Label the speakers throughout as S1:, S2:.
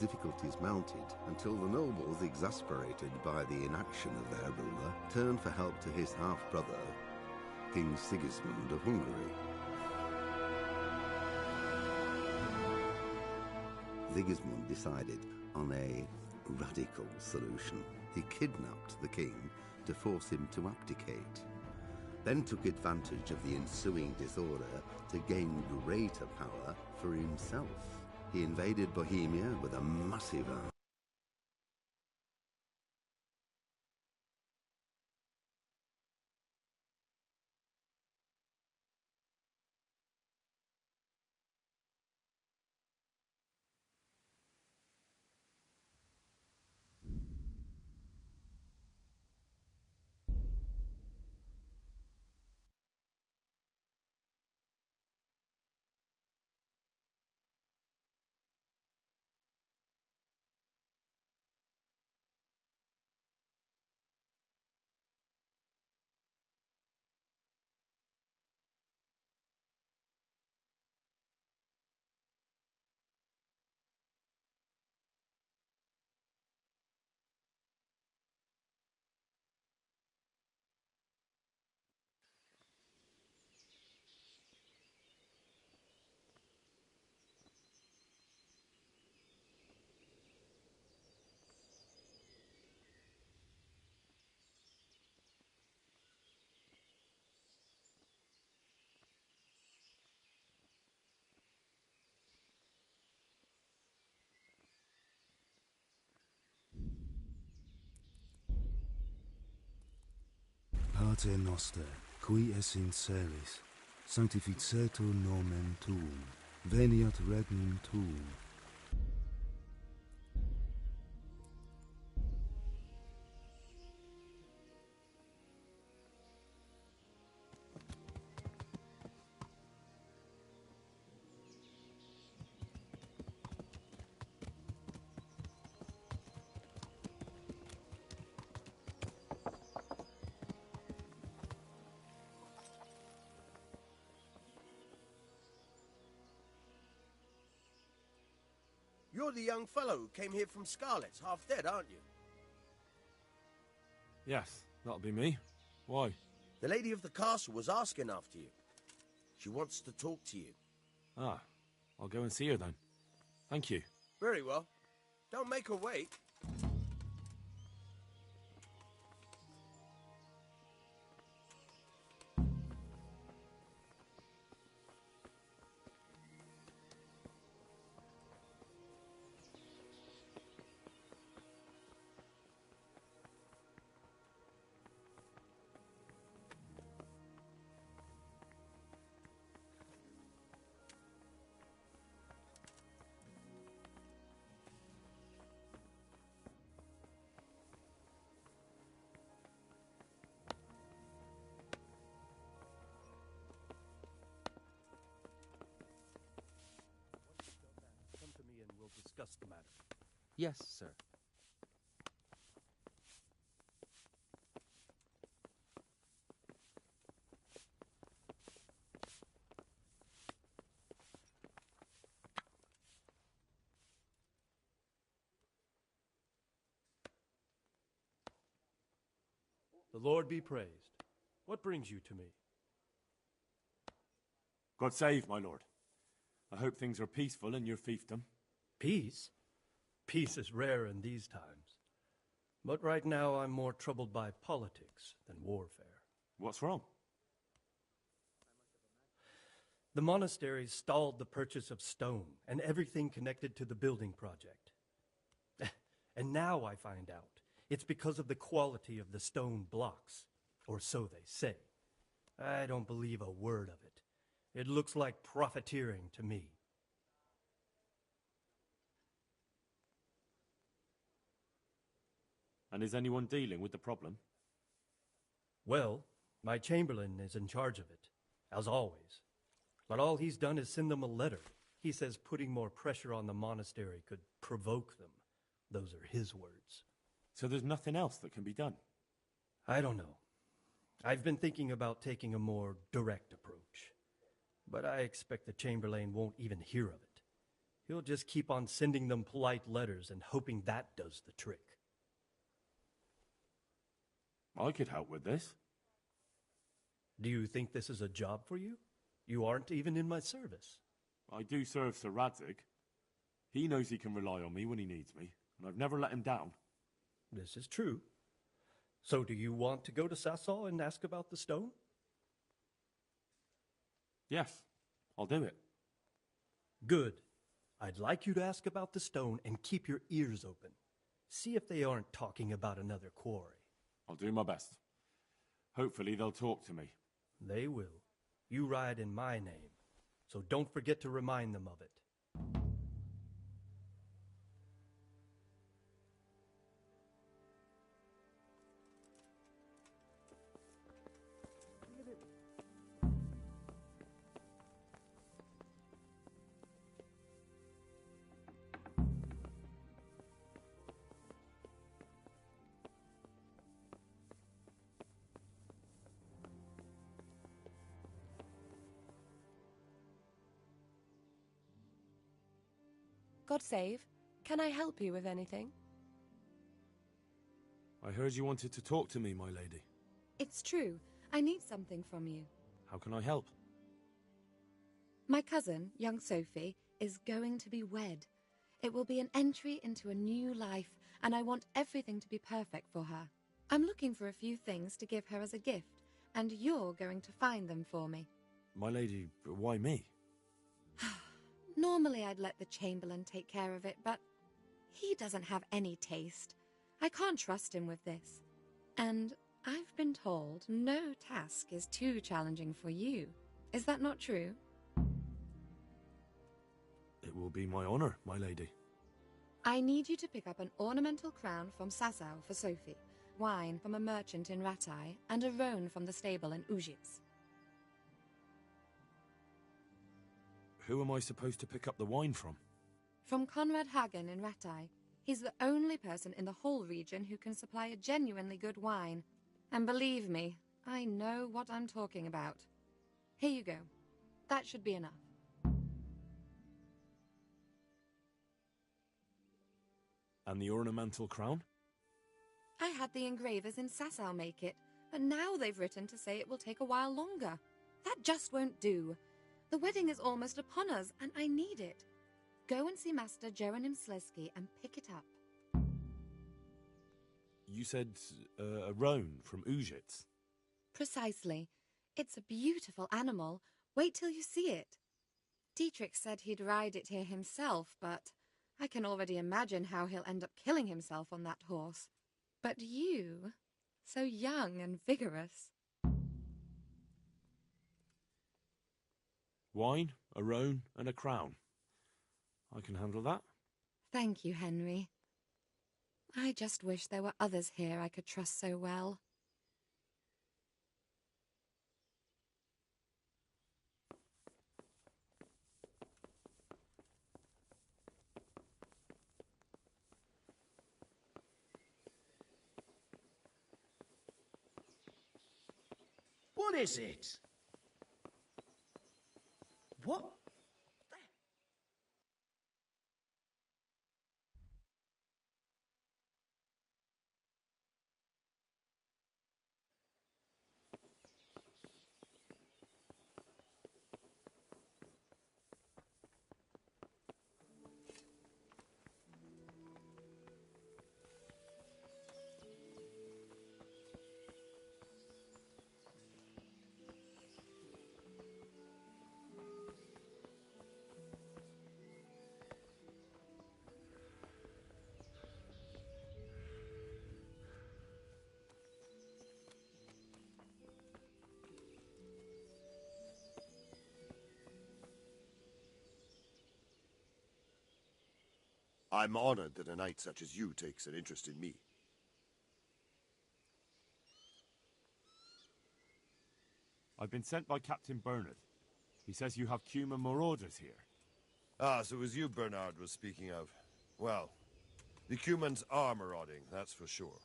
S1: difficulties mounted until the nobles, exasperated by the inaction of their ruler, turned for help to his half-brother, King Sigismund of Hungary. Sigismund decided on a radical solution. He kidnapped the king to force him to abdicate, then took advantage of the ensuing disorder to gain greater power for himself. He invaded Bohemia with a massive army.
S2: Pater noster, qui es in celis, sanctificetur nomen tuum, veniat regnum tuum.
S3: You're the young fellow who came here from Scarlet's, half dead, aren't you?
S4: Yes, that'll be me. Why?
S3: The lady of the castle was asking after you. She wants to talk to you.
S4: Ah, I'll go and see her then. Thank you.
S3: Very well. Don't make her wait.
S5: Come to me and we'll discuss the matter.
S6: Yes, sir.
S5: The Lord be praised. What brings you to me?
S4: God save, my lord. I hope things are peaceful in your fiefdom.
S5: Peace? Peace is rare in these times. But right now I'm more troubled by politics than warfare.
S4: What's wrong?
S5: The monastery stalled the purchase of stone and everything connected to the building project. And now I find out it's because of the quality of the stone blocks, or so they say. I don't believe a word of it. It looks like profiteering to me.
S4: And is anyone dealing with the problem?
S5: Well, my chamberlain is in charge of it, as always. But all he's done is send them a letter. He says putting more pressure on the monastery could provoke them. Those are his words.
S4: So there's nothing else that can be done?
S5: I don't know. I've been thinking about taking a more direct approach. But I expect the Chamberlain won't even hear of it. He'll just keep on sending them polite letters and hoping that does the trick.
S4: I could help with this.
S5: Do you think this is a job for you? You aren't even in my service.
S4: I do serve Sir Radzig. He knows he can rely on me when he needs me, and I've never let him down.
S5: This is true. So do you want to go to Sasau and ask about the stone?
S4: Yes, I'll do it.
S5: Good. I'd like you to ask about the stone and keep your ears open. See if they aren't talking about another quarry.
S4: I'll do my best. Hopefully they'll talk to me.
S5: They will. You ride in my name, so don't forget to remind them of it.
S6: God save. Can I help you with anything?
S2: I heard you wanted to talk to me, my lady.
S6: It's true. I need something from you.
S2: How can I help?
S6: My cousin, young Sophie, is going to be wed. It will be an entry into a new life, and I want everything to be perfect for her. I'm looking for a few things to give her as a gift, and you're going to find them for me.
S2: My lady, why me?
S6: Normally I'd let the Chamberlain take care of it, but he doesn't have any taste. I can't trust him with this. And I've been told no task is too challenging for you. Is that not true?
S2: It will be my honor, my lady.
S6: I need you to pick up an ornamental crown from Sasau for Sophie, wine from a merchant in Ratai, and a roan from the stable in Ujits.
S2: Who am I supposed to pick up the wine from?
S6: From Conrad Hagen in Ratai. He's the only person in the whole region who can supply a genuinely good wine. And believe me, I know what I'm talking about. Here you go. That should be enough.
S2: And the ornamental crown?
S6: I had the engravers in Sasau make it, but now they've written to say it will take a while longer. That just won't do. The wedding is almost upon us, and I need it. Go and see Master Jeronim Slesky and pick it up.
S2: You said a roan from Ujits.
S6: Precisely. It's a beautiful animal. Wait till you see it. Dietrich said he'd ride it here himself, but I can already imagine how he'll end up killing himself on that horse. But you, so young and vigorous.
S2: Wine, a roan, and a crown. I can handle that.
S6: Thank you, Henry. I just wish there were others here I could trust so well.
S3: What is it? What?
S7: I'm honored that a knight such as you takes an interest in me.
S4: I've been sent by Captain Bernard. He says you have Cuman marauders here.
S7: Ah, so it was you Bernard was speaking of. Well, the Cumans are marauding, that's for sure.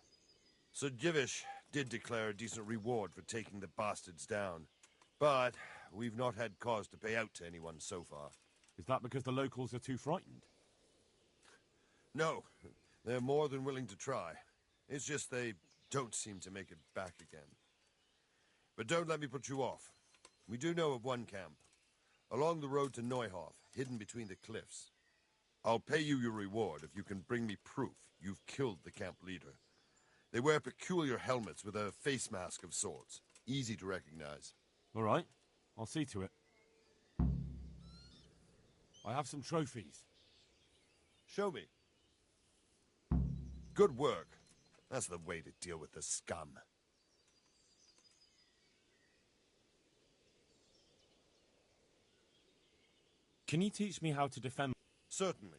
S7: Sir Divish did declare a decent reward for taking the bastards down. But we've not had cause to pay out to anyone so far.
S4: Is that because the locals are too frightened?
S7: No, they're more than willing to try. It's just they don't seem to make it back again. But don't let me put you off. We do know of one camp, along the road to Neuhof, hidden between the cliffs. I'll pay you your reward if you can bring me proof you've killed the camp leader. They wear peculiar helmets with a face mask of sorts, easy to recognize.
S4: All right, I'll see to it. I have some trophies.
S7: Show me. Good work. That's the way to deal with the scum.
S4: Can you teach me how to defend?
S7: Certainly.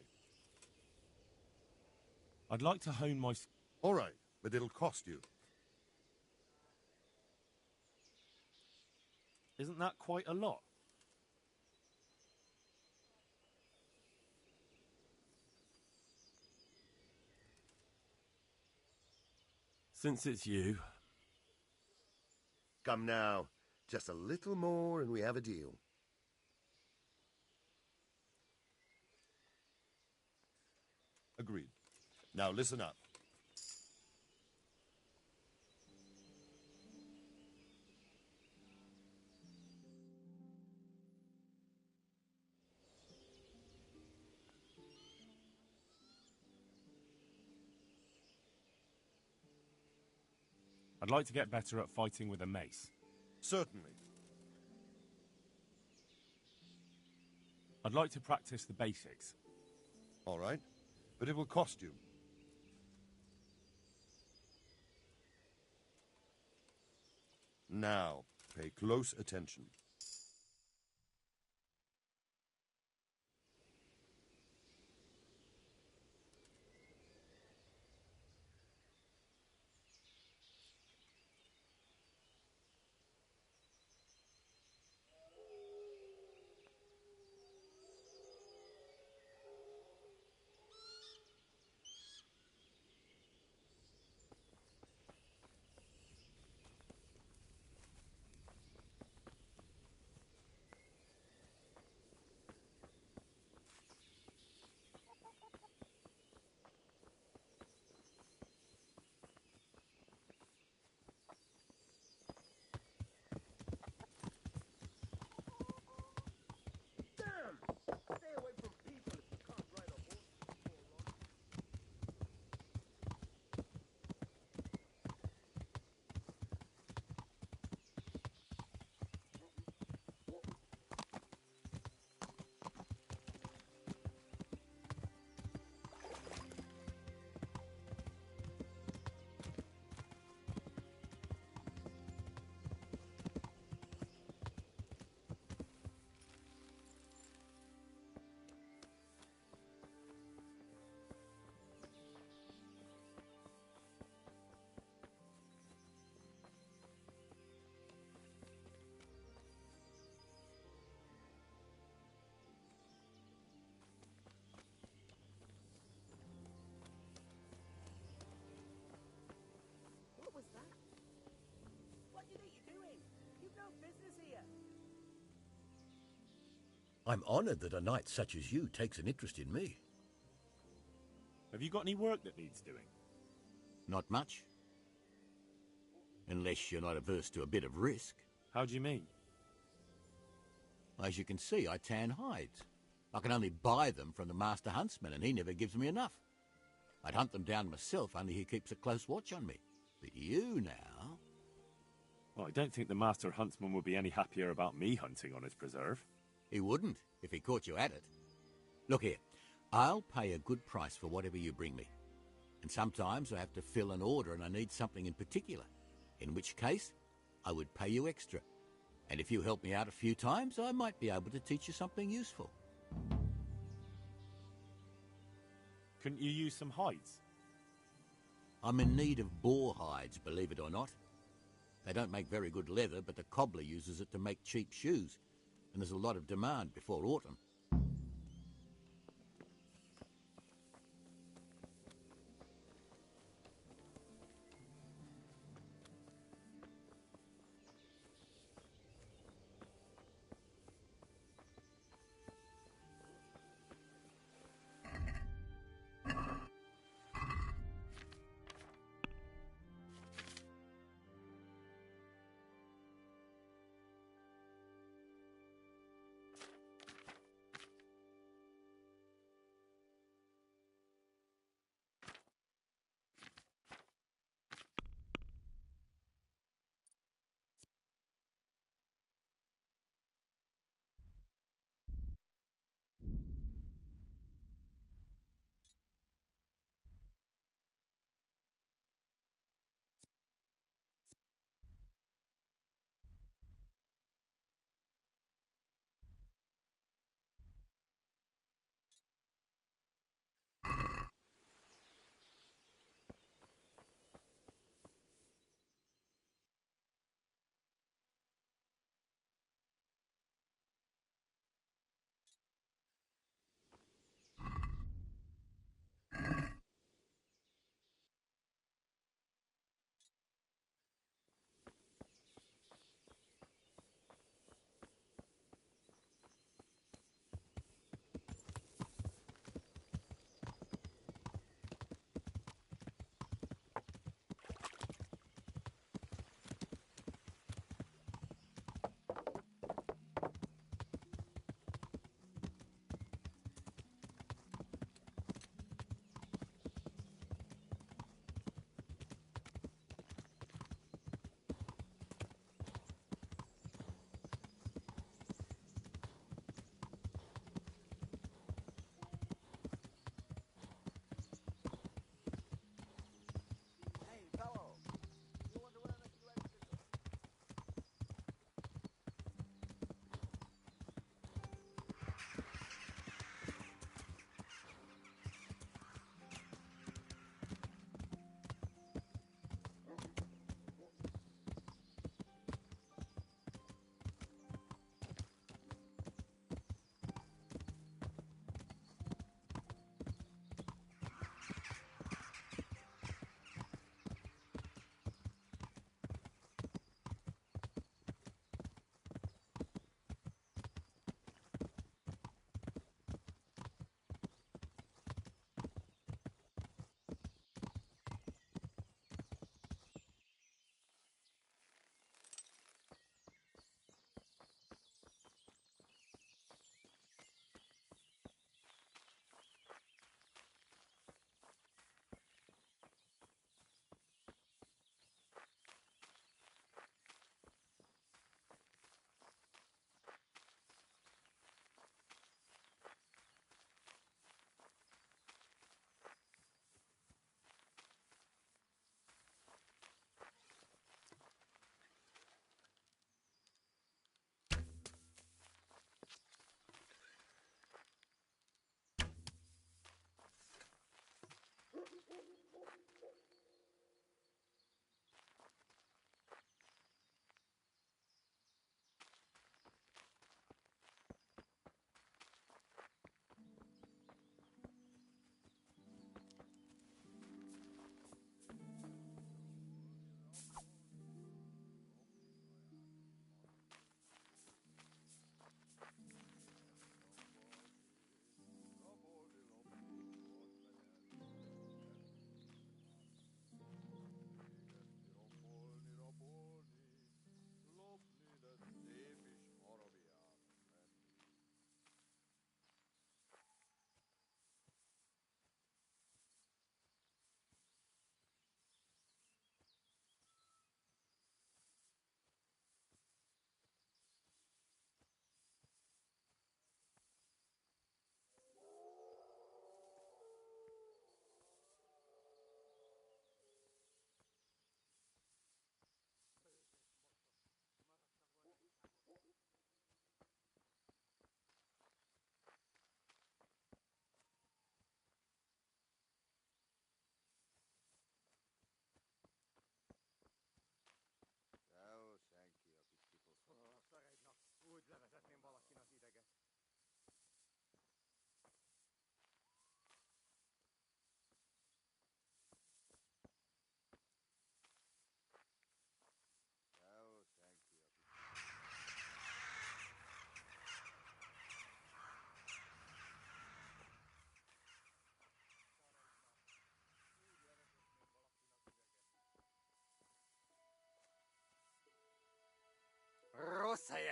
S4: I'd like to hone my...
S7: All right, but it'll cost you.
S4: Isn't that quite a lot? Since it's you...
S1: Come now, just a little more and we have a deal.
S7: Agreed. Now listen up.
S4: I'd like to get better at fighting with a mace.
S7: Certainly.
S4: I'd like to practice the basics.
S7: All right, but it will cost you. Now, pay close attention.
S8: I'm honored that a knight such as you takes an interest in me.
S4: Have you got any work that needs doing?
S8: Not much. Unless you're not averse to a bit of risk.
S4: How do you mean?
S8: As you can see, I tan hides. I can only buy them from the master huntsman, and he never gives me enough. I'd hunt them down myself, only he keeps a close watch on me. But you now...
S4: Well, I don't think the master huntsman would be any happier about me hunting on his preserve.
S8: He wouldn't, if he caught you at it. Look here, I'll pay a good price for whatever you bring me. And sometimes I have to fill an order and I need something in particular. In which case, I would pay you extra. And if you help me out a few times, I might be able to teach you something useful.
S4: Couldn't you use some hides?
S8: I'm in need of boar hides, believe it or not. They don't make very good leather, but the cobbler uses it to make cheap shoes. And there's a lot of demand before autumn.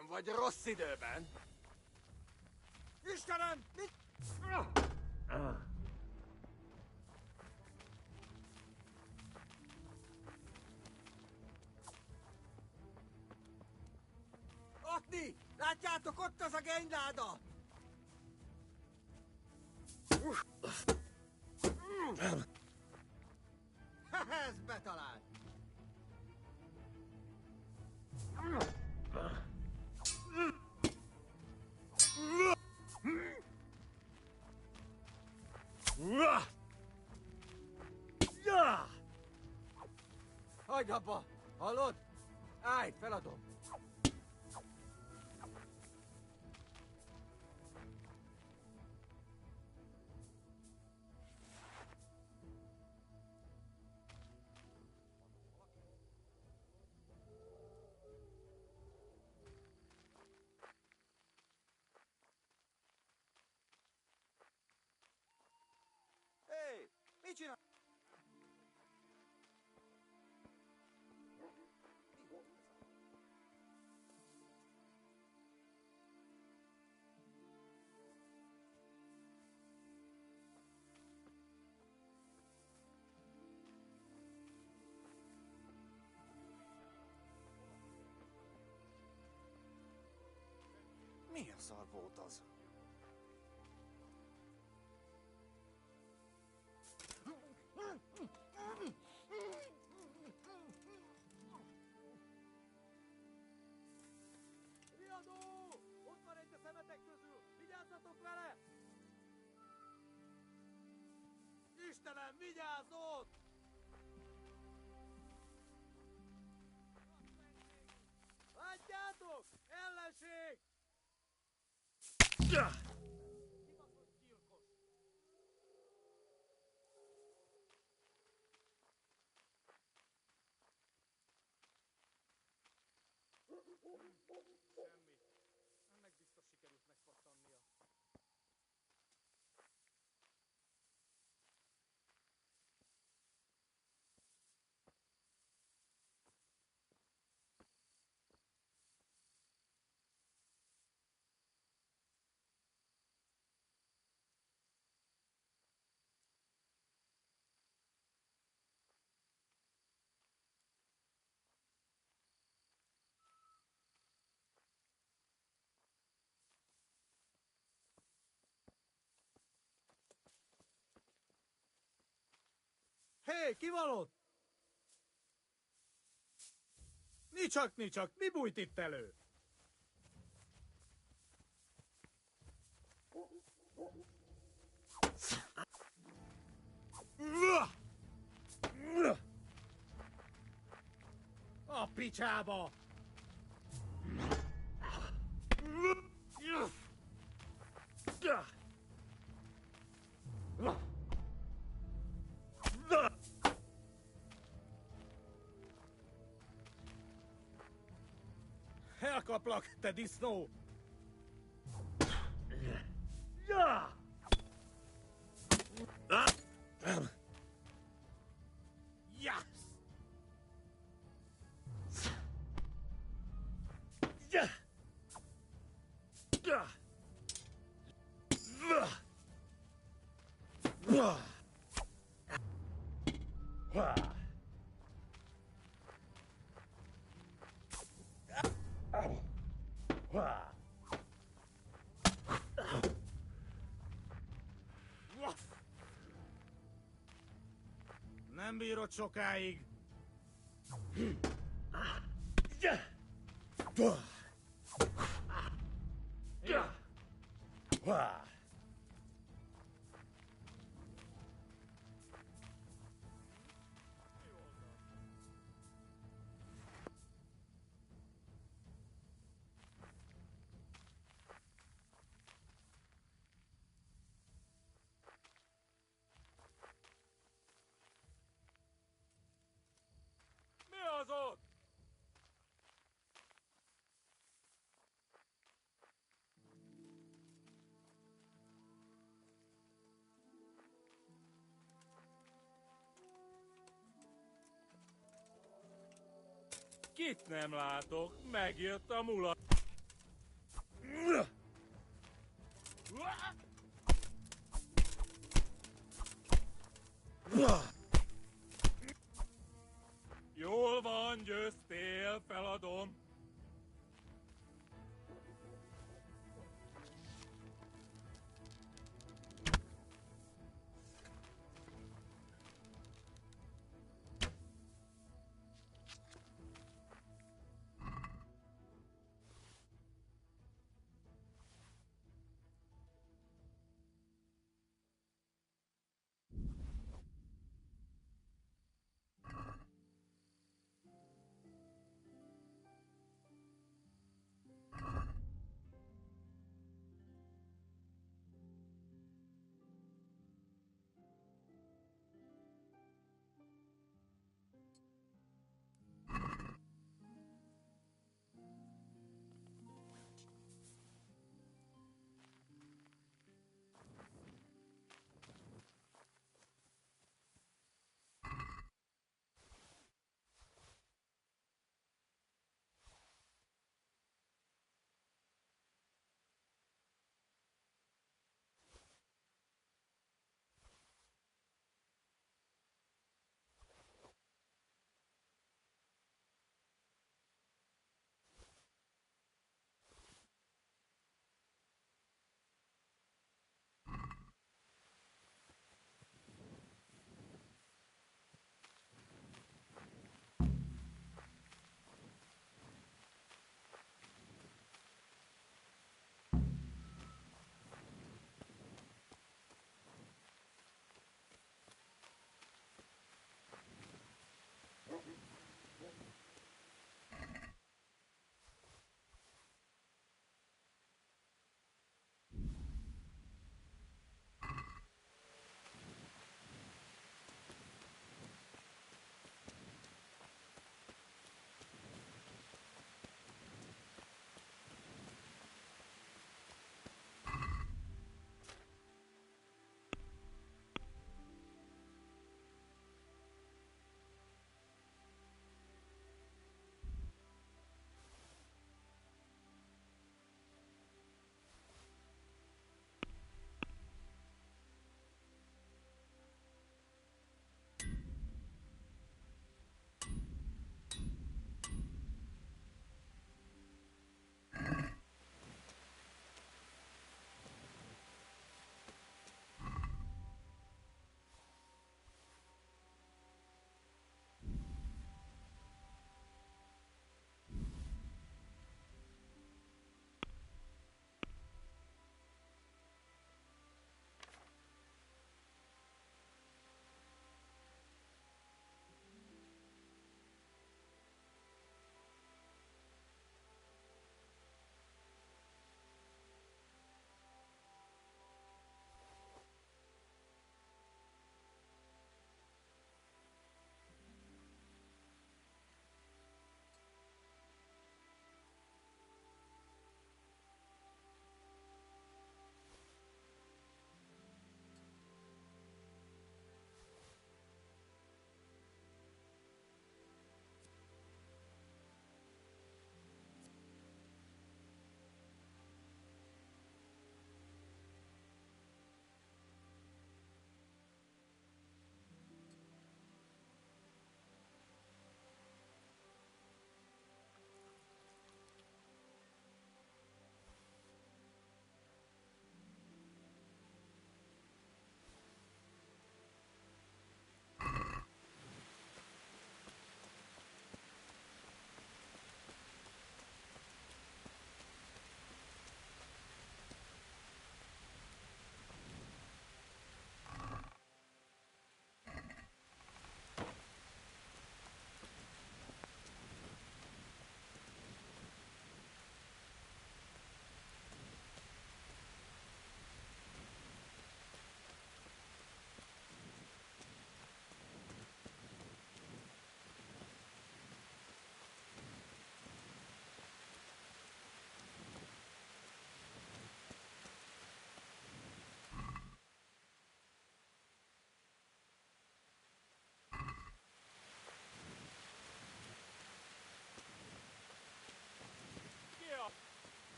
S9: időben vagy rossz időben? Istenem! Mit? Otni! Látjátok, ott az a gényláda! Ez betalált! Hagyd abba! Hallod? Állj, feladom! Hé! Mit csinál? Mi a szar volt az? Riadó! Ott van egy a szemetek közül! Vigyázzatok vele! Istenem, vigyázz ott! Látjátok? Ellenség! Kibaszott gyilkos! Semmi. Ennek biztos sikerült megpattannia. Hé, ki van ott? Nicsak, mi bújt itt elő? A picsába! Elkaplak, te disznó! Ja! Yes! Ja! Ja! Nem bírod sokáig. Mi az ott? Kit nem látok, megjött a mula.
S4: dem.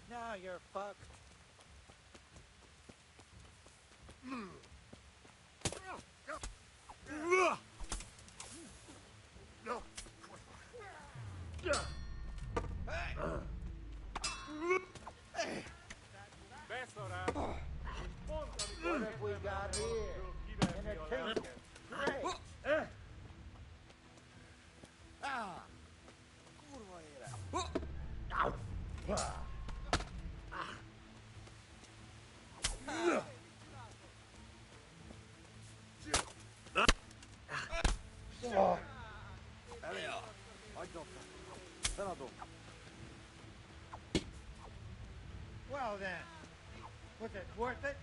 S9: Now you're fucked. What have we got here? An attendant. Great. Well then, was it worth it?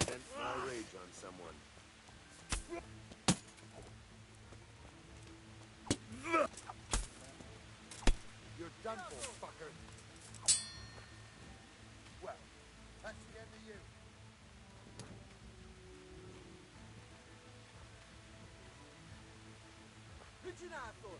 S3: Vent my rage on someone. You're done for, fucker. Well, that's the end of you. Vicinato!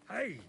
S5: Hey!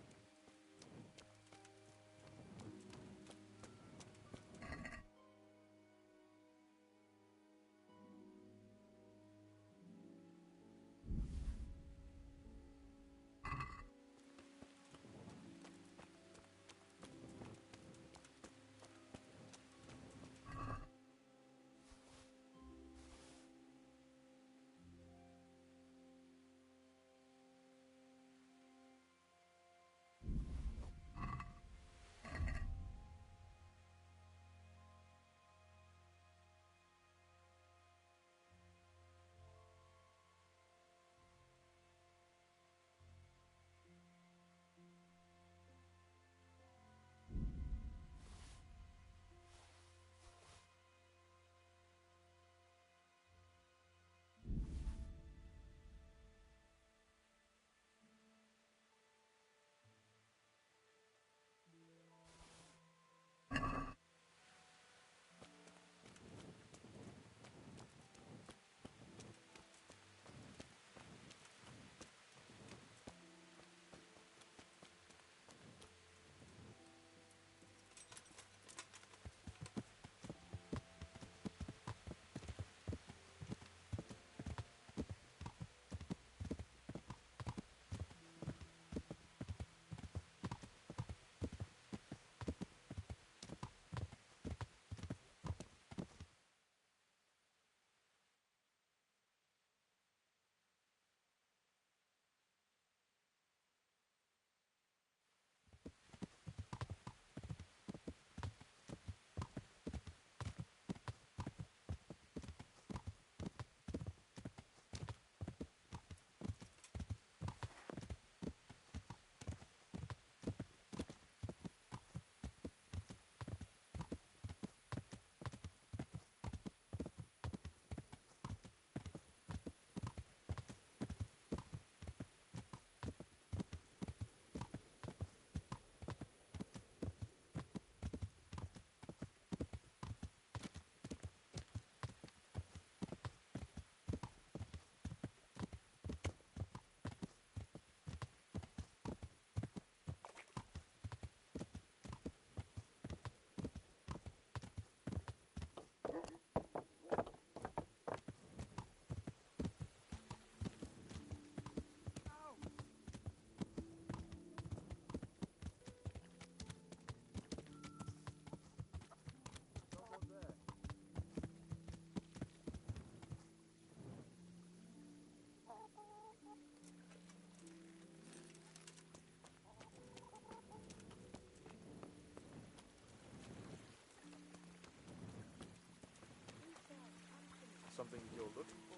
S10: something you're looking for?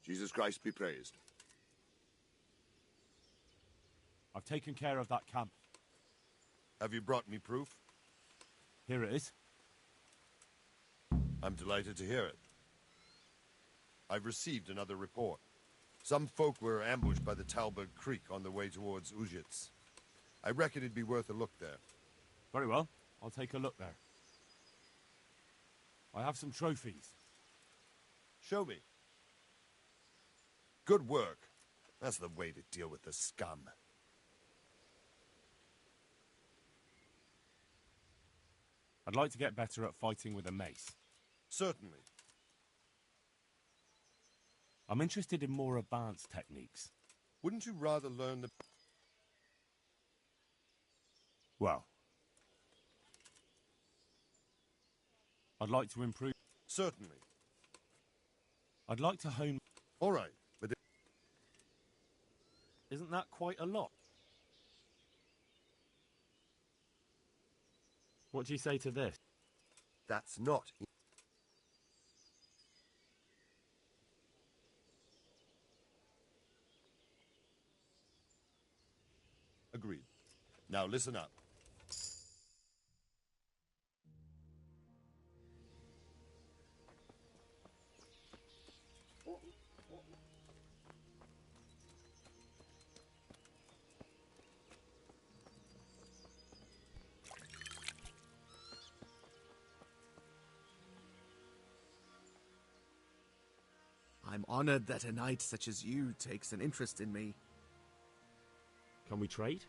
S7: Jesus Christ be praised.
S4: I've taken care of that camp.
S7: Have you brought me proof?
S4: Here it is.
S7: I'm delighted to hear it. I've received another report. Some folk were ambushed by the Talbot Creek on the way towards Ujits. I reckon it'd be worth a look there.
S4: Very well. I'll take a look there. I have some trophies.
S7: Show me. Good work. That's the way to deal with the scum.
S4: I'd like to get better at fighting with a mace.
S7: Certainly.
S4: I'm interested in more advanced techniques.
S7: Wouldn't you rather learn the...
S4: Well, I'd like to improve.
S7: Certainly.
S4: I'd like to hone...
S7: All right, but...
S4: Isn't that quite a lot? What do you say to this?
S7: That's not... Agreed. Now listen up.
S10: I'm honored that a knight such as you takes an interest in me.
S4: Can we trade?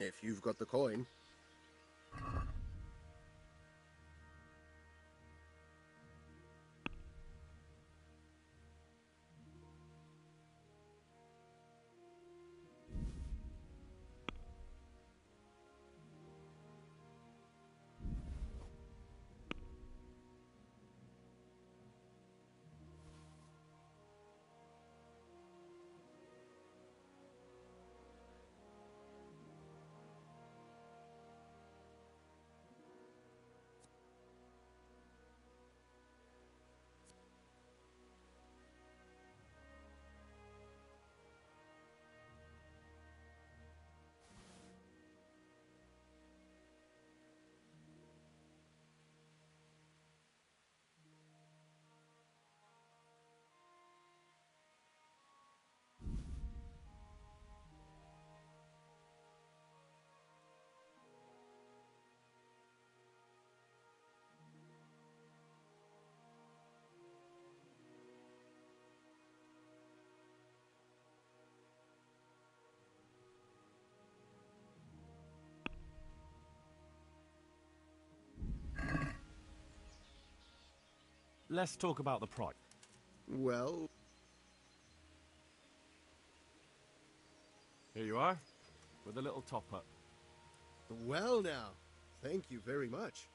S10: If you've got the coin.
S4: Let's talk about the price.
S10: Well...
S4: Here you are, with a little top-up.
S10: Well now, thank you very much.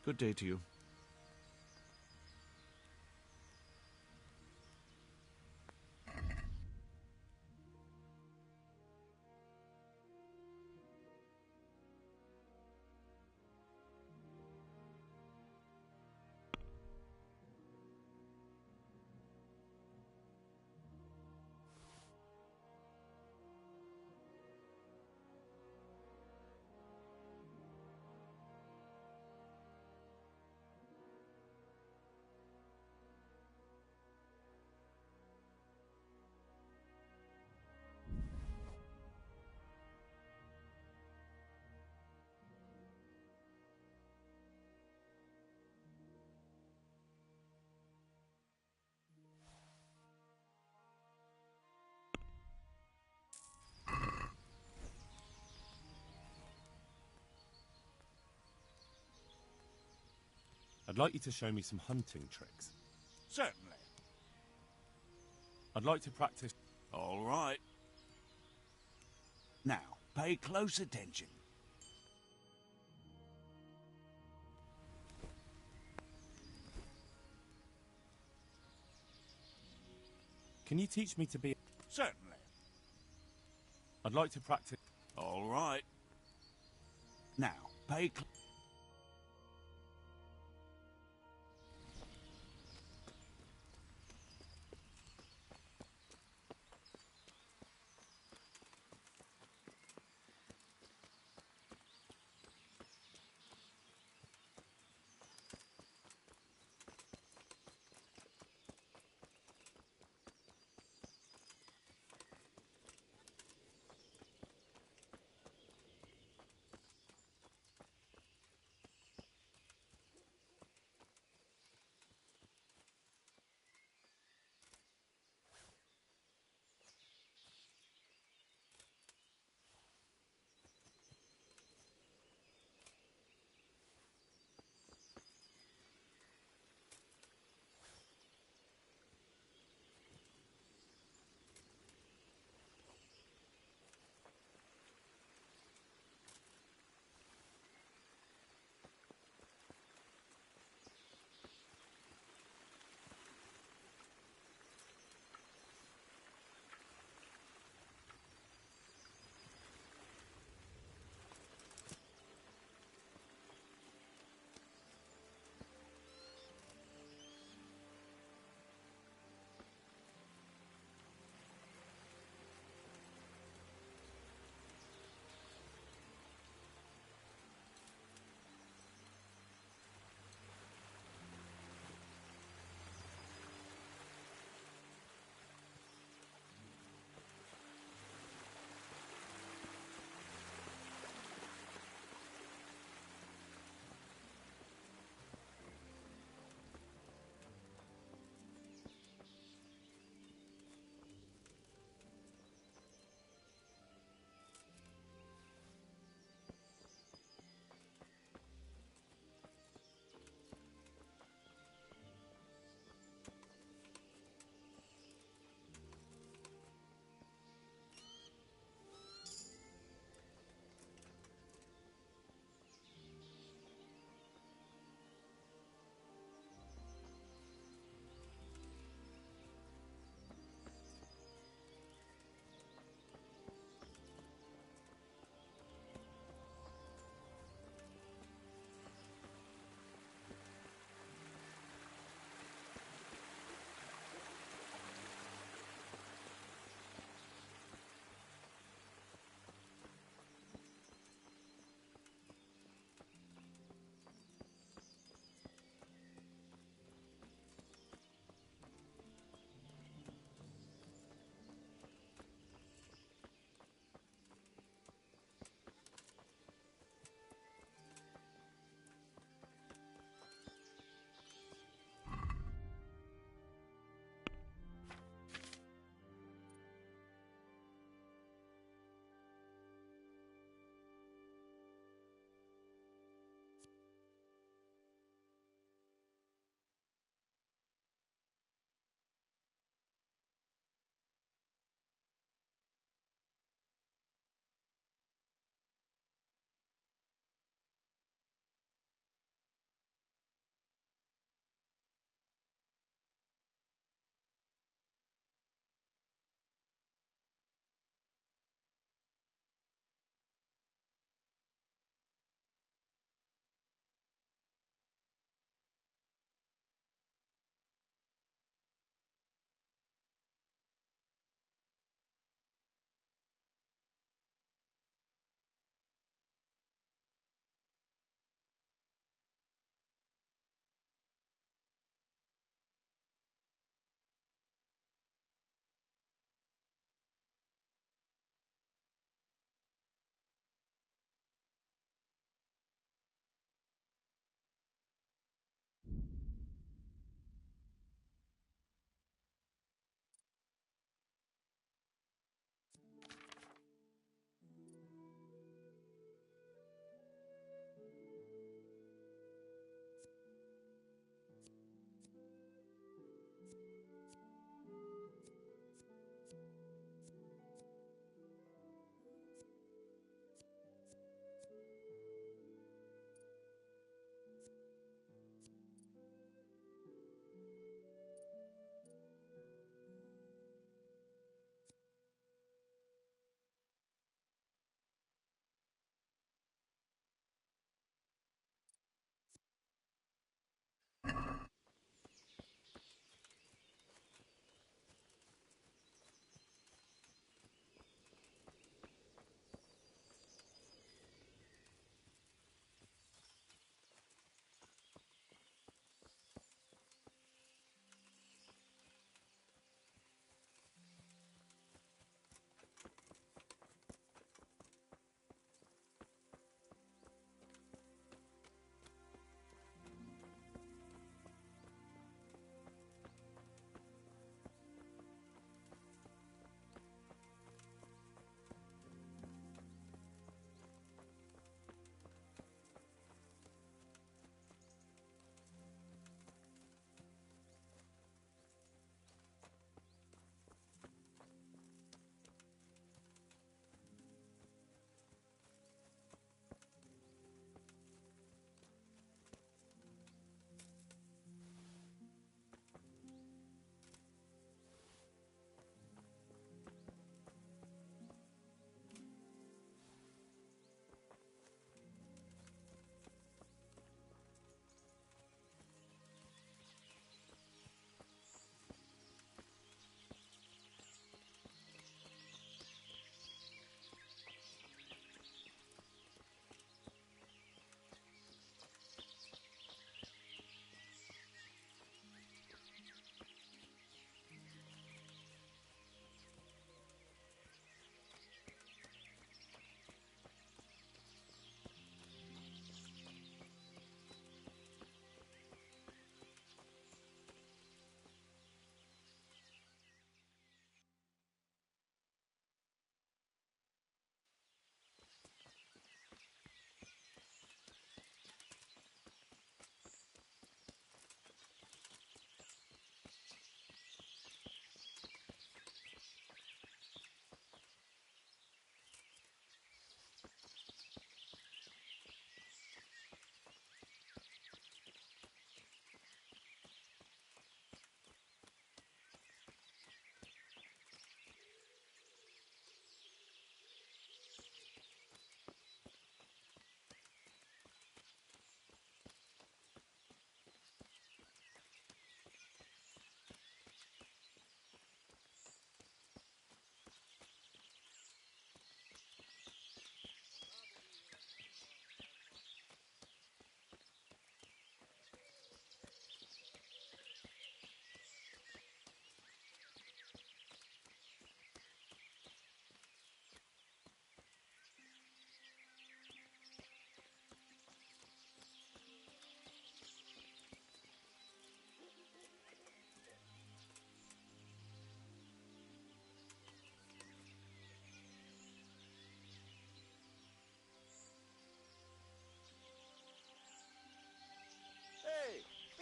S10: Good day to you.
S4: I'd like you to show me some hunting tricks.
S11: Certainly.
S4: I'd like to practice...
S11: All right. Now, pay close attention.
S4: Can you teach me to be...
S11: Certainly.
S4: I'd like to practice...
S11: All right. Now, pay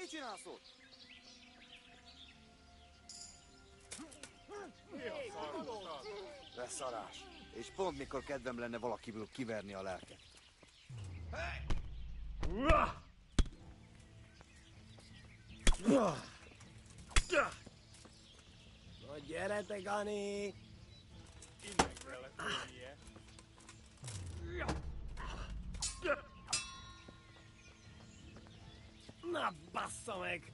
S9: Mit csinálsz ott? Leszarás. És pont mikor kedvem lenne valakiből kiverni a lelket.
S12: Na gyere te, Gani!
S13: Innen kellett jönnie.
S12: Na bassza meg!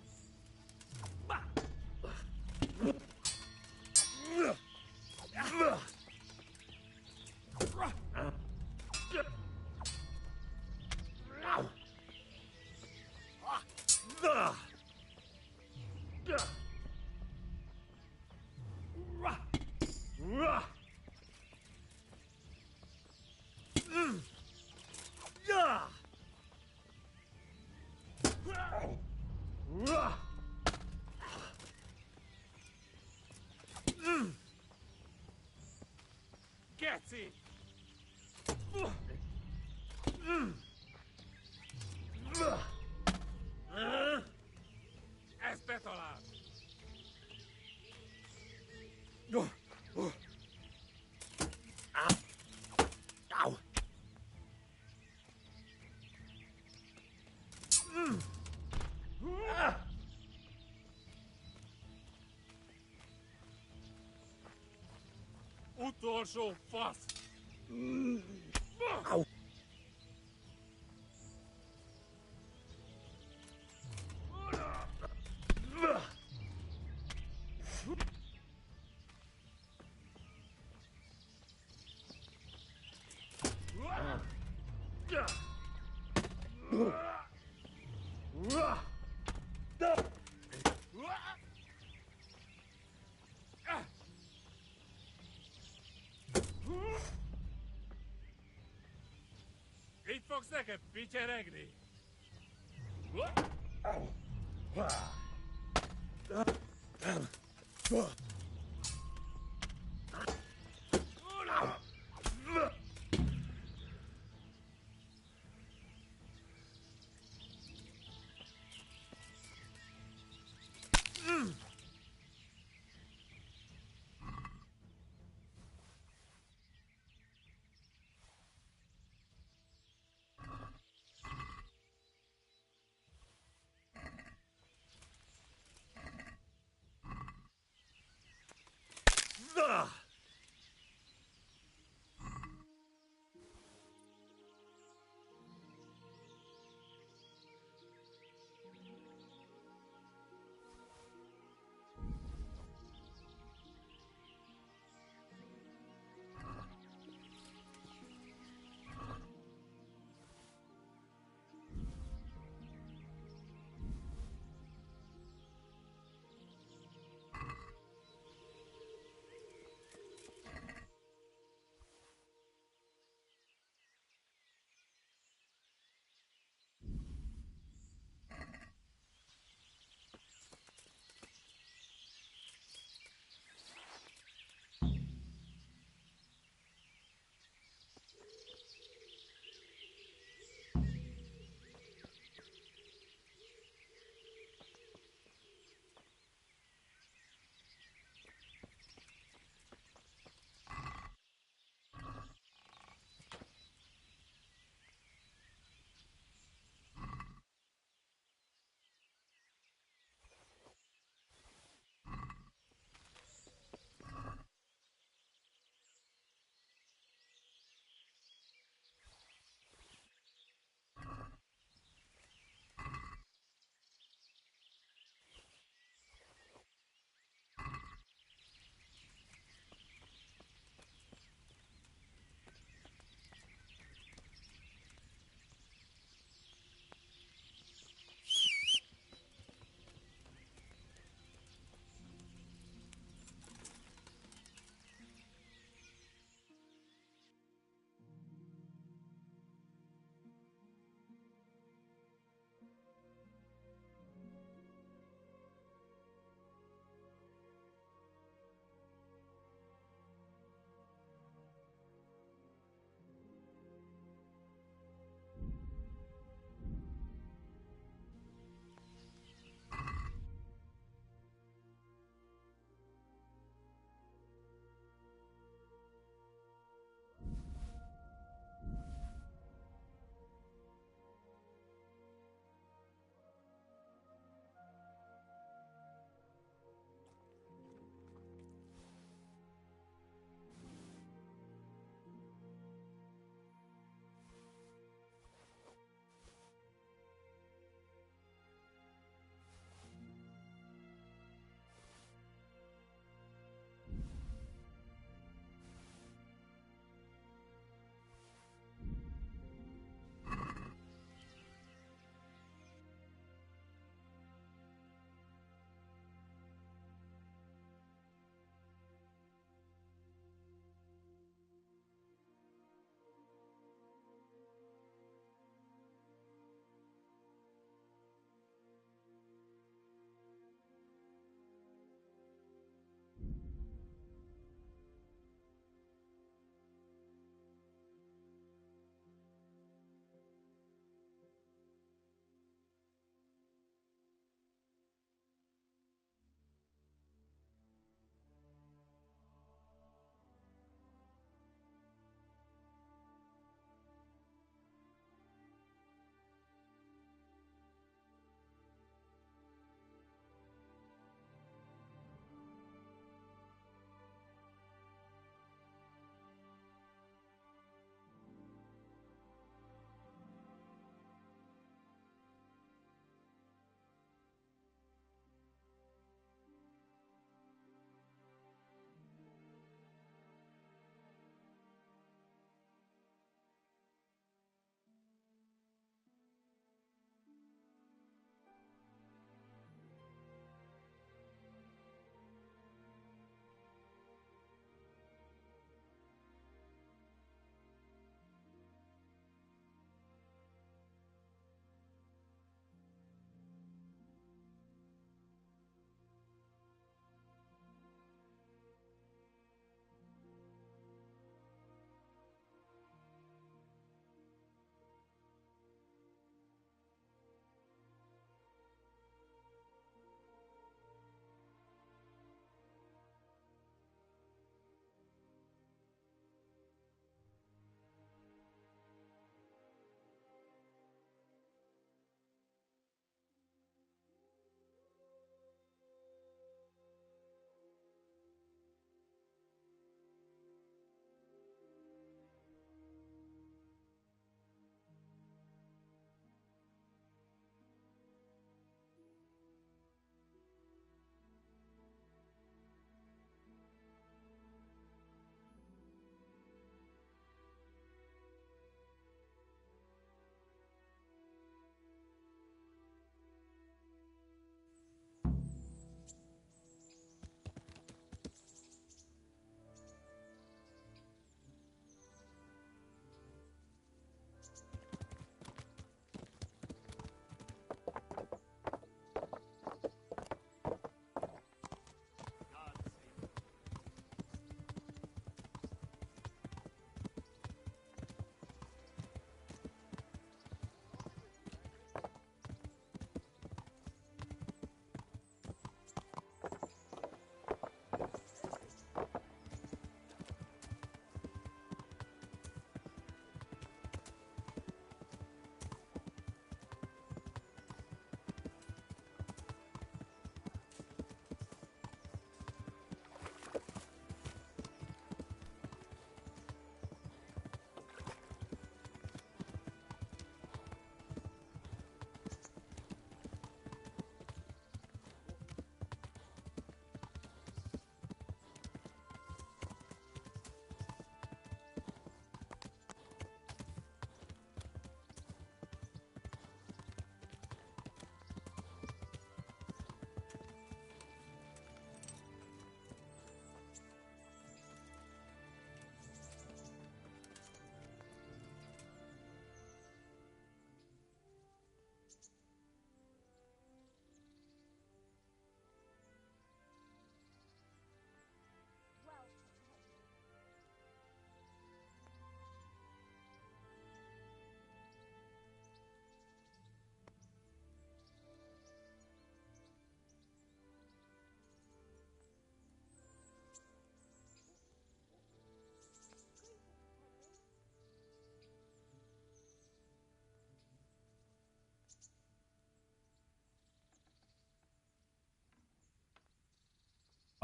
S13: Geci! Ezt betalált! Utolsó fasz! Itt fogsz neked picseregni?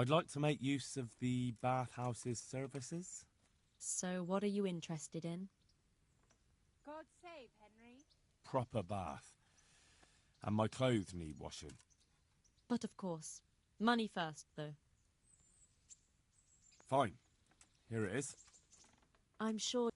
S4: I'd like to make use of the bathhouse's services.
S14: So what are you interested in?
S15: God save Henry.
S4: Proper bath. And my clothes need washing.
S14: But of course. Money first, though.
S4: Fine. Here it is.
S14: I'm sure...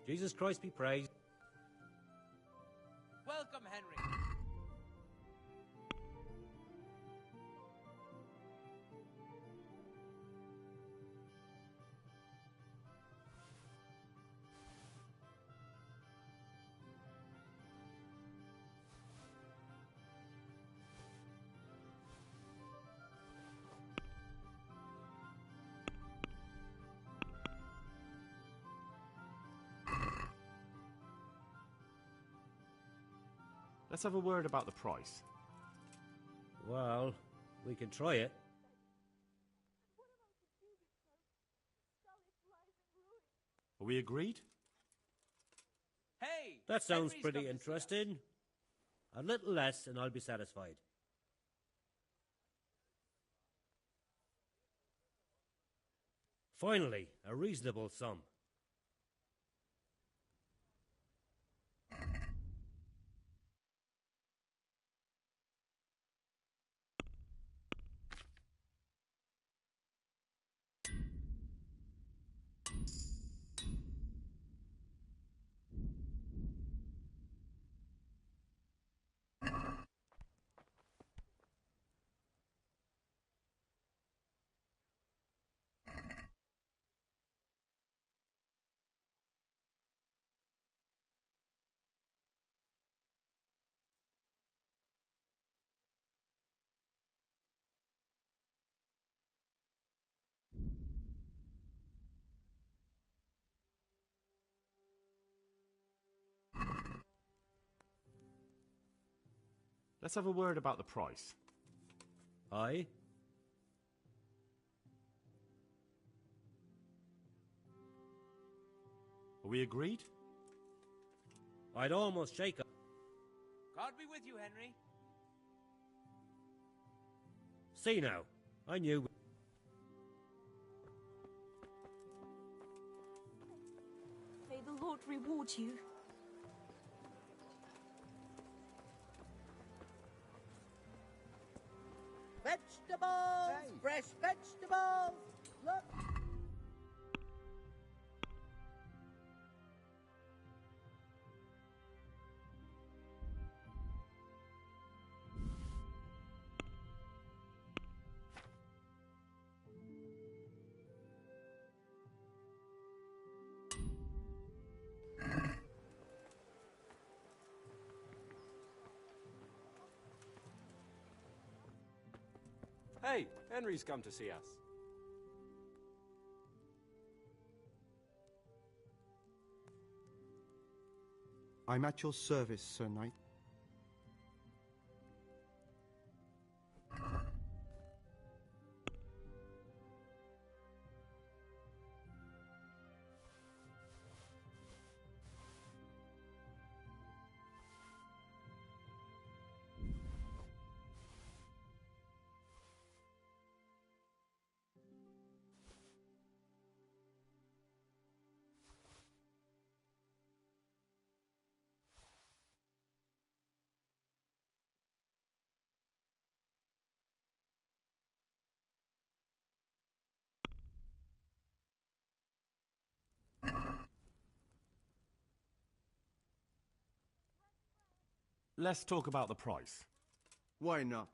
S16: Jesus Christ be praised.
S17: Welcome, Henry.
S4: Let's have a word about the price.
S16: Well, we can try it.
S4: Are we agreed?
S17: Hey!
S16: That sounds
S17: Henry's
S16: pretty
S17: come to see
S16: interesting. A little less and I'll be satisfied. Finally, a reasonable sum.
S4: Let's have a word about the price.
S16: Aye?
S4: Are we agreed?
S16: I'd almost shake up.
S17: God be with you, Henry.
S16: See now, I knew.
S15: May the Lord reward you.
S9: Vegetables! Fresh vegetables! Look!
S18: Hey, Henry's come to see us.
S19: I'm at your service, Sir Knight.
S4: Let's talk about the price.
S19: Why not?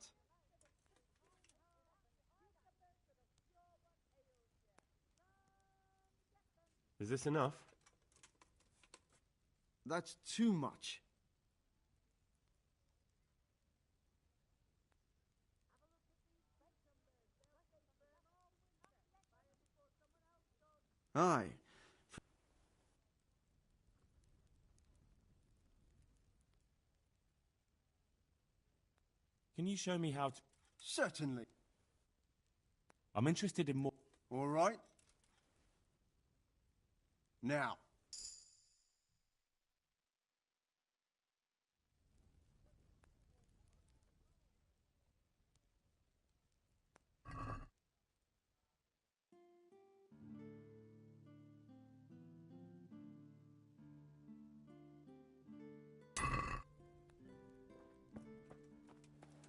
S4: Is this enough?
S19: That's too much. Aye.
S4: Can you show me how to...
S19: Certainly.
S4: I'm interested in more...
S19: All right. Now.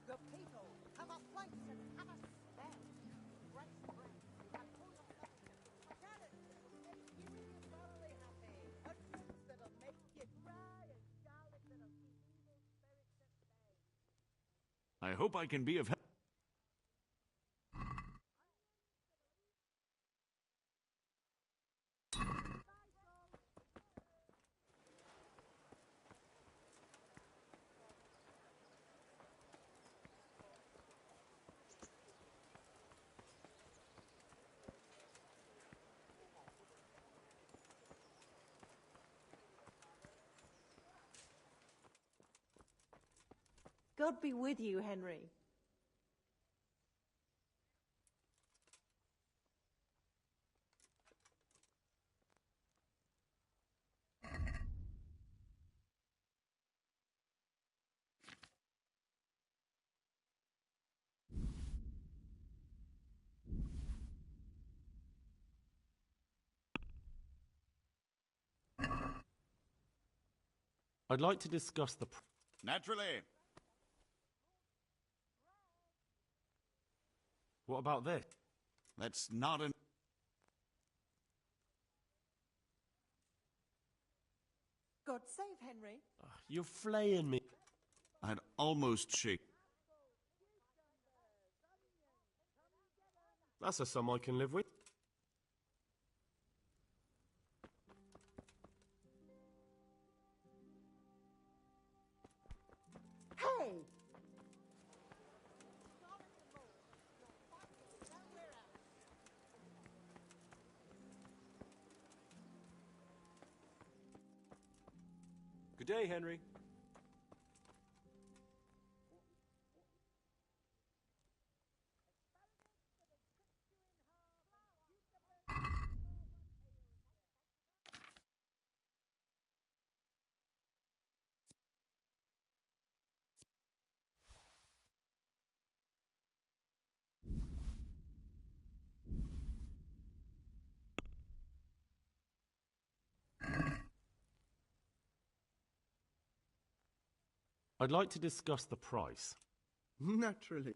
S9: The people have a place and have a stand. Great friends, we have full of characters that'll make you really thoroughly happy. Husbands that'll make you cry, and garlic that'll keep evil spirits at bay.
S11: I hope I can be of help.
S15: God be with you, Henry.
S4: I'd like to discuss the...
S11: Naturally.
S4: What about this?
S11: That's not an...
S15: God save Henry.
S4: You're flaying me.
S11: I'd almost shake.
S4: That's a sum I can live with.
S9: Hey!
S18: Good day, Henry.
S4: I'd like to discuss the price.
S19: Naturally.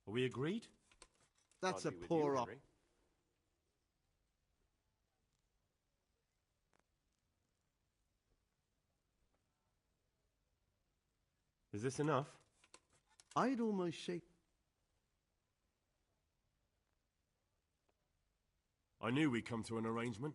S4: Are we agreed?
S19: That's
S18: God
S19: a
S18: be with
S19: poor
S18: you,
S19: op.
S18: Henry.
S4: Is this enough?
S19: I'd almost shake.
S4: I knew we'd come to an arrangement.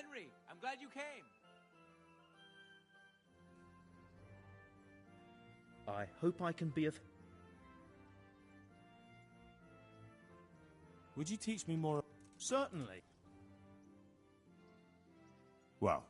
S17: Henry, I'm glad you came.
S10: I hope I can be of...
S4: Would you teach me more?
S10: Certainly.
S4: Well.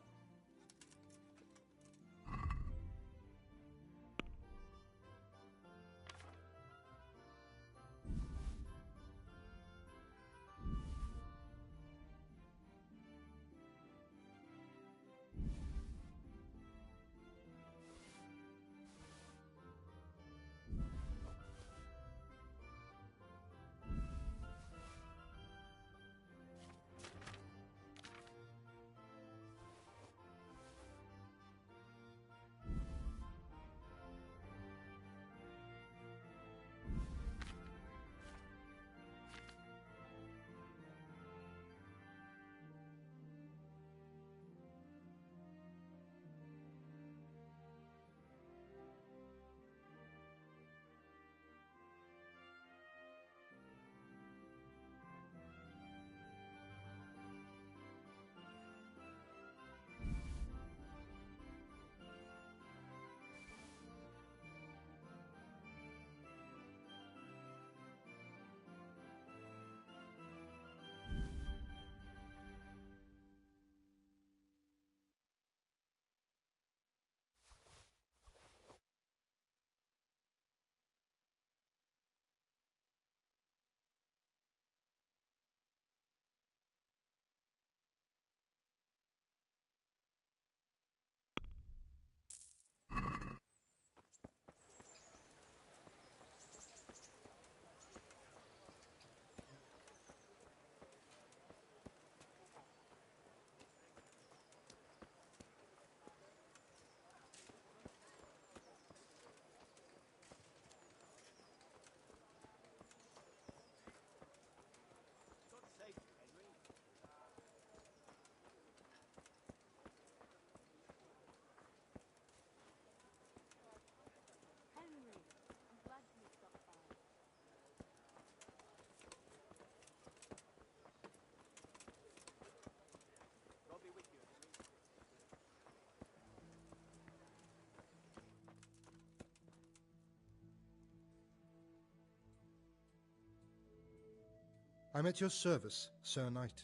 S18: I'm at your service, Sir Knight.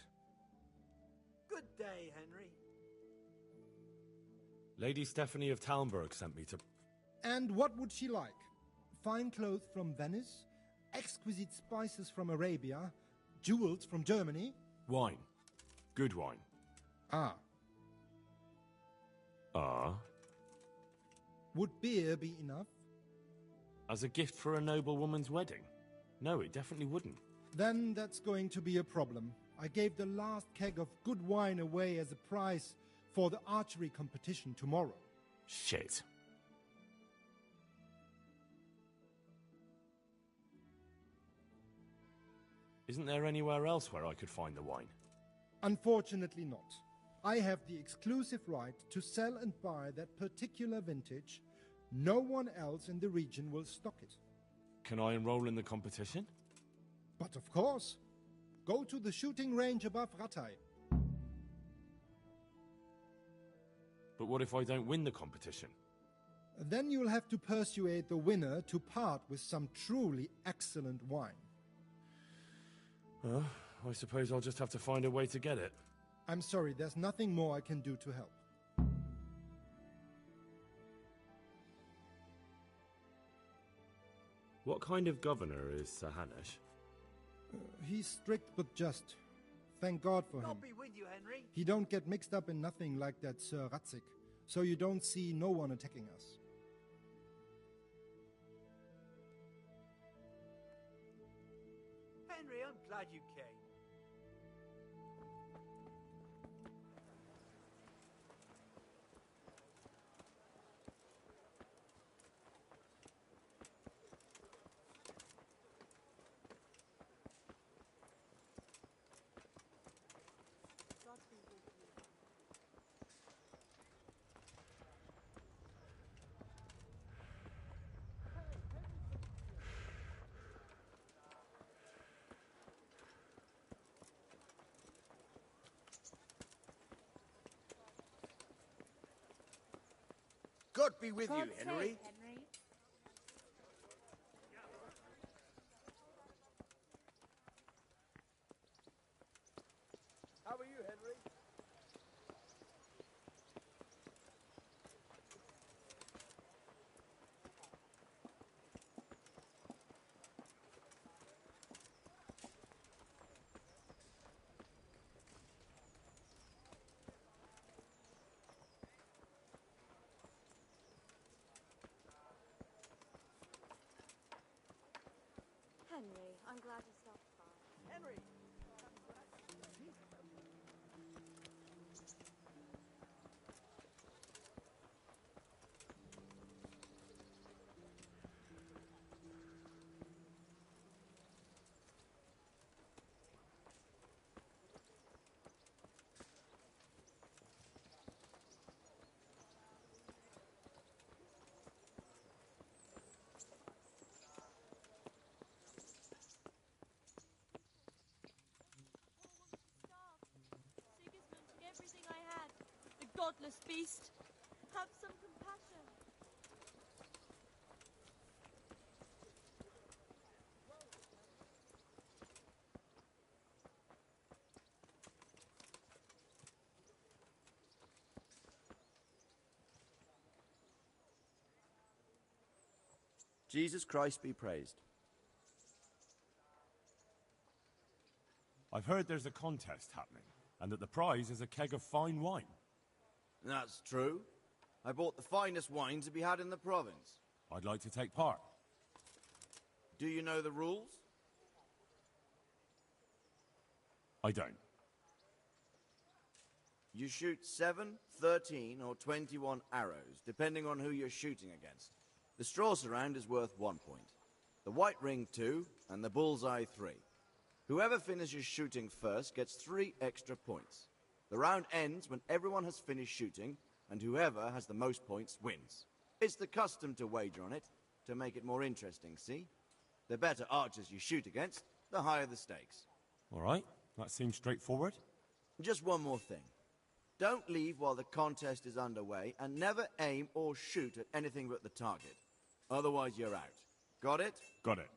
S12: Good day, Henry.
S4: Lady Stephanie of Talmberg sent me to...
S18: And what would she like? Fine clothes from Venice, exquisite spices from Arabia, jewels from Germany?
S4: Wine. Good wine.
S18: Ah.
S4: Ah?
S18: Would beer be enough?
S4: As a gift for a noble woman's wedding? No, it definitely wouldn't.
S18: Then that's going to be a problem. I gave the last keg of good wine away as a prize for the archery competition tomorrow.
S4: Shit. Isn't there anywhere else where I could find the wine?
S18: Unfortunately not. I have the exclusive right to sell and buy that particular vintage. No one else in the region will stock it.
S4: Can I enroll in the competition?
S18: But of course. Go to the shooting range above Rattay.
S4: But what if I don't win the competition?
S18: Then you'll have to persuade the winner to part with some truly excellent wine.
S4: I suppose I'll just have to find a way to get it.
S18: I'm sorry, there's nothing more I can do to help.
S4: What kind of governor is Sir Hanush?
S18: He's strict but just. Thank God for him.
S12: God be with you, Henry.
S18: He don't get mixed up in nothing like that Sir Ratzik, so you don't see no one attacking us.
S12: Henry, I'm glad you came.
S3: God be with
S9: God
S3: you, Henry.
S9: save Henry.
S3: How are you, Henry?
S9: Henry, I'm glad you stopped by.
S3: Henry!
S14: Sigismund took everything I had. The godless beast. Have some compassion.
S20: Jesus Christ be praised.
S4: I've heard there's a contest happening, and that the prize is a keg of fine wine.
S20: That's true. I bought the finest wine to be had in the province.
S4: I'd like to take part.
S20: Do you know the rules?
S4: I don't.
S20: You shoot 7, 13, or 21 arrows, depending on who you're shooting against. The straw surround is worth 1 point, the white ring 2, and the bullseye 3. Whoever finishes shooting first gets 3 extra points. The round ends when everyone has finished shooting, and whoever has the most points wins. It's the custom to wager on it, to make it more interesting, see? The better archers you shoot against, the higher the stakes.
S4: All right, that seems straightforward.
S20: Just one more thing. Don't leave while the contest is underway, and never aim or shoot at anything but the target. Otherwise you're out. Got it?
S4: Got it.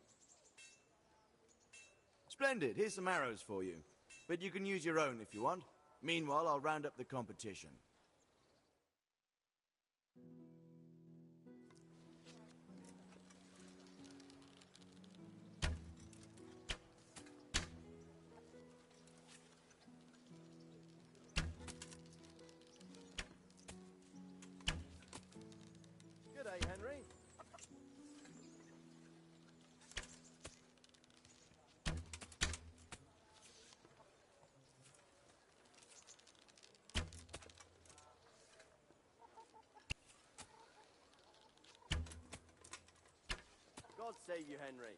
S20: Splendid. Here's some arrows for you. But you can use your own if you want. Meanwhile, I'll round up the competition.
S3: Good day, Henry. God save you, Henry.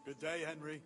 S11: Good day, Henry.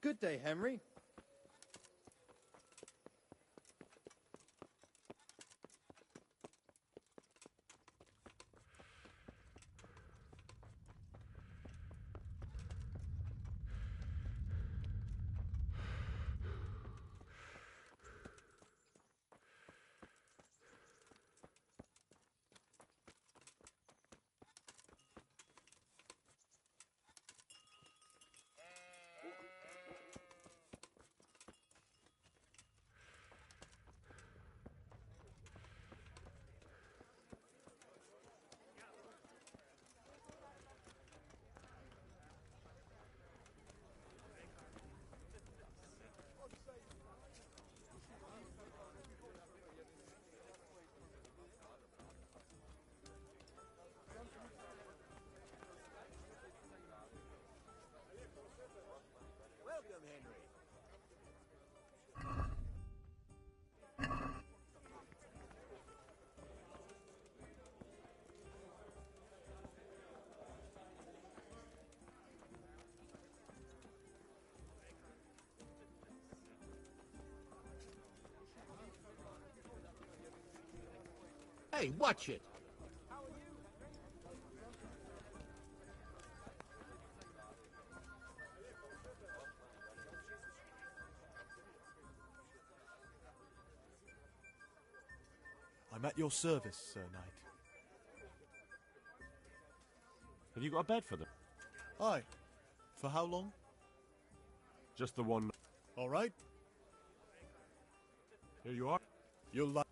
S21: Good day, Henry.
S3: Welcome, Henry.
S8: Hey, watch it!
S11: I'm at your service, Sir Knight.
S4: Have you got a bed for them?
S11: Aye. For how long?
S4: Just the one.
S11: All right.
S4: Here you are.
S11: You'll like.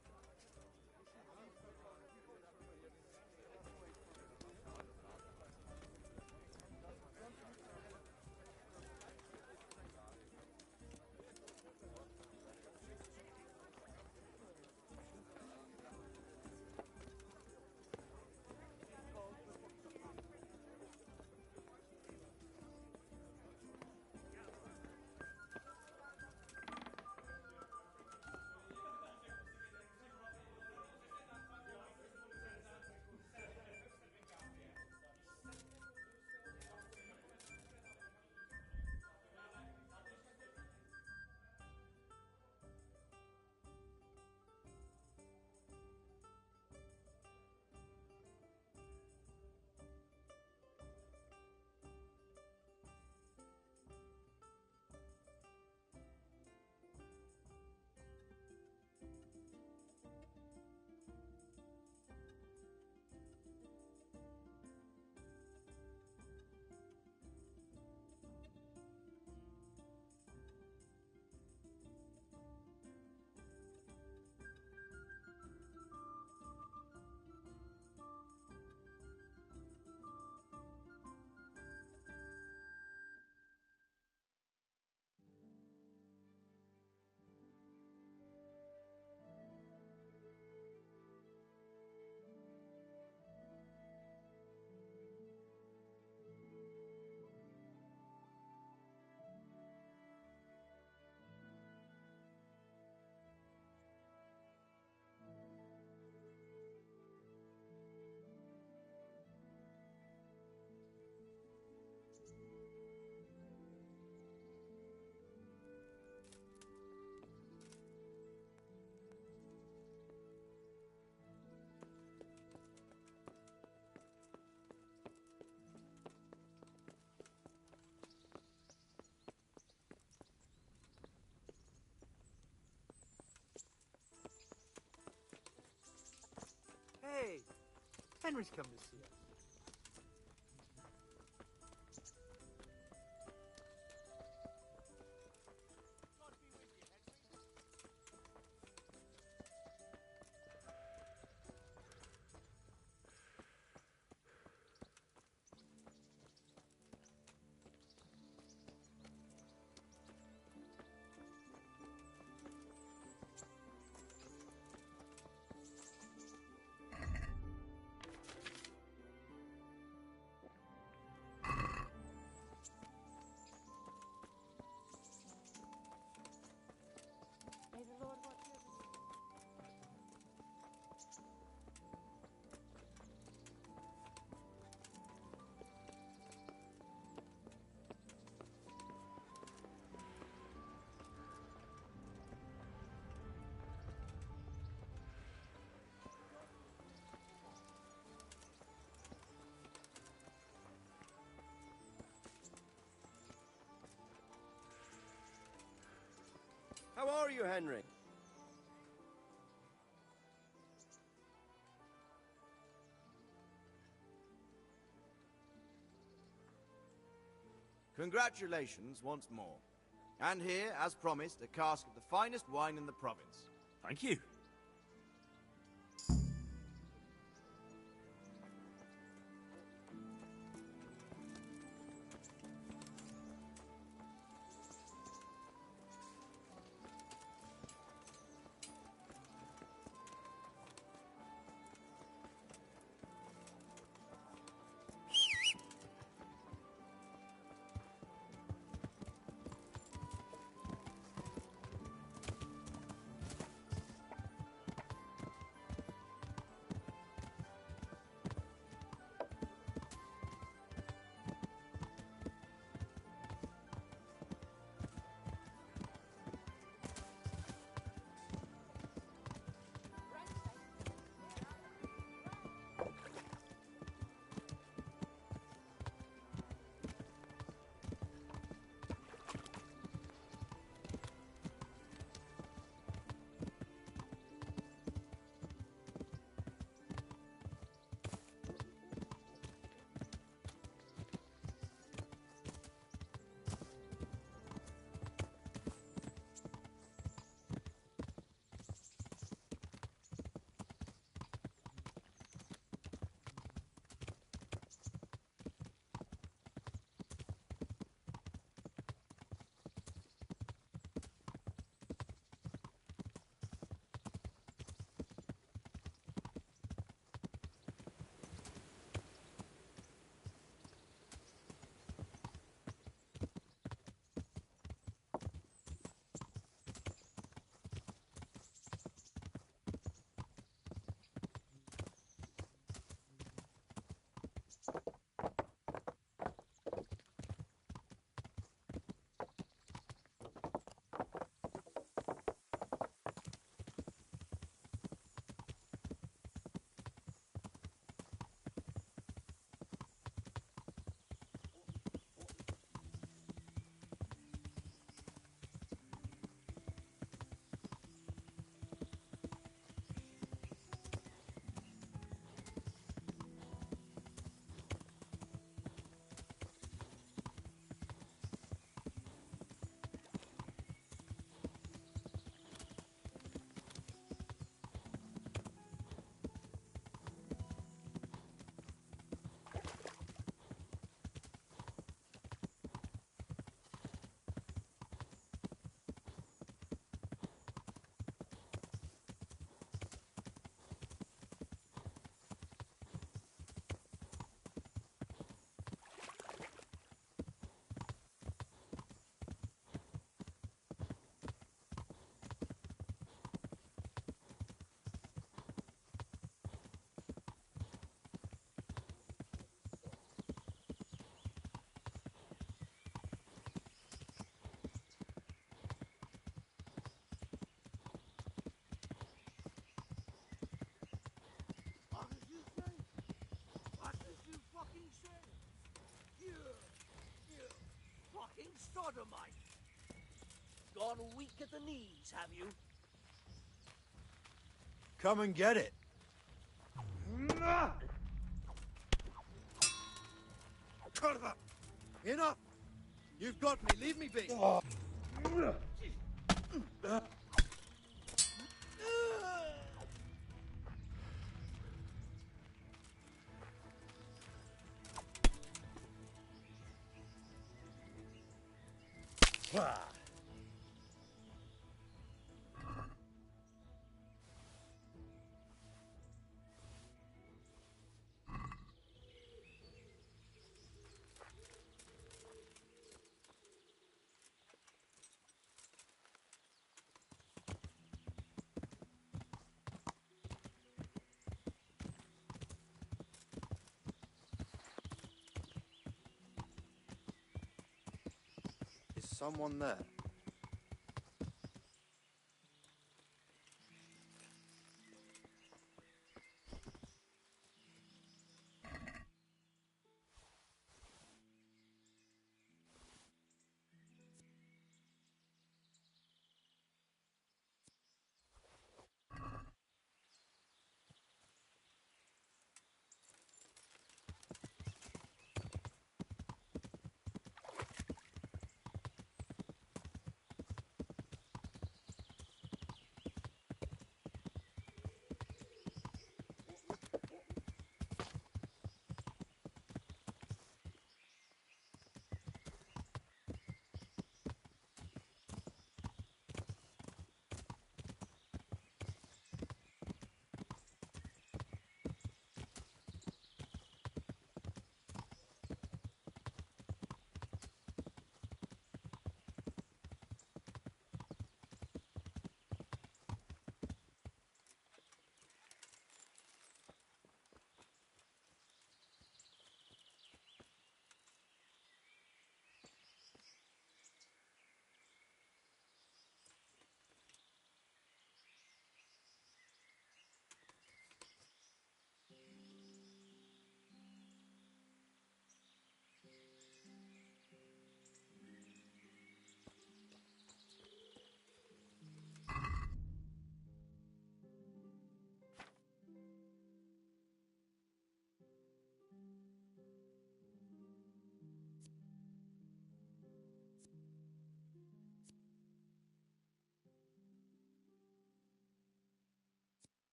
S12: Hey, Henry's come to see us.
S3: How are you, Henry?
S20: Congratulations once more. And here, as promised, a cask of the finest wine in the province.
S4: Thank you.
S12: Sodomite. Gone weak at the knees, have you?
S11: Come and get it. Enough! You've got me. Leave me be.
S20: Is someone there?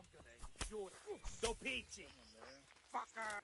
S12: I'm gonna enjoy it. Stop eating, fucker!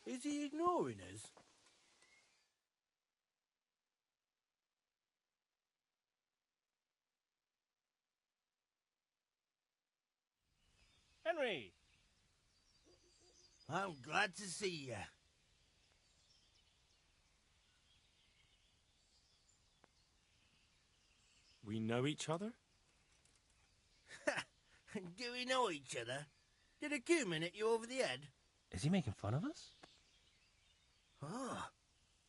S12: Is he ignoring us?
S17: Henry!
S12: I'm glad to see you.
S4: We know each other?
S12: Do we know each other? Did a Cuman hit you over the head?
S17: Is he making fun of us?
S12: Oh,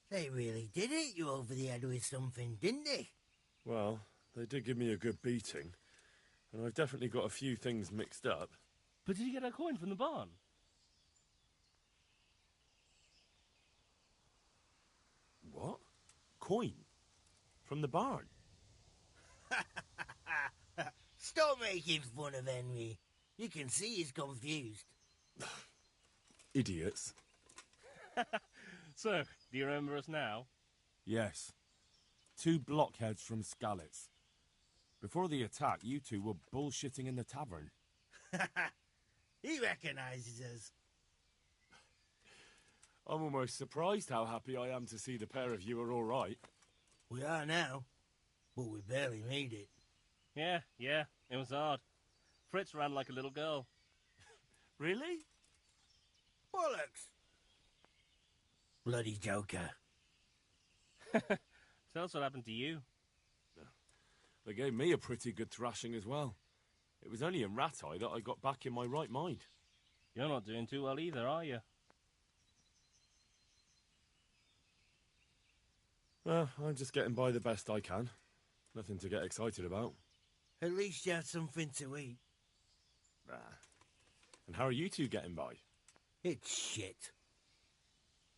S12: they really did hit you over the head with something, didn't they?
S4: Well, they did give me a good beating, and I've definitely got a few things mixed up.
S17: But did you get a coin from the barn?
S4: coin. From the barn.
S12: Stop making fun of Henry. You can see he's confused.
S4: Idiots.
S17: So, do you remember us now?
S4: Yes. 2 blockheads from Skalitz. Before the attack, you two were bullshitting in the tavern.
S12: He recognizes us.
S4: I'm almost surprised how happy I am to see the pair of you are all right.
S12: We are now, but we barely made it.
S17: Yeah, it was hard. Fritz ran like a little girl.
S4: Really?
S12: Bollocks! Bloody joker.
S17: Tell us what happened to you.
S4: They gave me a pretty good thrashing as well. It was only in Rattay that I got back in my right mind.
S17: You're not doing too well either, are you?
S4: Well, I'm just getting by the best I can. Nothing to get excited about.
S12: At least you had something to eat.
S4: And how are you two getting by?
S12: It's shit.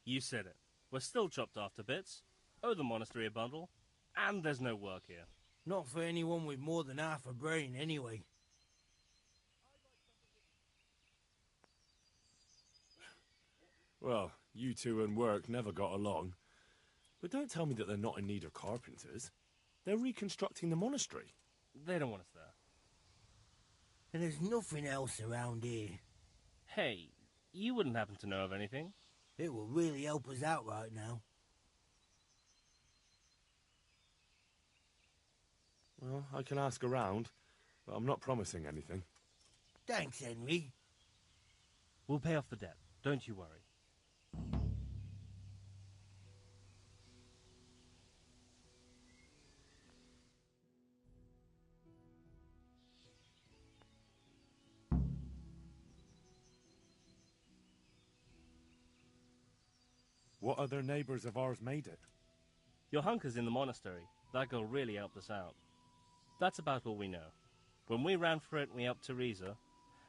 S17: You said it. We're still chopped off to bits. Owe the monastery a bundle. And there's no work here.
S12: Not for anyone with more than half a brain, anyway.
S4: Well, you two and work never got along. But don't tell me that they're not in need of carpenters. They're reconstructing the monastery.
S17: They don't want us there.
S12: And there's nothing else around here.
S17: Hey, you wouldn't happen to know of anything?
S12: It will really help us out right now.
S4: Well, I can ask around, but I'm not promising anything.
S12: Thanks, Henry.
S17: We'll pay off the debt. Don't you worry.
S4: What other neighbours of ours made it?
S17: Your hunker's in the monastery. That girl really helped us out. That's about all we know. When we ran for it, we helped Teresa.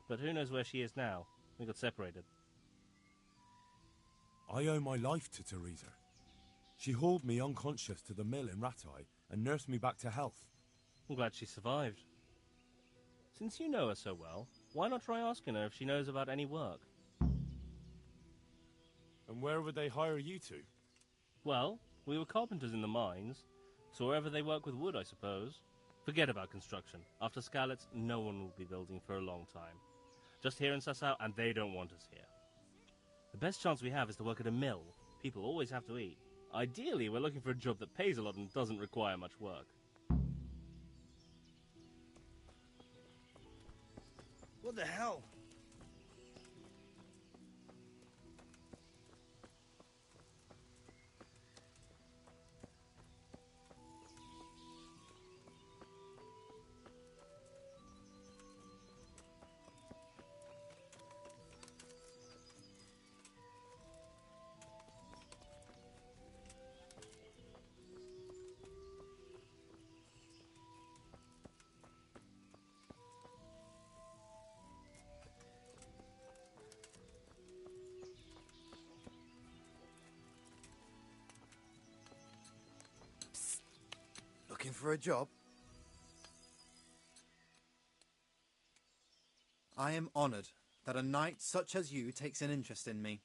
S17: But who knows where she is now? We got separated.
S4: I owe my life to Teresa. She hauled me unconscious to the mill in Rattay and nursed me back to health.
S17: I'm glad she survived. Since you know her so well, why not try asking her if she knows about any work?
S4: And where would they hire you to?
S17: Well, we were carpenters in the mines, so wherever they work with wood, I suppose. Forget about construction. After Skalitz, no one will be building for a long time. Just here in Sassau, and they don't want us here. The best chance we have is to work at a mill. People always have to eat. Ideally, we're looking for a job that pays a lot and doesn't require much work.
S12: What the hell?
S11: Looking for a job? I am honored that a knight such as you takes an interest in me.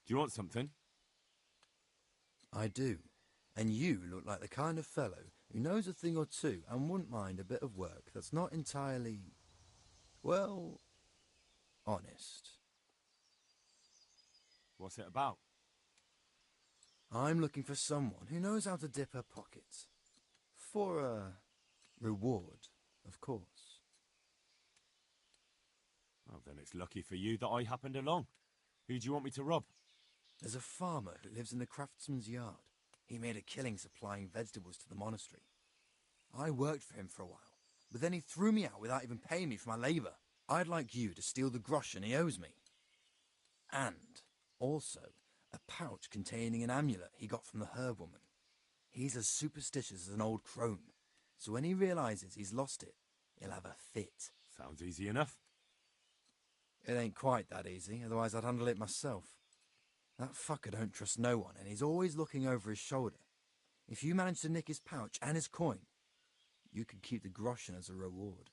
S4: Do you want something?
S11: I do. And you look like the kind of fellow who knows a thing or two and wouldn't mind a bit of work that's not entirely, well, honest.
S4: What's it about?
S11: I'm looking for someone who knows how to dip her pockets. For a reward, of course.
S4: Well, then it's lucky for you that I happened along. Who do you want me to rob?
S11: There's a farmer who lives in the craftsman's yard. He made a killing supplying vegetables to the monastery. I worked for him for a while, but then he threw me out without even paying me for my labour. I'd like you to steal the groschen he owes me. And also a pouch containing an amulet he got from the herb woman. He's as superstitious as an old crone, so when he realises he's lost it, he'll have a fit.
S4: Sounds easy enough.
S11: It ain't quite that easy, otherwise I'd handle it myself. That fucker don't trust no one, and he's always looking over his shoulder. If you manage to nick his pouch and his coin, you could keep the groschen as a reward.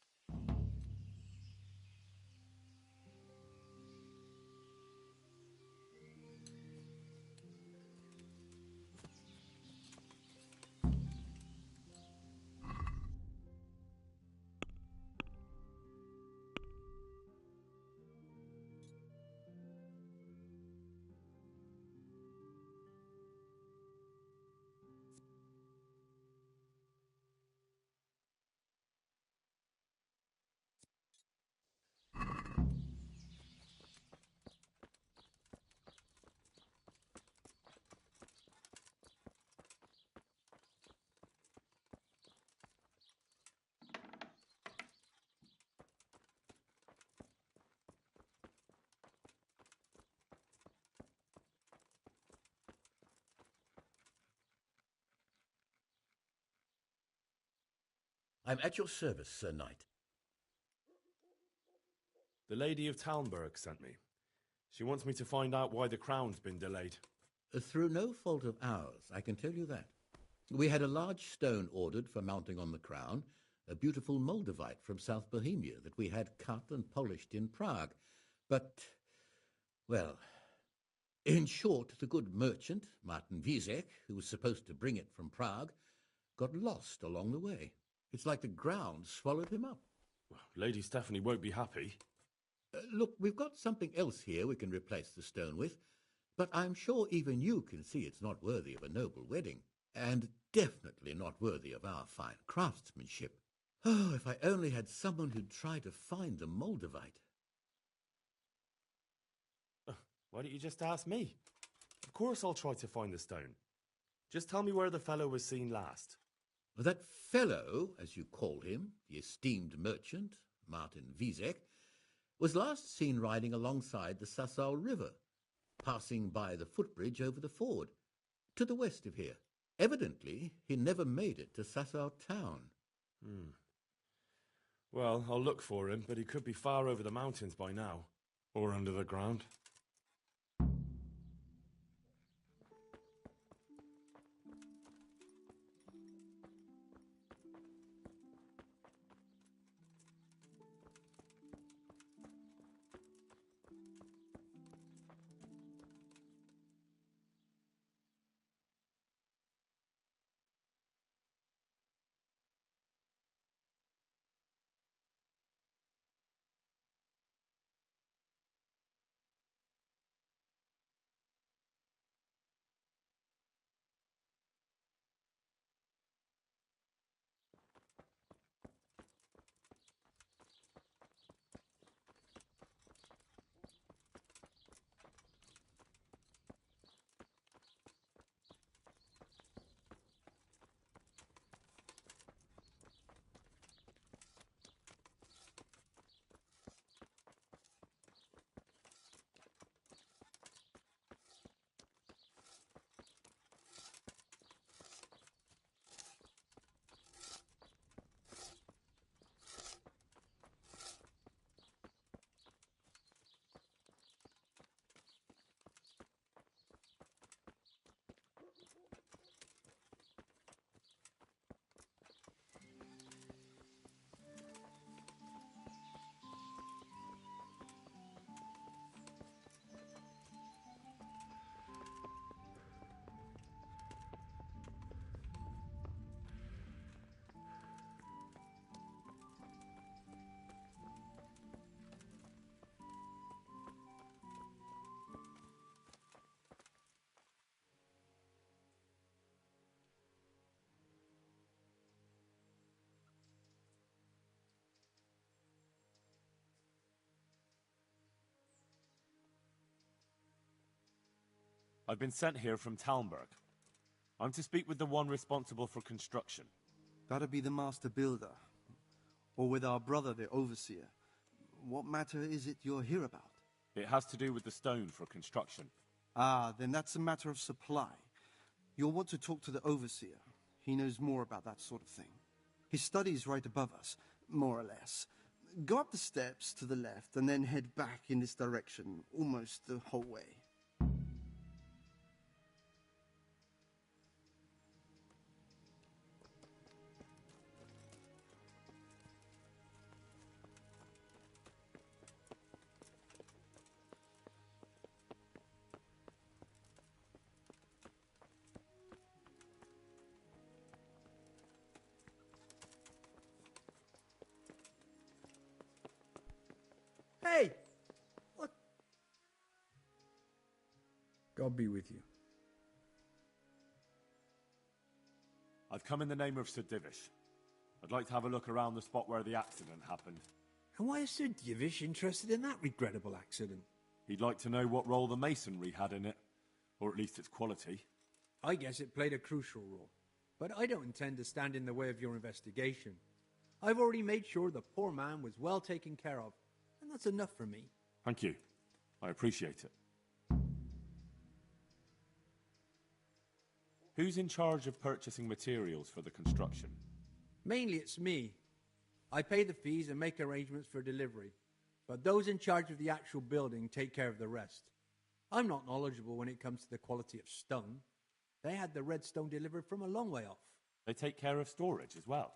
S8: I'm at your service, Sir Knight.
S4: The Lady of Talmberg sent me. She wants me to find out why the crown's been delayed.
S8: Through no fault of ours, I can tell you that. We had a large stone ordered for mounting on the crown, a beautiful Moldavite from South Bohemia that we had cut and polished in Prague. But, well, in short, the good merchant, Martin Wiesek, who was supposed to bring it from Prague, got lost along the way. It's like the ground swallowed him up.
S4: Well, Lady Stephanie won't be happy.
S8: Look, we've got something else here we can replace the stone with, but I'm sure even you can see it's not worthy of a noble wedding, and definitely not worthy of our fine craftsmanship. Oh, if I only had someone who'd try to find the Moldavite.
S4: Why don't you just ask me? Of course I'll try to find the stone. Just tell me where the fellow was seen last.
S8: That fellow, as you call him, the esteemed merchant, Martin Wiesek, was last seen riding alongside the Sasau River, passing by the footbridge over the ford, to the west of here. Evidently, he never made it to Sasau town.
S4: Well, I'll look for him, but he could be far over the mountains by now, or under the ground. I've been sent here from Talmberg. I'm to speak with the one responsible for construction.
S19: That'd be the master builder. Or with our brother, the overseer. What matter is it you're here about?
S4: It has to do with the stone for construction.
S19: Ah, then that's a matter of supply. You'll want to talk to the overseer. He knows more about that sort of thing. His study's right above us, more or less. Go up the steps to the left and then head back in this direction, almost the whole way.
S21: Hey! What?
S22: God be with you.
S4: I've come in the name of Sir Divish. I'd like to have a look around the spot where the accident happened.
S22: And why is Sir Divish interested in that regrettable accident?
S4: He'd like to know what role the masonry had in it, or at least its quality.
S22: I guess it played a crucial role, but I don't intend to stand in the way of your investigation. I've already made sure the poor man was well taken care of, and that's enough for me.
S4: Thank you. I appreciate it. Who's in charge of purchasing materials for the construction?
S22: Mainly it's me. I pay the fees and make arrangements for delivery, but those in charge of the actual building take care of the rest. I'm not knowledgeable when it comes to the quality of stone. They had the red stone delivered from a long way off.
S4: They take care of storage as well?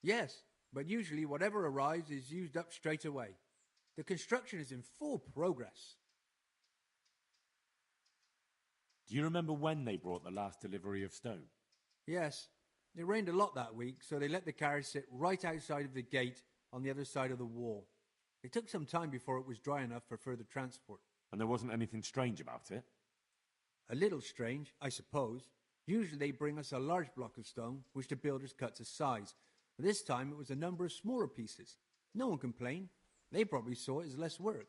S22: Yes, but usually whatever arrives is used up straight away. The construction is in full progress.
S4: Do you remember when they brought the last delivery of stone?
S22: Yes, it rained a lot that week, so they let the carriage sit right outside of the gate on the other side of the wall. It took some time before it was dry enough for further transport.
S4: And there wasn't anything strange about it?
S22: A little strange, I suppose. Usually they bring us a large block of stone, which the builders cut to size. But this time it was a number of smaller pieces. No one complained. They probably saw it as less work.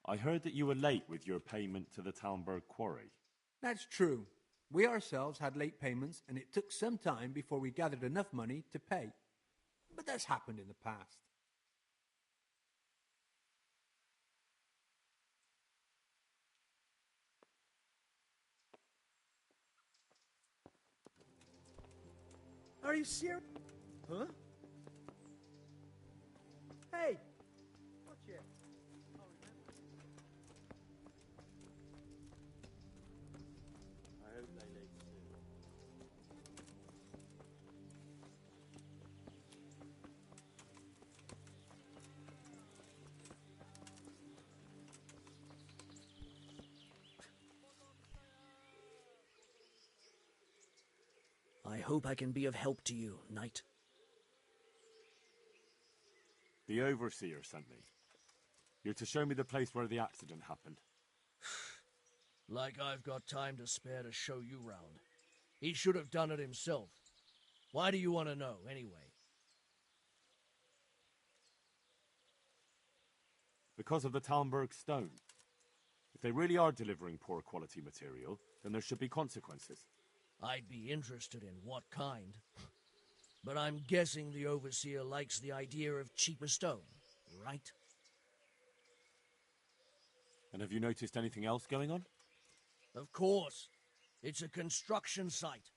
S4: I heard that you were late with your payment to the Talmberg quarry.
S22: That's true. We ourselves had late payments, and it took some time before we gathered enough money to pay. But that's happened in the past.
S21: Are you serious? Huh? Hey! Watch it.
S17: I hope they late soon.
S23: I hope I can be of help to you, knight.
S4: The Overseer sent me. You're to show me the place where the accident happened.
S24: Like I've got time to spare to show you round. He should have done it himself. Why do you want to know, anyway?
S4: Because of the Talmberg stone. If they really are delivering poor quality material, then there should be consequences.
S24: I'd be interested in what kind. But I'm guessing the Overseer likes the idea of cheaper stone, right?
S4: And have you noticed anything else going on?
S24: Of course. It's a construction site.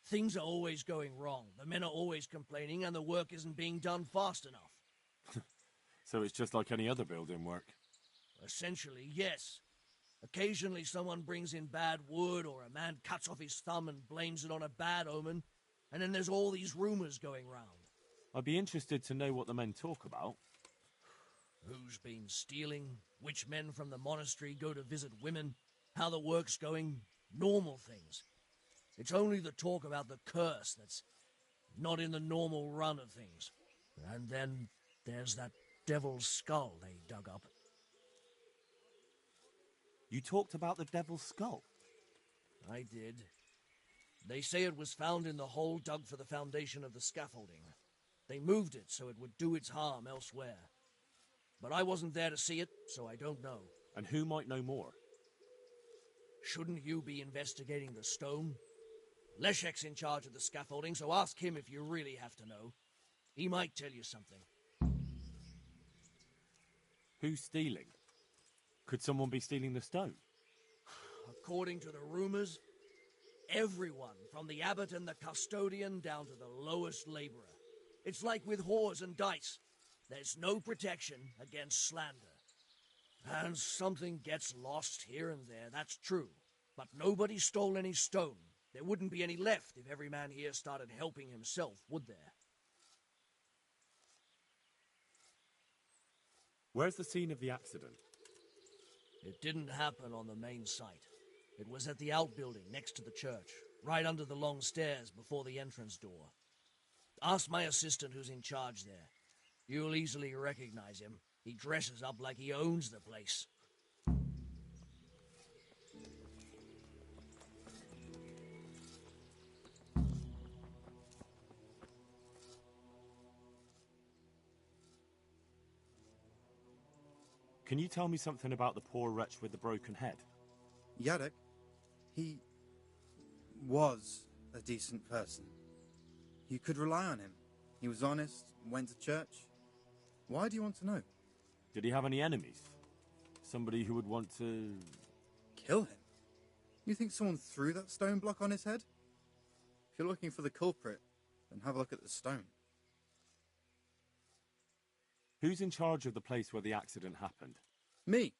S24: Things are always going wrong. The men are always complaining, and the work isn't being done fast enough.
S4: So it's just like any other building work?
S24: Essentially, yes. Occasionally someone brings in bad wood, or a man cuts off his thumb and blames it on a bad omen, and then there's all these rumors going round.
S4: I'd be interested to know what the men talk about.
S24: Who's been stealing, which men from the monastery go to visit women, how the work's going, normal things. It's only the talk about the curse that's not in the normal run of things. And then there's that devil's skull they dug up.
S4: You talked about the devil's skull?
S24: I did. They say it was found in the hole dug for the foundation of the scaffolding. They moved it so it would do its harm elsewhere. But I wasn't there to see it, so I don't know.
S4: And who might know more?
S24: Shouldn't you be investigating the stone? Leszek's in charge of the scaffolding, so ask him if you really have to know. He might tell you something.
S4: Who's stealing? Could someone be stealing the stone?
S24: According to the rumors, everyone, from the abbot and the custodian down to the lowest laborer. It's like with whores and dice. There's no protection against slander. And something gets lost here and there, that's true. But nobody stole any stone. There wouldn't be any left if every man here started helping himself, would there?
S4: Where's the scene of the accident?
S24: It didn't happen on the main site. It was at the outbuilding next to the church, right under the long stairs before the entrance door. Ask my assistant who's in charge there. You'll easily recognize him. He dresses up like he owns the place.
S4: Can you tell me something about the poor wretch with the broken head?
S11: Erik, he was a decent person. You could rely on him. He was honest, went to church. Why do you want to know?
S4: Did he have any enemies? Somebody who would want to...
S11: Kill him? You think someone threw that stone block on his head? If you're looking for the culprit, then have a look at the stone.
S4: Who's in charge of the place where the accident happened?
S11: Me.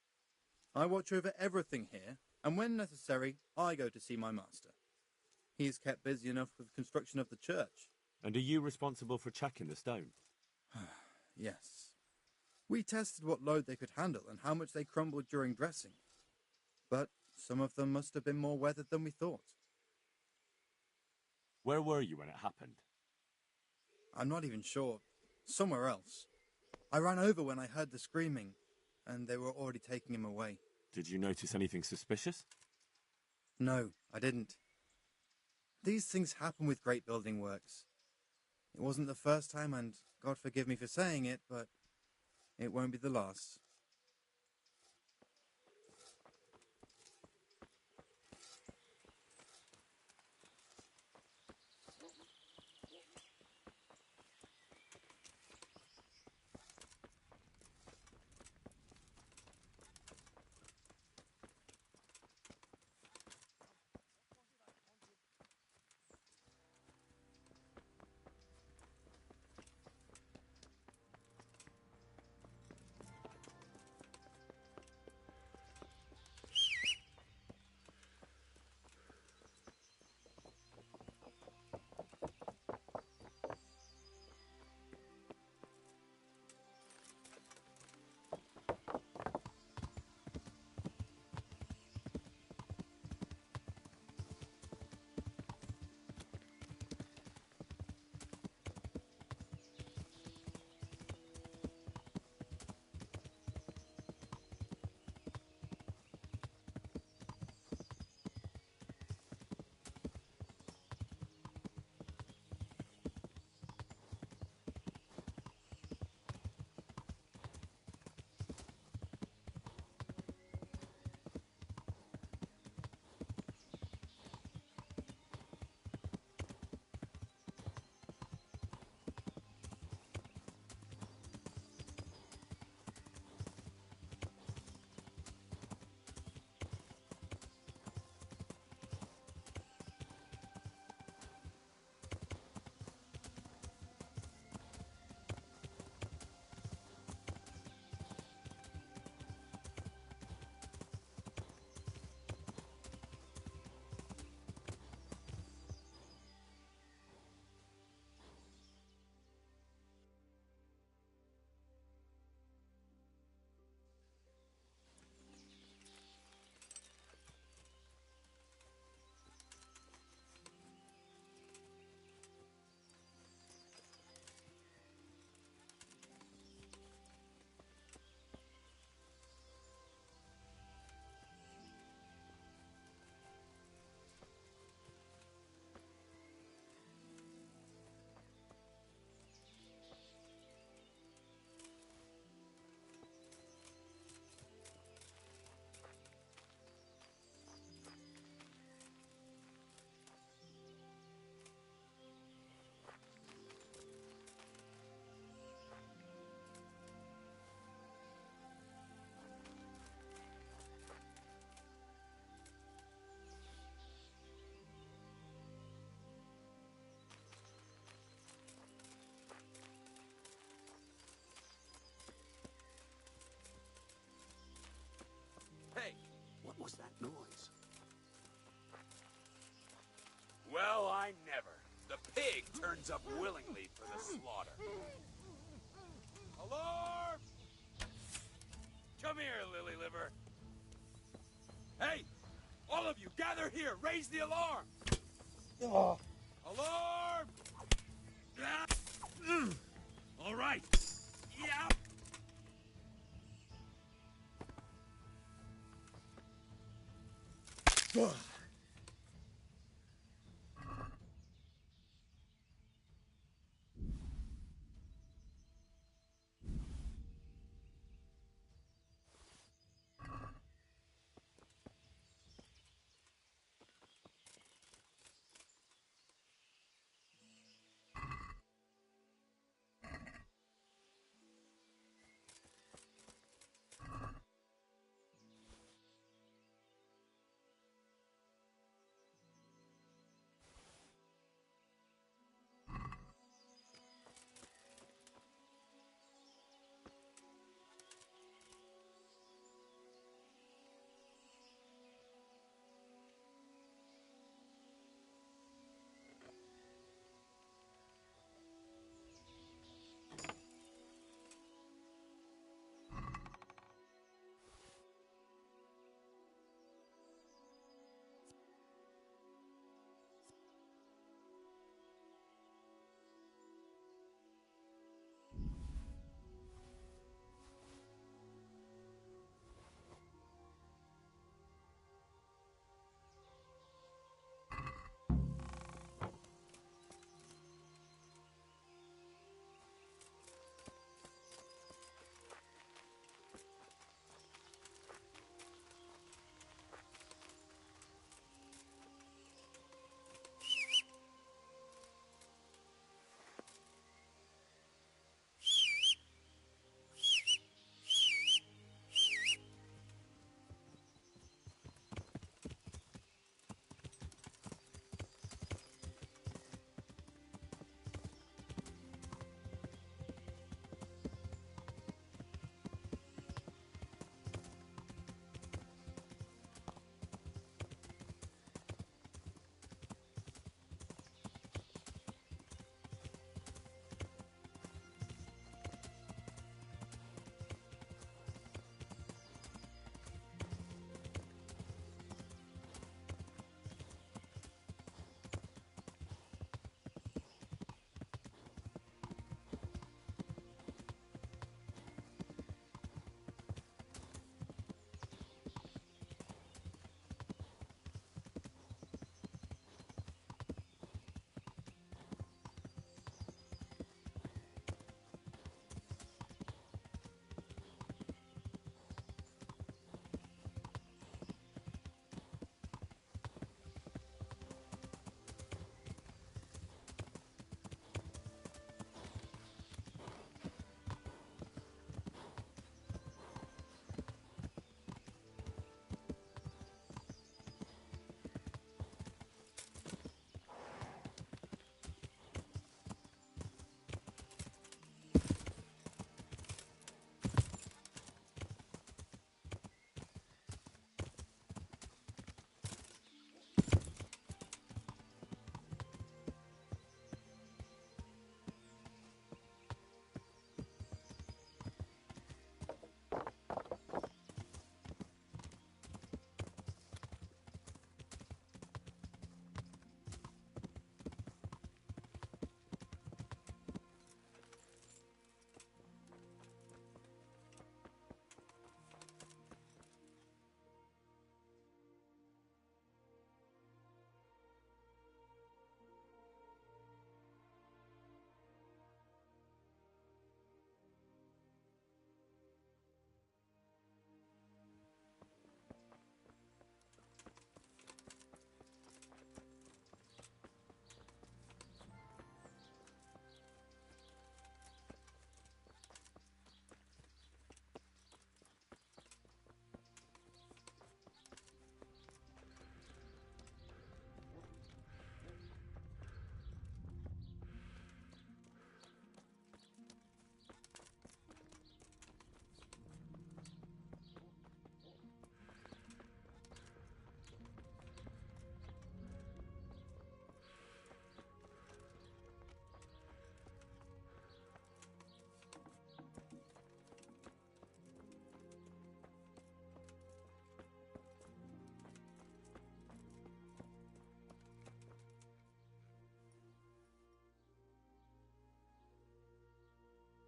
S11: I watch over everything here, and when necessary, I go to see my master. He's kept busy enough with construction of the church.
S4: And are you responsible for checking the stone?
S11: Yes. We tested what load they could handle and how much they crumbled during dressing. But some of them must have been more weathered than we thought.
S4: Where were you when it happened?
S11: I'm not even sure. Somewhere else. I ran over when I heard the screaming, and they were already taking him away.
S4: Did you notice anything suspicious?
S11: No, I didn't. These things happen with great building works. It wasn't the first time, and God forgive me for saying it, but it won't be the last.
S1: Hey, what was that noise? Well, I never. The pig turns up willingly for the slaughter. Alarm! Come here, lily liver. Hey, all of you, gather here. Raise the alarm. Alarm!
S13: All right.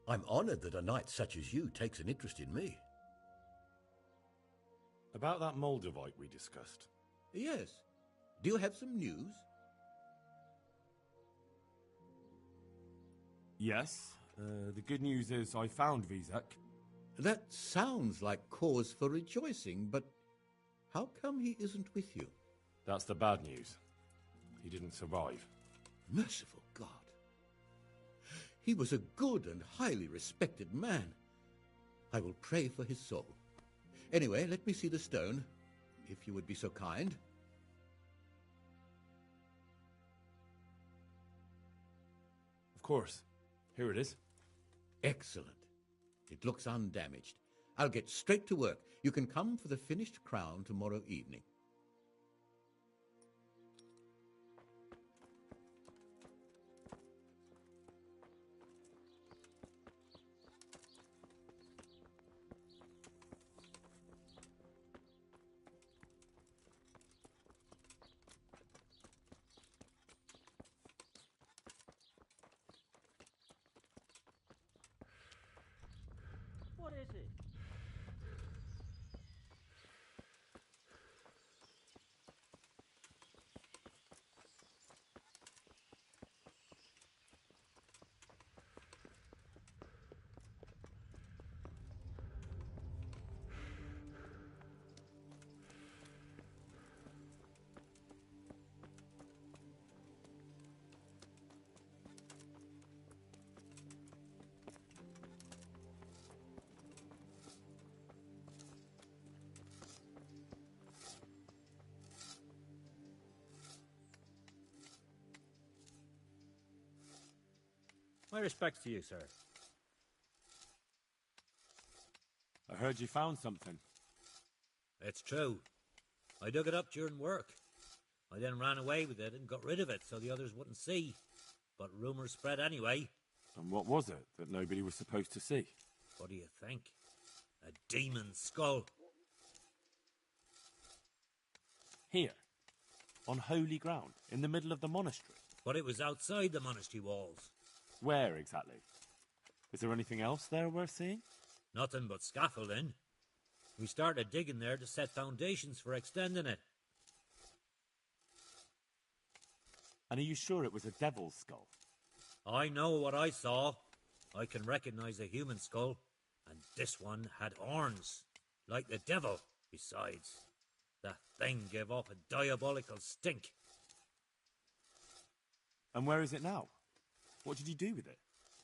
S8: I'm honoured that a knight such as you takes an interest in me.
S4: About that Moldavite we discussed.
S8: Yes. Do you have some news?
S4: Yes. The good news is I found Vizek.
S8: That sounds like cause for rejoicing, but how come he isn't with you?
S4: That's the bad news. He didn't survive.
S8: Merciful God. He was a good and highly respected man. I will pray for his soul. Anyway, let me see the stone, if you would be so kind.
S4: Of course. Here it is.
S8: Excellent. It looks undamaged. I'll get straight to work. You can come for the finished crown tomorrow evening.
S16: What is it?
S2: My respects to you, sir.
S4: I heard you found something.
S2: It's true. I dug it up during work. I then ran away with it and got rid of it so the others wouldn't see. But rumours spread anyway.
S4: And what was it that nobody was supposed to see?
S2: What do you think? A demon skull.
S4: Here. On holy ground. In the middle of the monastery.
S2: But it was outside the monastery walls.
S4: Where exactly? Is there anything else there worth seeing?
S2: Nothing but scaffolding. We started digging there to set foundations for extending it.
S4: And are you sure it was a devil's skull?
S2: I know what I saw. I can recognize a human skull. And this one had horns. Like the devil, besides. The thing gave off a diabolical stink.
S4: And where is it now? What did you do with it?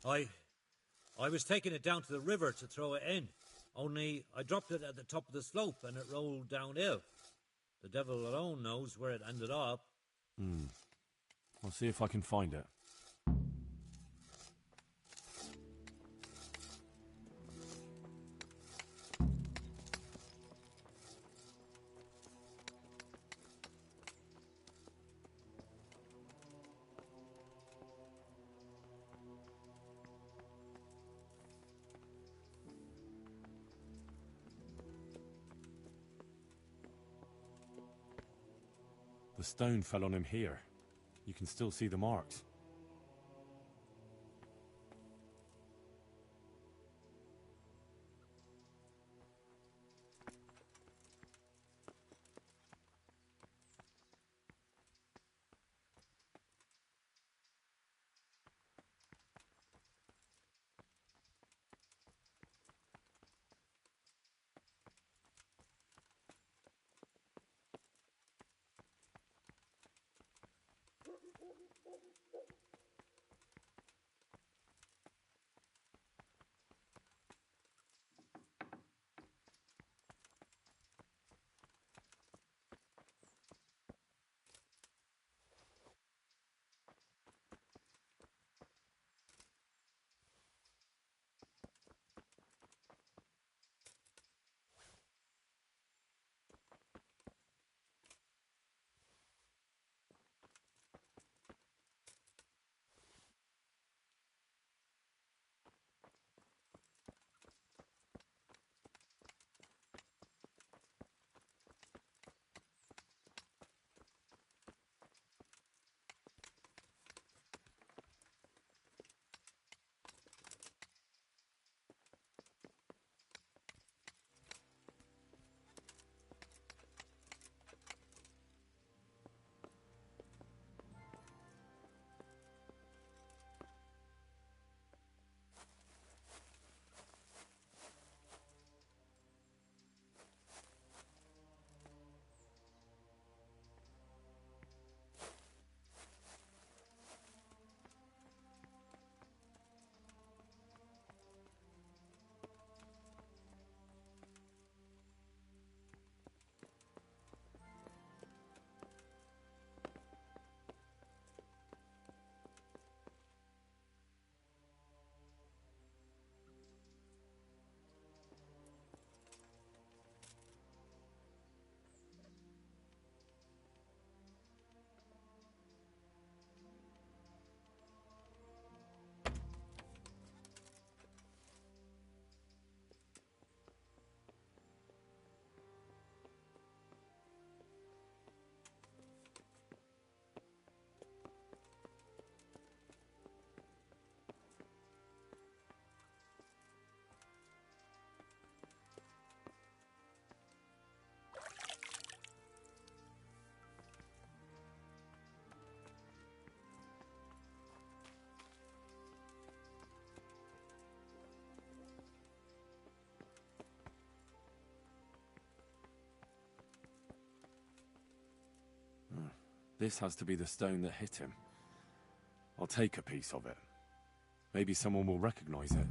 S2: I was taking it down to the river to throw it in. Only I dropped it at the top of the slope and it rolled downhill. The devil alone knows where it ended up.
S4: I'll see if I can find it. The stone fell on him here. You can still see the marks. This has to be the stone that hit him. I'll take a piece of it. Maybe someone will recognize it.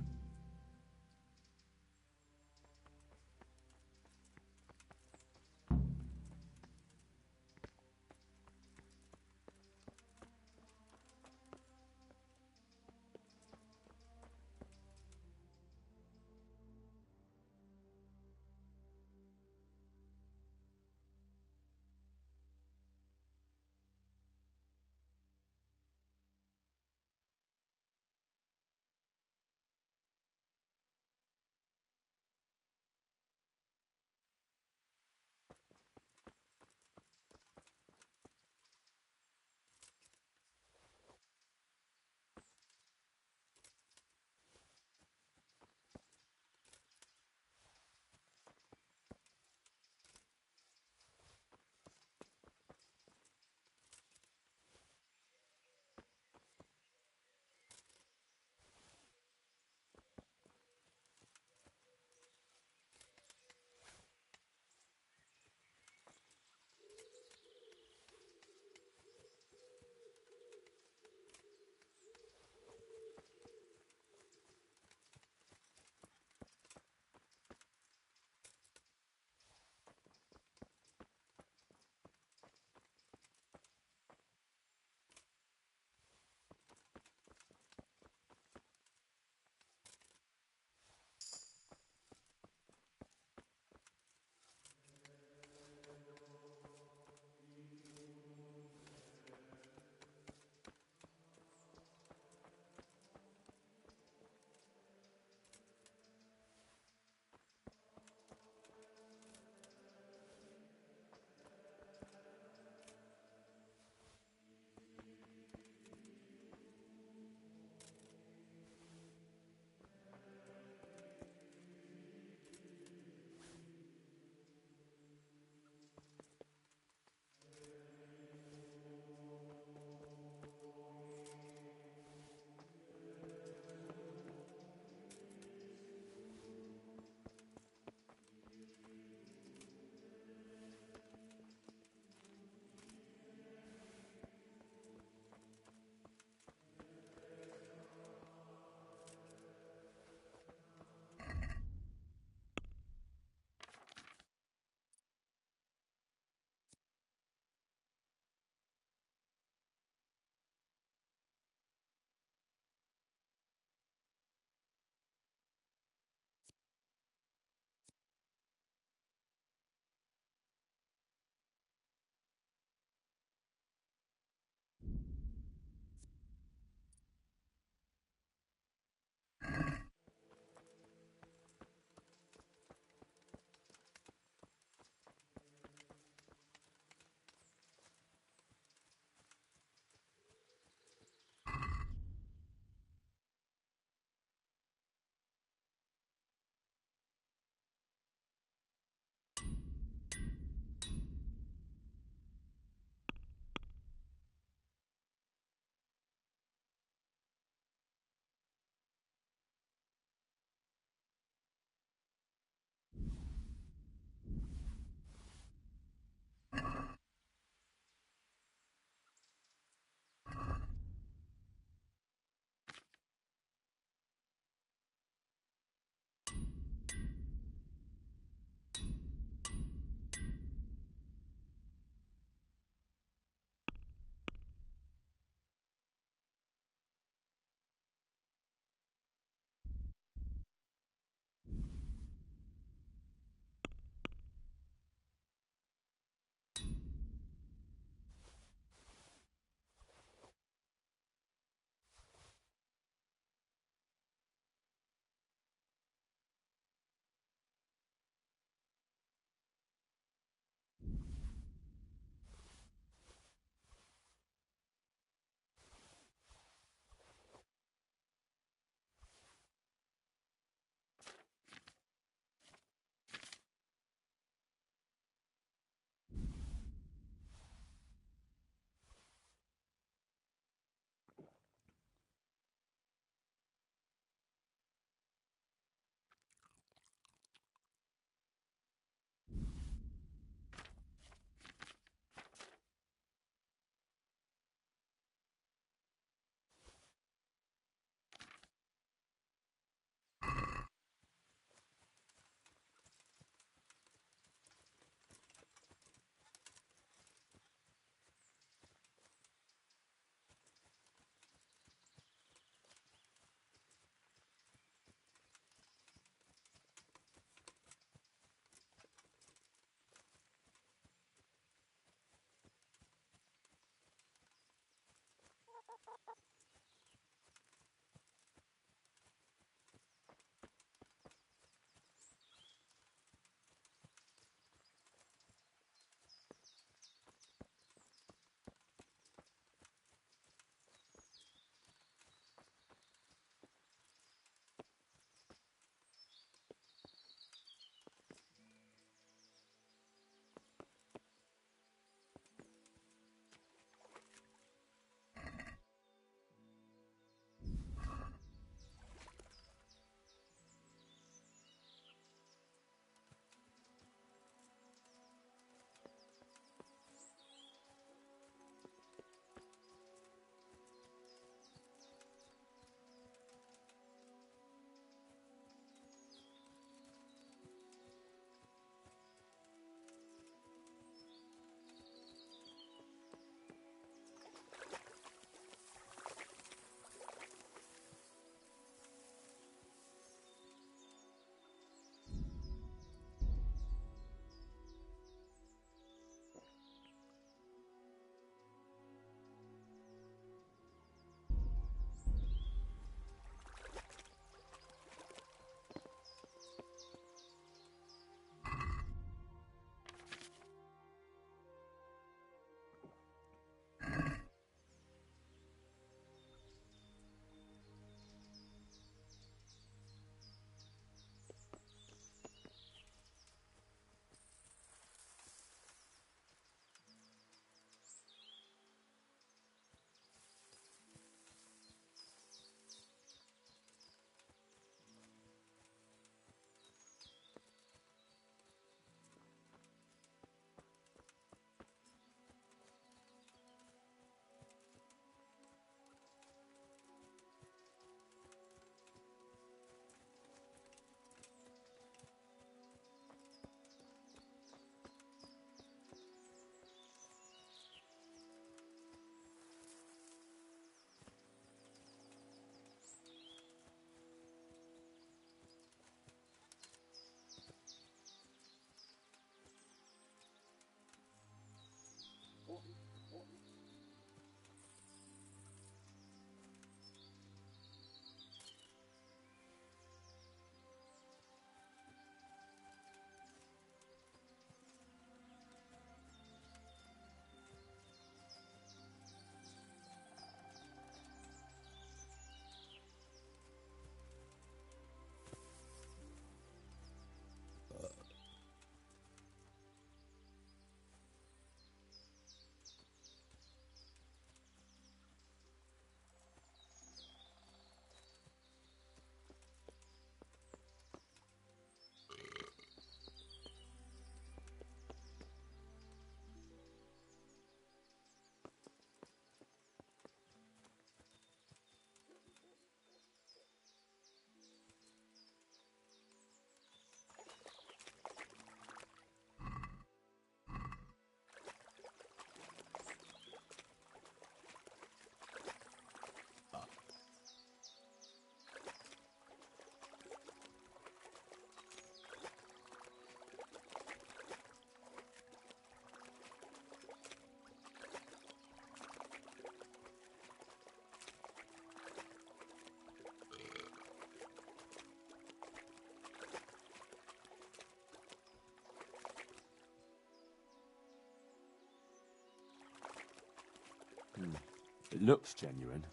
S4: It looks genuine,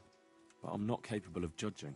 S4: but I'm not capable of judging.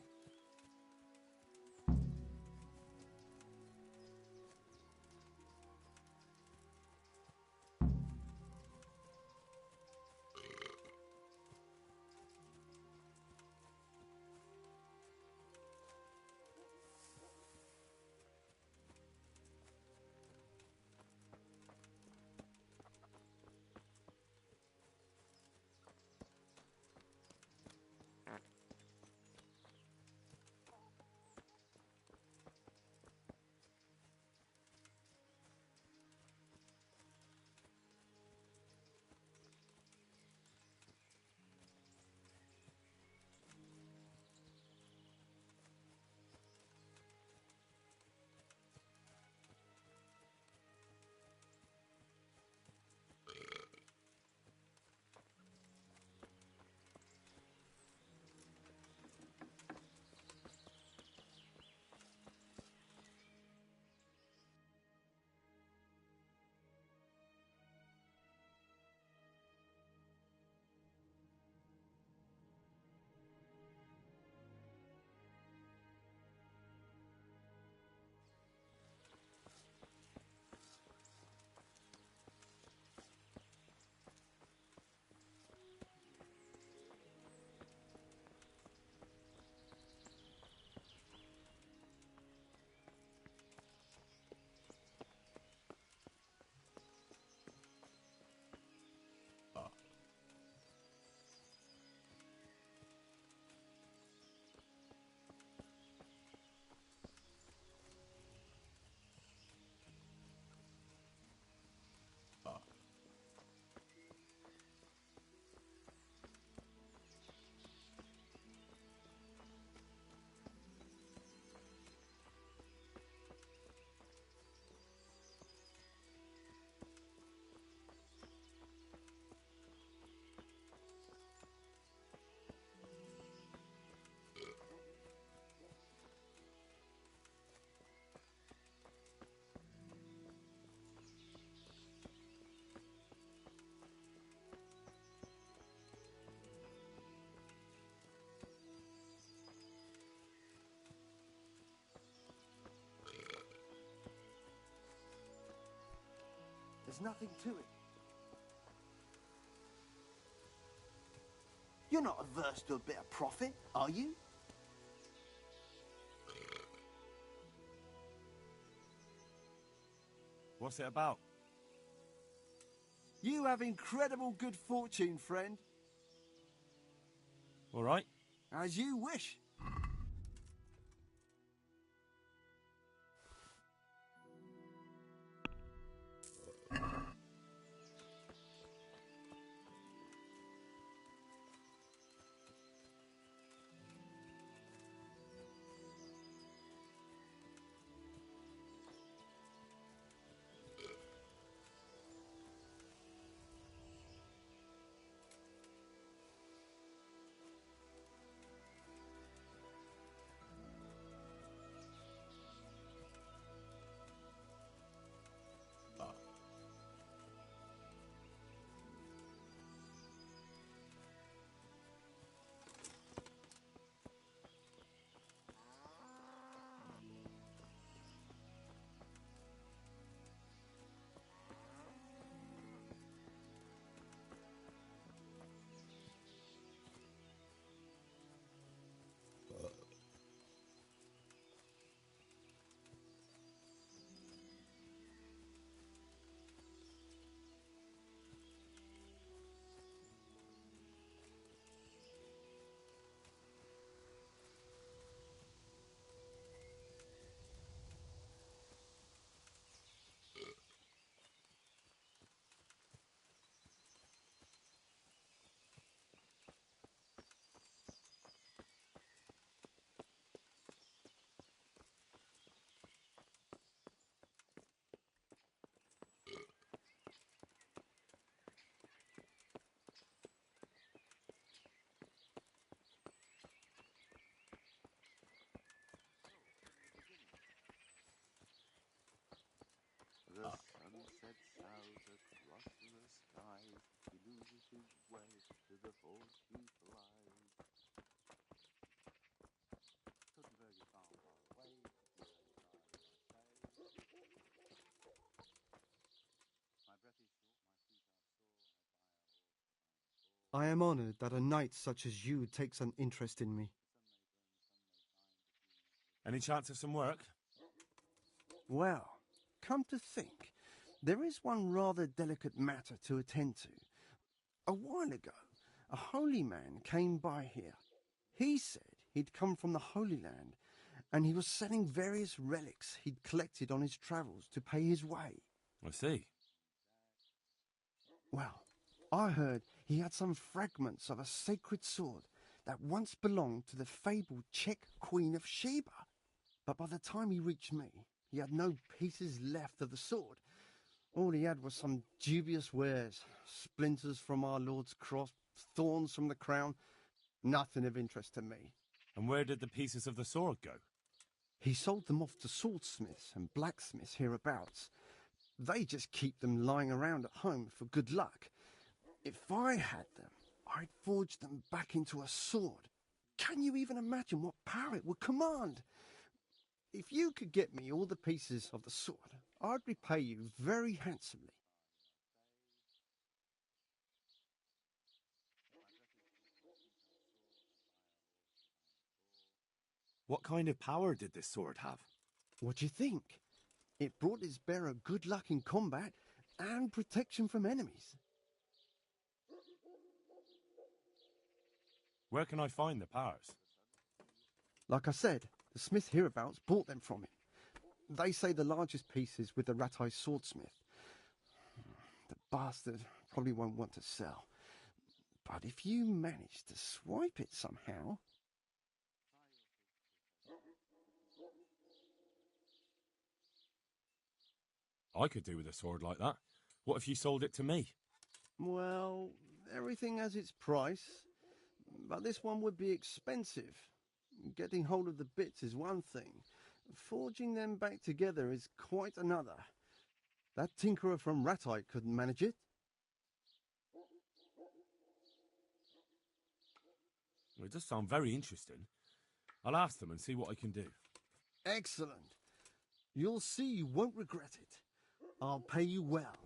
S19: There's nothing to it. You're not averse to a bit of profit, are you?
S4: What's it about?
S19: You have incredible good fortune, friend.
S4: All right.
S19: As you wish. I am honored that a knight such as you takes an interest in me.
S4: Any chance of some work?
S19: Well, come to think, there is one rather delicate matter to attend to. A while ago, a holy man came by here. He said he'd come from the Holy Land, and he was selling various relics he'd collected on his travels to pay his way.
S4: I see.
S19: Well, I heard he had some fragments of a sacred sword that once belonged to the fabled Czech Queen of Sheba. But by the time he reached me, he had no pieces left of the sword. All he had was some dubious wares, splinters from our Lord's cross, thorns from the crown, nothing of interest to me.
S4: And where did the pieces of the sword go?
S19: He sold them off to swordsmiths and blacksmiths hereabouts. They just keep them lying around at home for good luck. If I had them, I'd forge them back into a sword. Can you even imagine what power it would command? If you could get me all the pieces of the sword, I'd repay you very handsomely.
S4: What kind of power did this sword have?
S19: What do you think? It brought its bearer good luck in combat and protection from enemies.
S4: Where can I find the powers?
S19: Like I said, the smith hereabouts bought them from him. They say the largest piece is with the rat-eye swordsmith. The bastard probably won't want to sell. But if you manage to swipe it somehow...
S4: I could do with a sword like that. What if you sold it to me?
S19: Well, everything has its price. But this one would be expensive. Getting hold of the bits is one thing. Forging them back together is quite another. That tinkerer from Rat-Eye couldn't manage it.
S4: Well, it does sound very interesting. I'll ask them and see what I can do.
S19: Excellent. You'll see you won't regret it. I'll pay you well.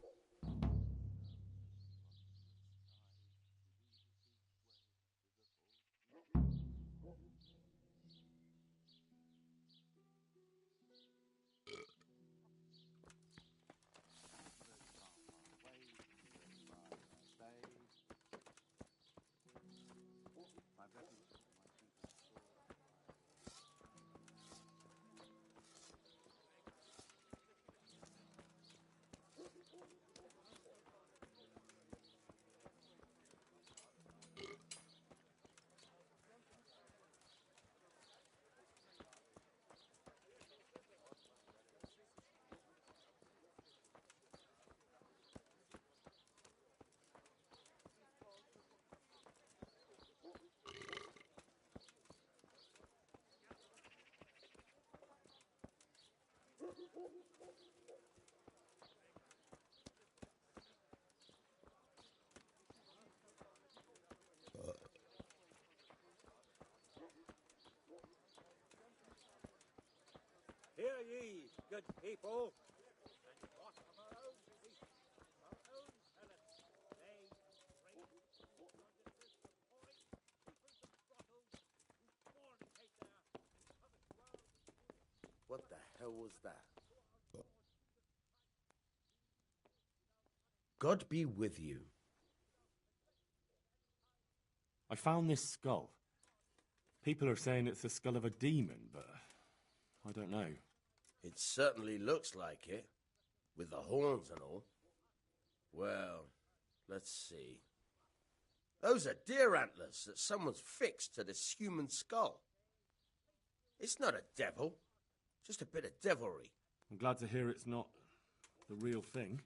S2: Hear ye, good people, and what of our own feast, our own tenants, they, traitors, plunderers of coin, keepers of brothels, who fornicate there, and covet worldly.
S3: What the hell was that? God be with you.
S4: I found this skull. People are saying it's the skull of a demon, but I don't know.
S3: It certainly looks like it, with the horns and all. Well, let's see. Those are deer antlers that someone's fixed to this human skull. It's not a devil, just a bit of devilry.
S4: I'm glad to hear it's not the real thing.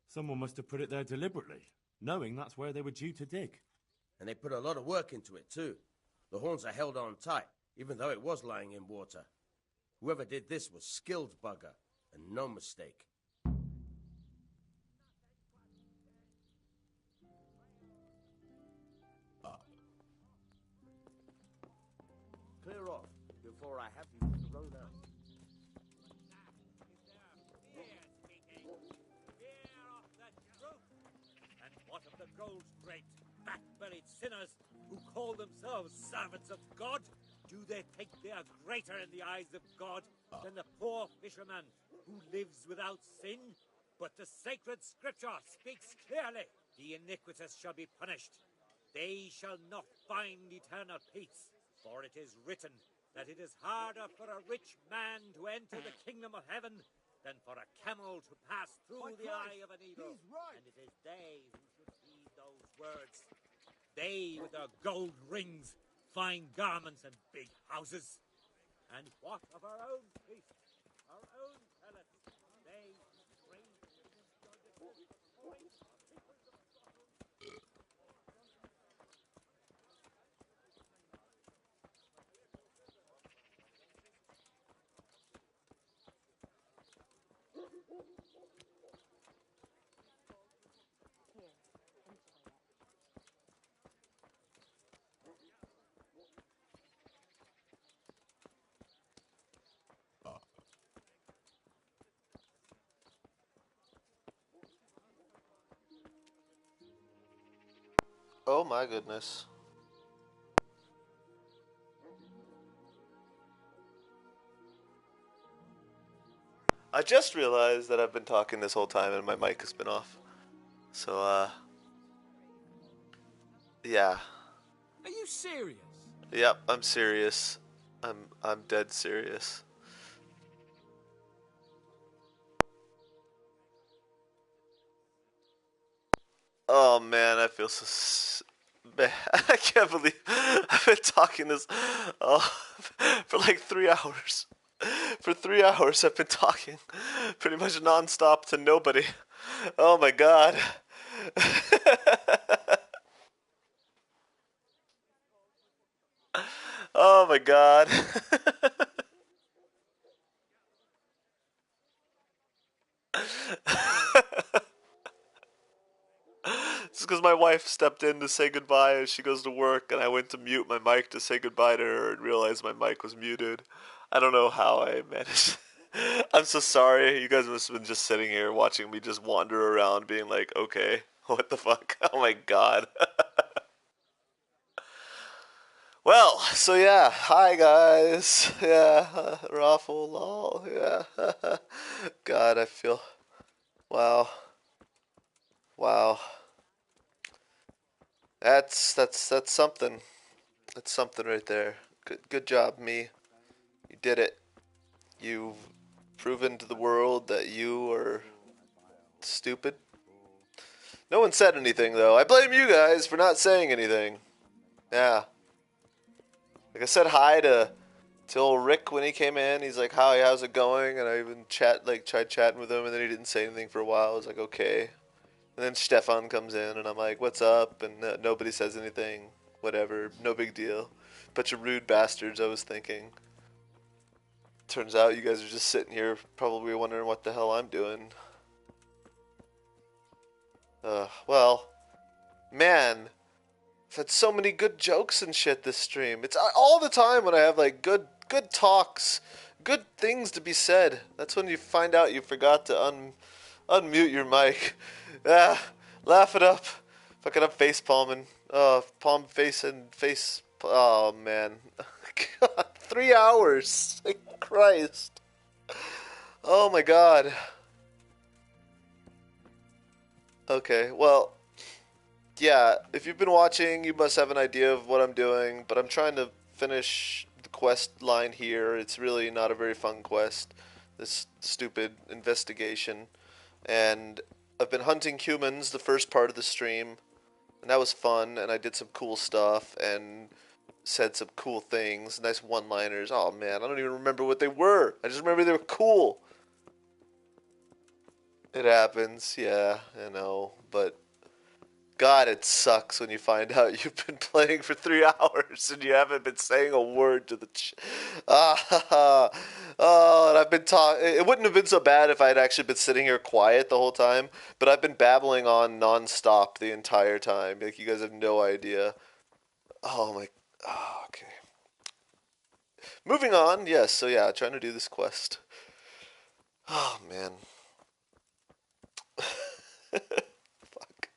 S4: Someone must have put it there deliberately, knowing that's where they were due to dig.
S3: And they put a lot of work into it, too. The horns are held on tight, even though it was lying in water. Whoever did this was skilled bugger, and no mistake. Clear off, before I have you thrown out.
S2: And what of the gold's great back unburied sinners who call themselves servants of God? Do they think they are greater in the eyes of God than the poor fisherman who lives without sin? But the sacred scripture speaks clearly. The iniquitous shall be punished. They shall not find eternal peace. For it is written that it is harder for a rich man to enter the kingdom of heaven than for a camel to pass through the eye of a needle. And it is they who should heed those words. They with their gold rings, fine garments, and big houses. And what of our own priests, our own prelates? They praise
S5: Oh my goodness. I just realized that I've been talking this whole time and my mic has been off. So, yeah.
S1: Are you serious?
S5: Yep, I'm serious. I'm dead serious. Oh man, I feel so bad. I can't believe I've been talking this for like 3 hours. For 3 hours I've been talking pretty much non-stop to nobody. Oh my god. Oh my god. It's because my wife stepped in to say goodbye as she goes to work, and I went to mute my mic to say goodbye to her and realized my mic was muted. I don't know how I managed. I'm so sorry. You guys must have been just sitting here watching me just wander around being like, okay, what the fuck? Oh my god. Well, so yeah, hi guys. Yeah, Raffle, lol, yeah. God, I feel. Wow. Wow. That's something. That's something right there. Good job, me. You did it. You've proven to the world that you are stupid. No one said anything though. I blame you guys for not saying anything. Yeah. Like I said hi to old Rick when he came in. He's like, "Hi, how's it going?" And I even tried chatting with him, and then he didn't say anything for a while. I was like, "Okay." And then Stefan comes in, and I'm like, "What's up?" And nobody says anything. Whatever, no big deal. Bunch of rude bastards, I was thinking. Turns out you guys are just sitting here probably wondering what the hell I'm doing. Well, man, I've had so many good jokes and shit this stream. It's all the time when I have like good talks, good things to be said. That's when you find out you forgot to unmute your mic. Laugh it up. Fucking up face palming. Palm face and face. Oh man. God, 3 hours. Christ. Oh my god. Okay, well, yeah, if you've been watching, you must have an idea of what I'm doing, but I'm trying to finish the quest line here. It's really not a very fun quest, this stupid investigation. And I've been hunting Cumans the first part of the stream, and that was fun, and I did some cool stuff, and said some cool things, nice one-liners. Oh man, I don't even remember what they were. I just remember they were cool. It happens, yeah, I know, but God, it sucks when you find out you've been playing for 3 hours and you haven't been saying a word to the and I've been talking. It wouldn't have been so bad if I had actually been sitting here quiet the whole time, but I've been babbling on non-stop the entire time. Like, you guys have no idea. Oh my, okay. Moving on, yes, so yeah, trying to do this quest. Oh, man. Fuck.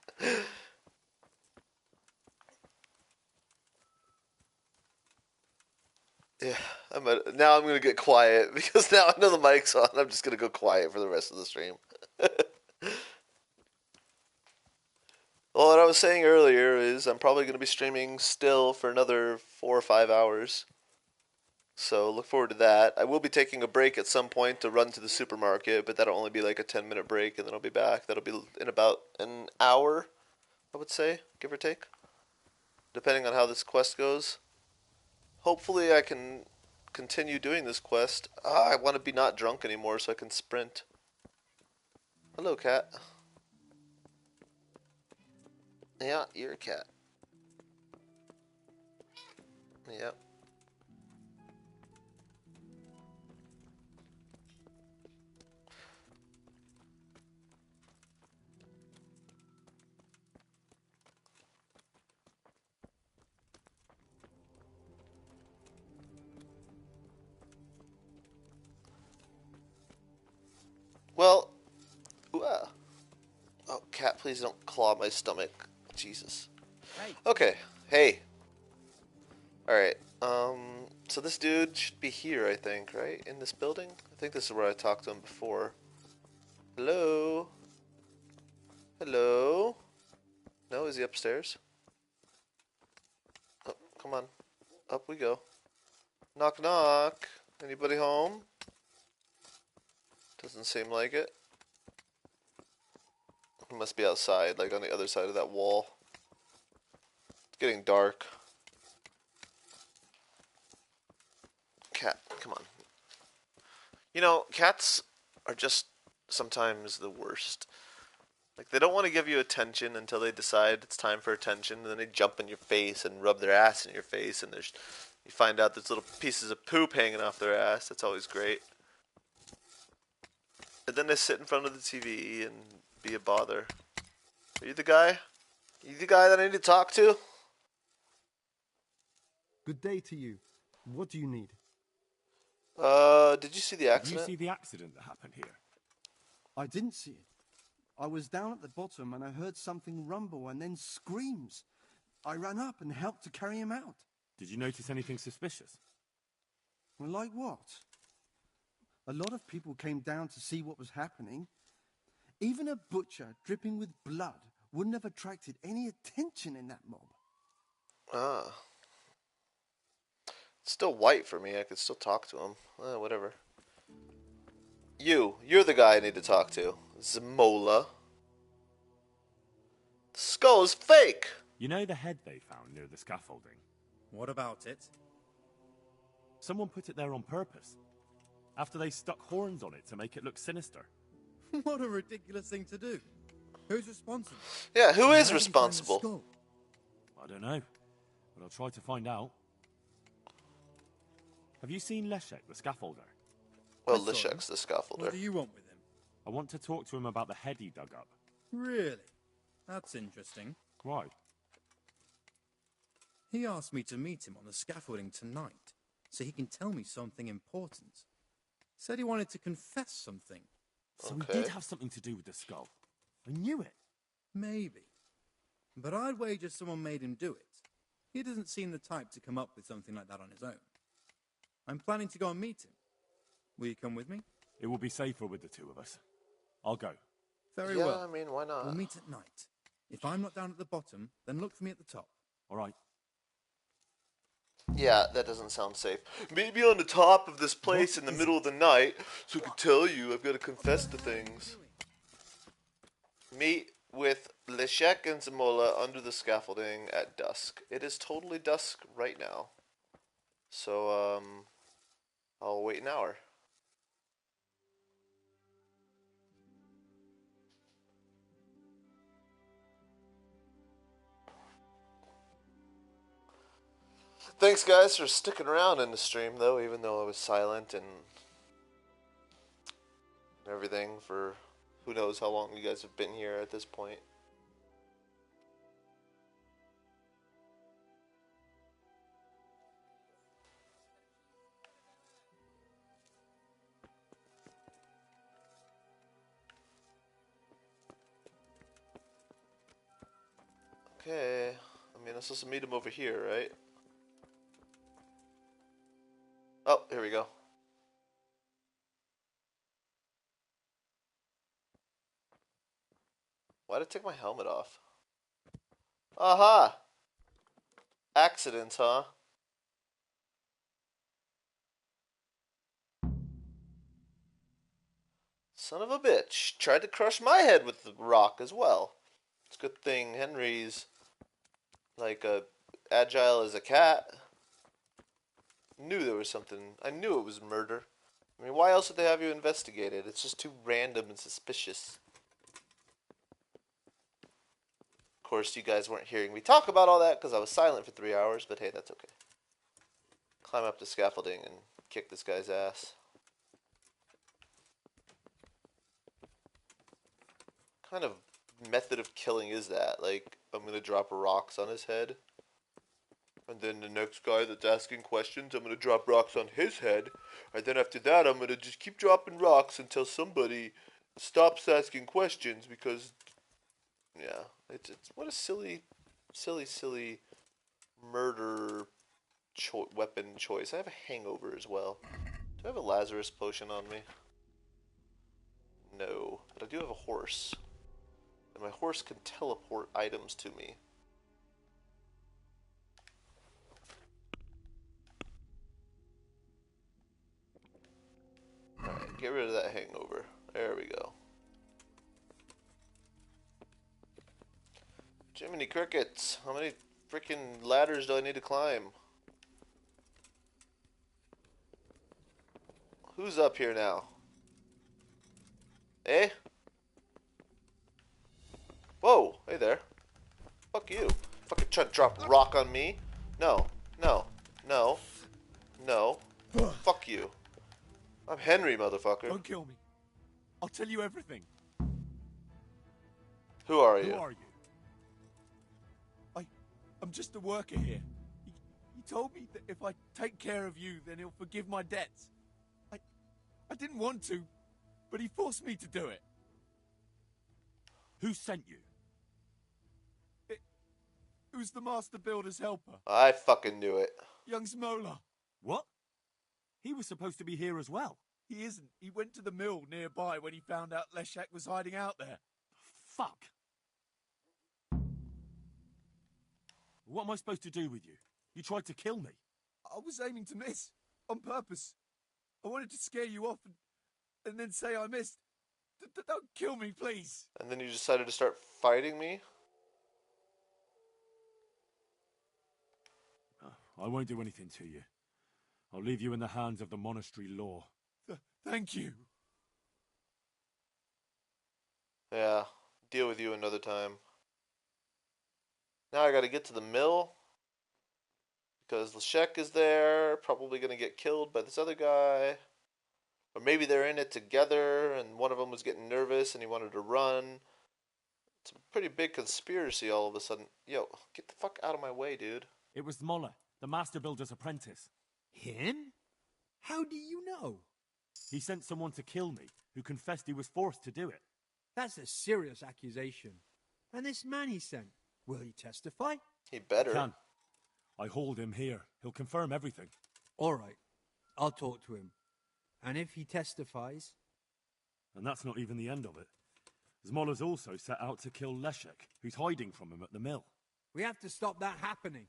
S5: Now I'm going to get quiet because now I know the mic's on. I'm just going to go quiet for the rest of the stream. Well, what I was saying earlier is I'm probably going to be streaming still for another 4 or 5 hours. So look forward to that. I will be taking a break at some point to run to the supermarket, but that'll only be like a 10-minute break, and then I'll be back. That'll be in about an hour, I would say, give or take, depending on how this quest goes. Hopefully I can continue doing this quest. I want to be not drunk anymore so I can sprint. Hello, cat. Yeah, you're a cat. Yep. Well, oh, cat, please don't claw my stomach. Jesus.
S21: Hey.
S5: Okay. Hey. Alright. So this dude should be here, I think, right? In this building? I think this is where I talked to him before. Hello? Hello? No, is he upstairs? Oh, come on. Up we go. Knock, knock. Anybody home? Doesn't seem like it. He must be outside, like on the other side of that wall. It's getting dark. Cat, come on. You know, cats are just sometimes the worst. Like, they don't want to give you attention until they decide it's time for attention, and then they jump in your face and rub their ass in your face, and you find out there's little pieces of poop hanging off their ass. That's always great. And then they sit in front of the TV and be a bother. Are you the guy? Are you the guy that I need to talk to?
S19: Good day to you. What do you need?
S5: Did you see the accident?
S4: Did you see the accident that happened here?
S19: I didn't see it. I was down at the bottom and I heard something rumble and then screams. I ran up and helped to carry him out.
S4: Did you notice anything suspicious?
S19: Well, like what? A lot of people came down to see what was happening. Even a butcher dripping with blood wouldn't have attracted any attention in that mob.
S5: Ah. It's still white for me. I could still talk to him. Whatever. You're the guy I need to talk to. Zamola. The skull is fake!
S4: You know the head they found near the scaffolding?
S6: What about it?
S4: Someone put it there on purpose. After they stuck horns on it to make it look sinister.
S6: What a ridiculous thing to do. Who's responsible?
S5: Yeah, who is responsible?
S4: I don't know, but I'll try to find out. Have you seen Leszek, the scaffolder?
S5: Well, Leszek's the scaffolder.
S6: What do you want with him?
S4: I want to talk to him about the head he dug up.
S6: Really? That's interesting.
S4: Why?
S6: He asked me to meet him on the scaffolding tonight, so he can tell me something important. Said he wanted to confess something.
S4: So he did have something to do with the skull. I knew it.
S6: Maybe. But I'd wager someone made him do it. He doesn't seem the type to come up with something like that on his own. I'm planning to go and meet him. Will you come with me?
S4: It will be safer with the two of us. I'll go.
S6: Very well.
S5: Yeah, I mean, why not?
S6: We'll meet at night. If I'm not down at the bottom, then look for me at the top.
S4: All right.
S5: Yeah, that doesn't sound safe. Maybe on the top of this place in the middle of the night, so I can tell you I've got to confess to things. Meet with Leszek and Zamola under the scaffolding at dusk. It is totally dusk right now. So, I'll wait an hour. Thanks, guys, for sticking around in the stream, though, even though I was silent and everything for who knows how long you guys have been here at this point. Okay, I mean, I'm supposed to meet him over here, right? Oh, here we go. Why did I take my helmet off? Aha! Accidents, huh? Son of a bitch. Tried to crush my head with the rock as well. It's a good thing Henry's like agile as a cat. Knew there was something. I knew it was murder. I mean, why else would they have you investigated? It's just too random and suspicious. Of course, you guys weren't hearing me talk about all that because I was silent for 3 hours, but hey, that's okay. Climb up the scaffolding and kick this guy's ass. What kind of method of killing is that? Like, I'm gonna drop rocks on his head, and then the next guy that's asking questions, I'm gonna drop rocks on his head, and then after that, I'm gonna just keep dropping rocks until somebody stops asking questions because, yeah, it's what a silly murder weapon choice. I have a hangover as well. Do I have a Lazarus potion on me? No, but I do have a horse. And my horse can teleport items to me. Alright, get rid of that hangover. There we go. Jiminy Crickets, how many freaking ladders do I need to climb? Who's up here now? Eh? Whoa, hey there. Fuck you. Fucking try to drop rock on me. No, no, no, no. Fuck you. I'm Henry, motherfucker.
S1: Don't kill me. I'll tell you everything.
S5: Who are you?
S1: Who are you? I'm just a worker here. He told me that if I take care of you, then he'll forgive my debts. I didn't want to, but he forced me to do it.
S4: Who sent you?
S1: It was the master builder's helper.
S5: I fucking knew it.
S1: Young Smola.
S4: What? He was supposed to be here as well.
S1: He isn't. He went to the mill nearby when he found out Leshak was hiding out there.
S4: Fuck. What am I supposed to do with you? You tried to kill me.
S1: I was aiming to miss. On purpose. I wanted to scare you off and then say I missed. Don't kill me, please.
S5: And then you decided to start fighting me?
S4: I won't do anything to you. I'll leave you in the hands of the monastery law.
S1: Thank you.
S5: Yeah, deal with you another time. Now I gotta get to the mill. Because Leshek is there, probably gonna get killed by this other guy. Or maybe they're in it together and one of them was getting nervous and he wanted to run. It's a pretty big conspiracy all of a sudden. Yo, get the fuck out of my way, dude.
S4: It was Moller, the master builder's apprentice.
S22: Him? How do you know?
S4: He sent someone to kill me, who confessed he was forced to do it.
S22: That's a serious accusation. And this man he sent, will he testify?
S5: He better.
S4: He can. I hauled him here. He'll confirm everything.
S22: All right. I'll talk to him. And if he testifies...
S4: And that's not even the end of it. Zmola's also set out to kill Leshek, who's hiding from him at the mill.
S22: We have to stop that happening.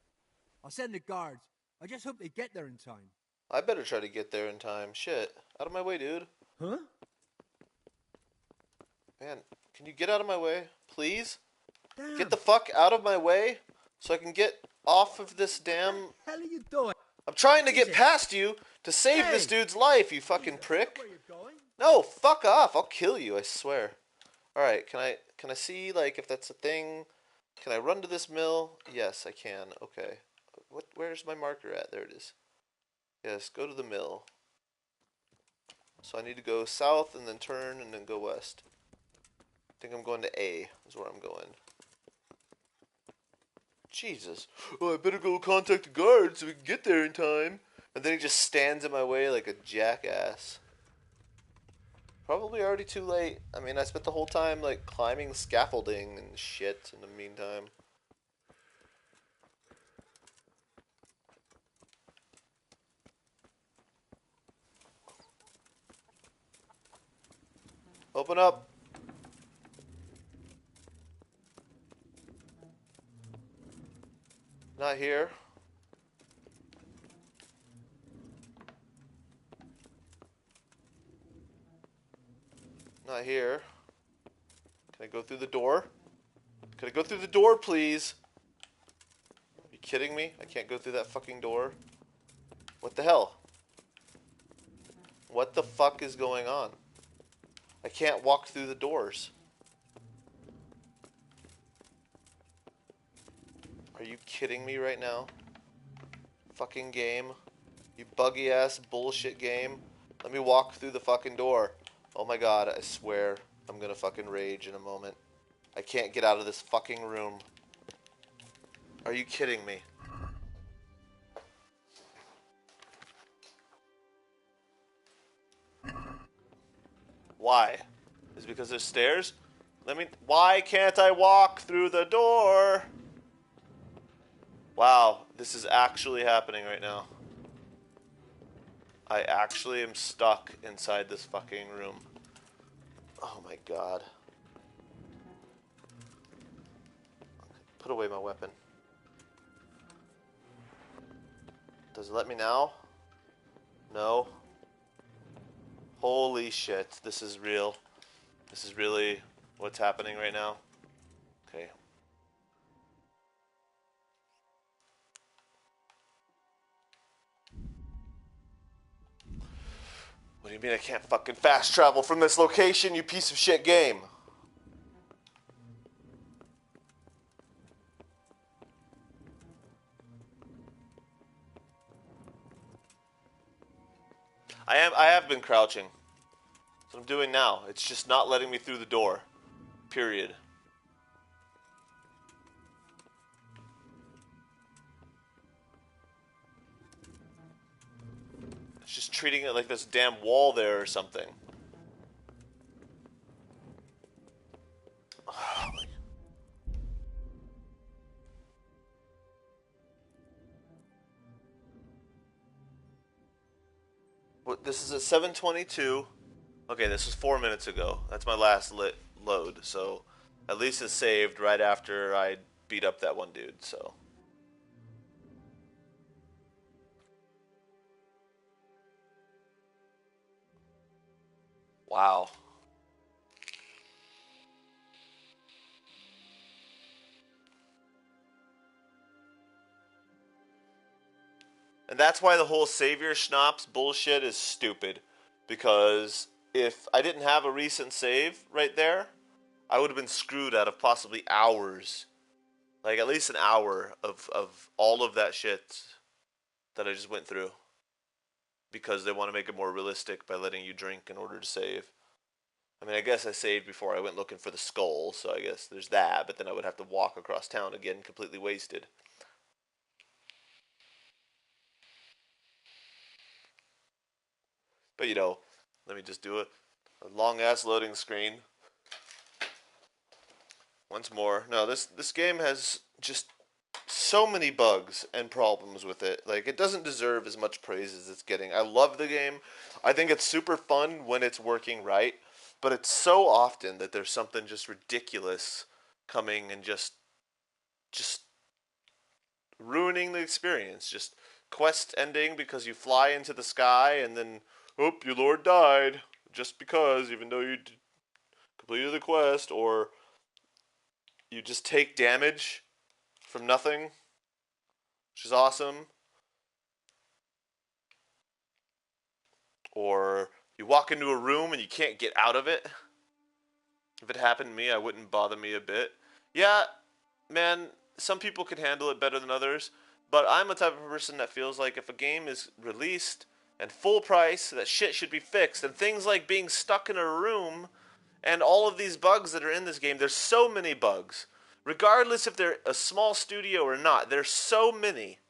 S22: I'll send the guards. I just hope they get there in time.
S5: I better try to get there in time. Shit. Out of my way, dude.
S22: Huh?
S5: Man, can you get out of my way? Please?
S22: Damn.
S5: Get the fuck out of my way so I can get off of this damn...
S22: What the hell are you doing?
S5: I'm trying to get past you to save this dude's life, you fucking prick.
S22: Where you going?
S5: No, fuck off. I'll kill you, I swear. Alright, can I see, like, if that's a thing? Can I run to this mill? Yes, I can. Okay. Where's my marker at? There it is. Yes, go to the mill. So I need to go south and then turn and then go west. I think I'm going to A is where I'm going. Jesus. Oh, I better go contact the guards so we can get there in time. And then he just stands in my way like a jackass. Probably already too late. I mean, I spent the whole time, like, climbing scaffolding and shit in the meantime. Open up. Not here. Not here. Can I go through the door? Can I go through the door, please? Are you kidding me? I can't go through that fucking door. What the hell? What the fuck is going on? I can't walk through the doors. Are you kidding me right now? Fucking game. You buggy ass bullshit game. Let me walk through the fucking door. Oh my god, I swear I'm gonna fucking rage in a moment. I can't get out of this fucking room. Are you kidding me? Why? Is it because there's stairs? Why can't I walk through the door? Wow, this is actually happening right now. I actually am stuck inside this fucking room. Oh my god. Put away my weapon. Does it let me now? No. Holy shit, this is real. This is really what's happening right now. Okay. What do you mean I can't fucking fast travel from this location, you piece of shit game? I have been crouching. That's what I'm doing now. It's just not letting me through the door. Period. It's just treating it like this damn wall there or something. What, this is at 7:22. Okay, this was 4 minutes ago. That's my last load, so at least it's saved right after I beat up that one dude, so. Wow. And that's why the whole savior schnapps bullshit is stupid. Because if I didn't have a recent save right there, I would have been screwed out of possibly hours. Like at least an hour of all of that shit that I just went through. Because they want to make it more realistic by letting you drink in order to save. I mean, I guess I saved before I went looking for the skull, so I guess there's that, but then I would have to walk across town again completely wasted. But you know, let me just do a long ass loading screen. Once more. No, this game has just so many bugs and problems with it. Like, it doesn't deserve as much praise as it's getting. I love the game. I think it's super fun when it's working right. But it's so often that there's something just ridiculous coming and just ruining the experience. Just quest ending because you fly into the sky and then, oh, your lord died. Just because, even though you completed the quest. Or you just take damage from nothing, which is awesome. Or you walk into a room and you can't get out of it. If it happened to me, I wouldn't bother me a bit. Yeah, man, some people can handle it better than others, but I'm the type of person that feels like if a game is released and full price, that shit should be fixed. And things like being stuck in a room and all of these bugs that are in this game, there's so many bugs. Regardless if they're a small studio or not, there's so many.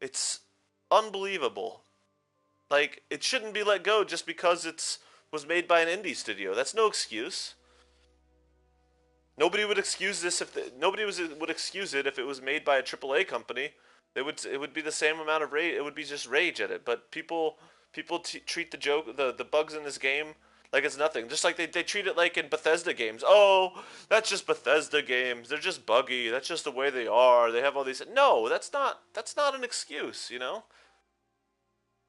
S5: It's unbelievable. Like, it shouldn't be let go just because was made by an indie studio. That's no excuse. Nobody would excuse this would excuse it if it was made by a AAA company. It would be the same amount of rage. It would be just rage at it. But people treat the bugs in this game Like it's nothing. Just like they treat it like in Bethesda games. Oh, that's just Bethesda games. They're just buggy. That's just the way they are. They have all these. No, that's not an excuse, you know?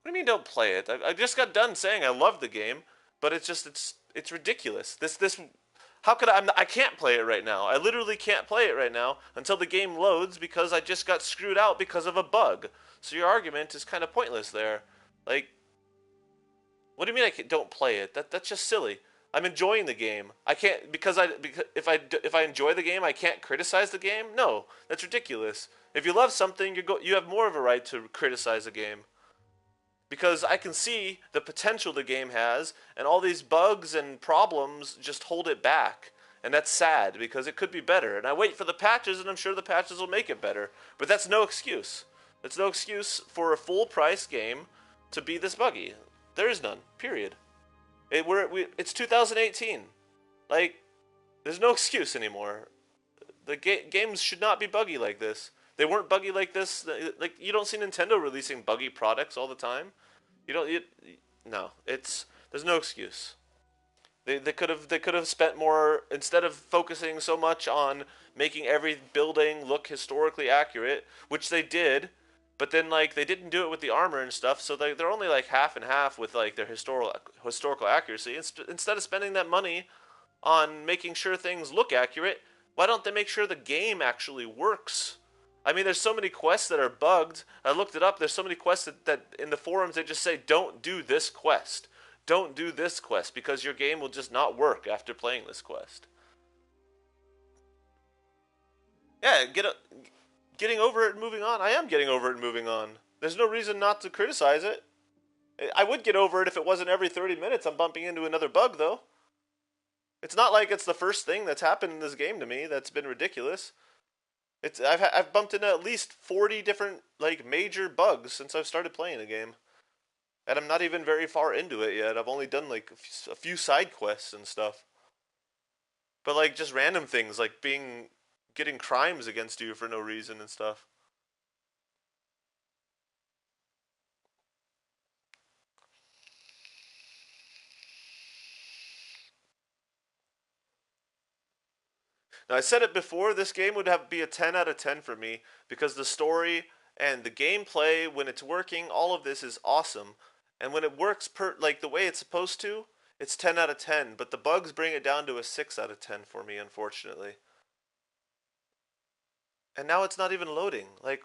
S5: What do you mean don't play it? I just got done saying I love the game, but it's ridiculous. This how could I can't play it right now. I literally can't play it right now until the game loads because I just got screwed out because of a bug. So your argument is kind of pointless there. Like, what do you mean don't play it? That's just silly. I'm enjoying the game. I can't because if I enjoy the game, I can't criticize the game. No, that's ridiculous. If you love something, you have more of a right to criticize a game. Because I can see the potential the game has, and all these bugs and problems just hold it back. And that's sad, because it could be better. And I wait for the patches, and I'm sure the patches will make it better. But that's no excuse. That's no excuse for a full-price game to be this buggy. There is none, period. It's 2018. Like, there's no excuse anymore. The games should not be buggy like this. They weren't buggy like this. Like, you don't see Nintendo releasing buggy products all the time. No, there's no excuse. They could have spent more, instead of focusing so much on making every building look historically accurate, which they did, but then like they didn't do it with the armor and stuff, so they're only like half and half with like their historical accuracy. Instead of spending that money on making sure things look accurate, why don't they make sure the game actually works? I mean, there's so many quests that are bugged. I looked it up. There's so many quests that in the forums they just say, don't do this quest. Don't do this quest because your game will just not work after playing this quest. Yeah, getting over it and moving on. I am getting over it and moving on. There's no reason not to criticize it. I would get over it if it wasn't every 30 minutes I'm bumping into another bug, though. It's not like it's the first thing that's happened in this game to me that's been ridiculous. I've bumped into at least 40 different like major bugs since I've started playing the game, and I'm not even very far into it yet. I've only done like a few side quests and stuff, but like just random things like getting crimes against you for no reason and stuff. Now, I said it before, this game would be a 10 out of 10 for me because the story and the gameplay, when it's working, all of this is awesome. And when it works like the way it's supposed to, it's 10 out of 10, but the bugs bring it down to a 6 out of 10 for me, unfortunately. And now it's not even loading. Like,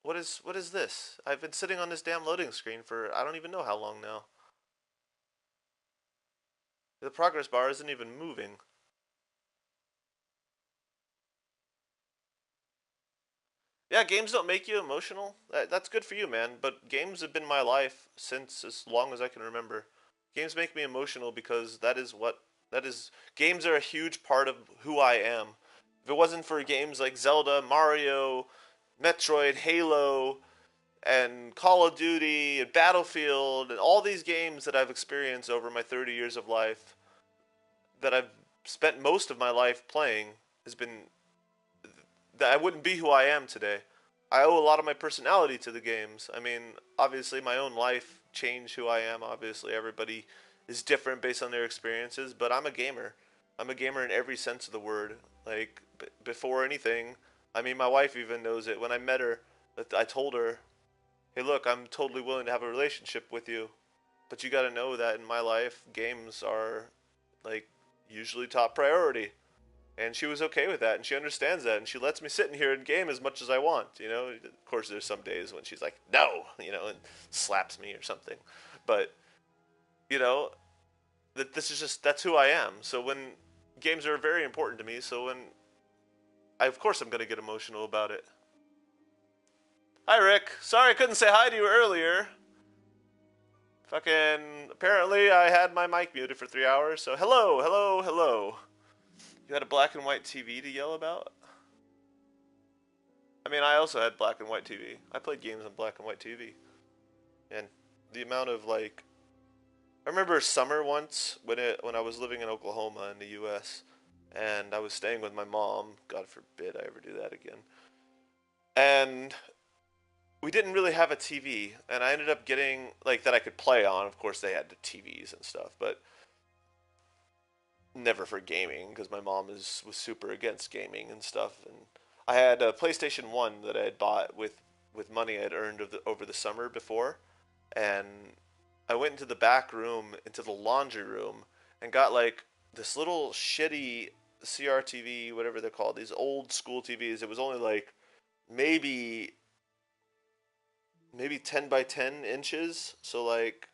S5: what is this? I've been sitting on this damn loading screen for I don't even know how long now. The progress bar isn't even moving. Yeah, games don't make you emotional. That's good for you, man. But games have been my life since as long as I can remember. Games make me emotional because games are a huge part of who I am. If it wasn't for games like Zelda, Mario, Metroid, Halo, and Call of Duty, and Battlefield, and all these games that I've experienced over my 30 years of life, that I've spent most of my life playing, has been that I wouldn't be who I am today. I owe a lot of my personality to the games. I mean, obviously my own life changed who I am. Obviously everybody is different based on their experiences, but I'm a gamer. I'm a gamer in every sense of the word. Like, before anything, I mean, my wife even knows it. When I met her, I told her, hey, look, I'm totally willing to have a relationship with you, but you gotta know that in my life, games are, like, usually top priority. And she was okay with that, and she understands that, and she lets me sit in here and game as much as I want, you know. Of course, there's some days when she's like, no, you know, and slaps me or something. But, you know, that's who I am. So when games are very important to me, so of course I'm going to get emotional about it. Hi, Rick. Sorry I couldn't say hi to you earlier. Apparently I had my mic muted for 3 hours, so hello. You had a black and white TV to yell about? I mean, I also had black and white TV. I played games on black and white TV. And the amount of, like... I remember summer once when I was living in Oklahoma in the U.S. and I was staying with my mom. God forbid I ever do that again. And we didn't really have a TV. And I ended up getting, like, that I could play on. Of course, they had the TVs and stuff. But never for gaming, because my mom was super against gaming and stuff. And I had a PlayStation 1 that I had bought with money I had earned over the summer before, and I went into the back room, into the laundry room, and got like this little shitty CRTV, whatever they're called, these old school TVs. It was only like maybe 10 by 10 inches, so like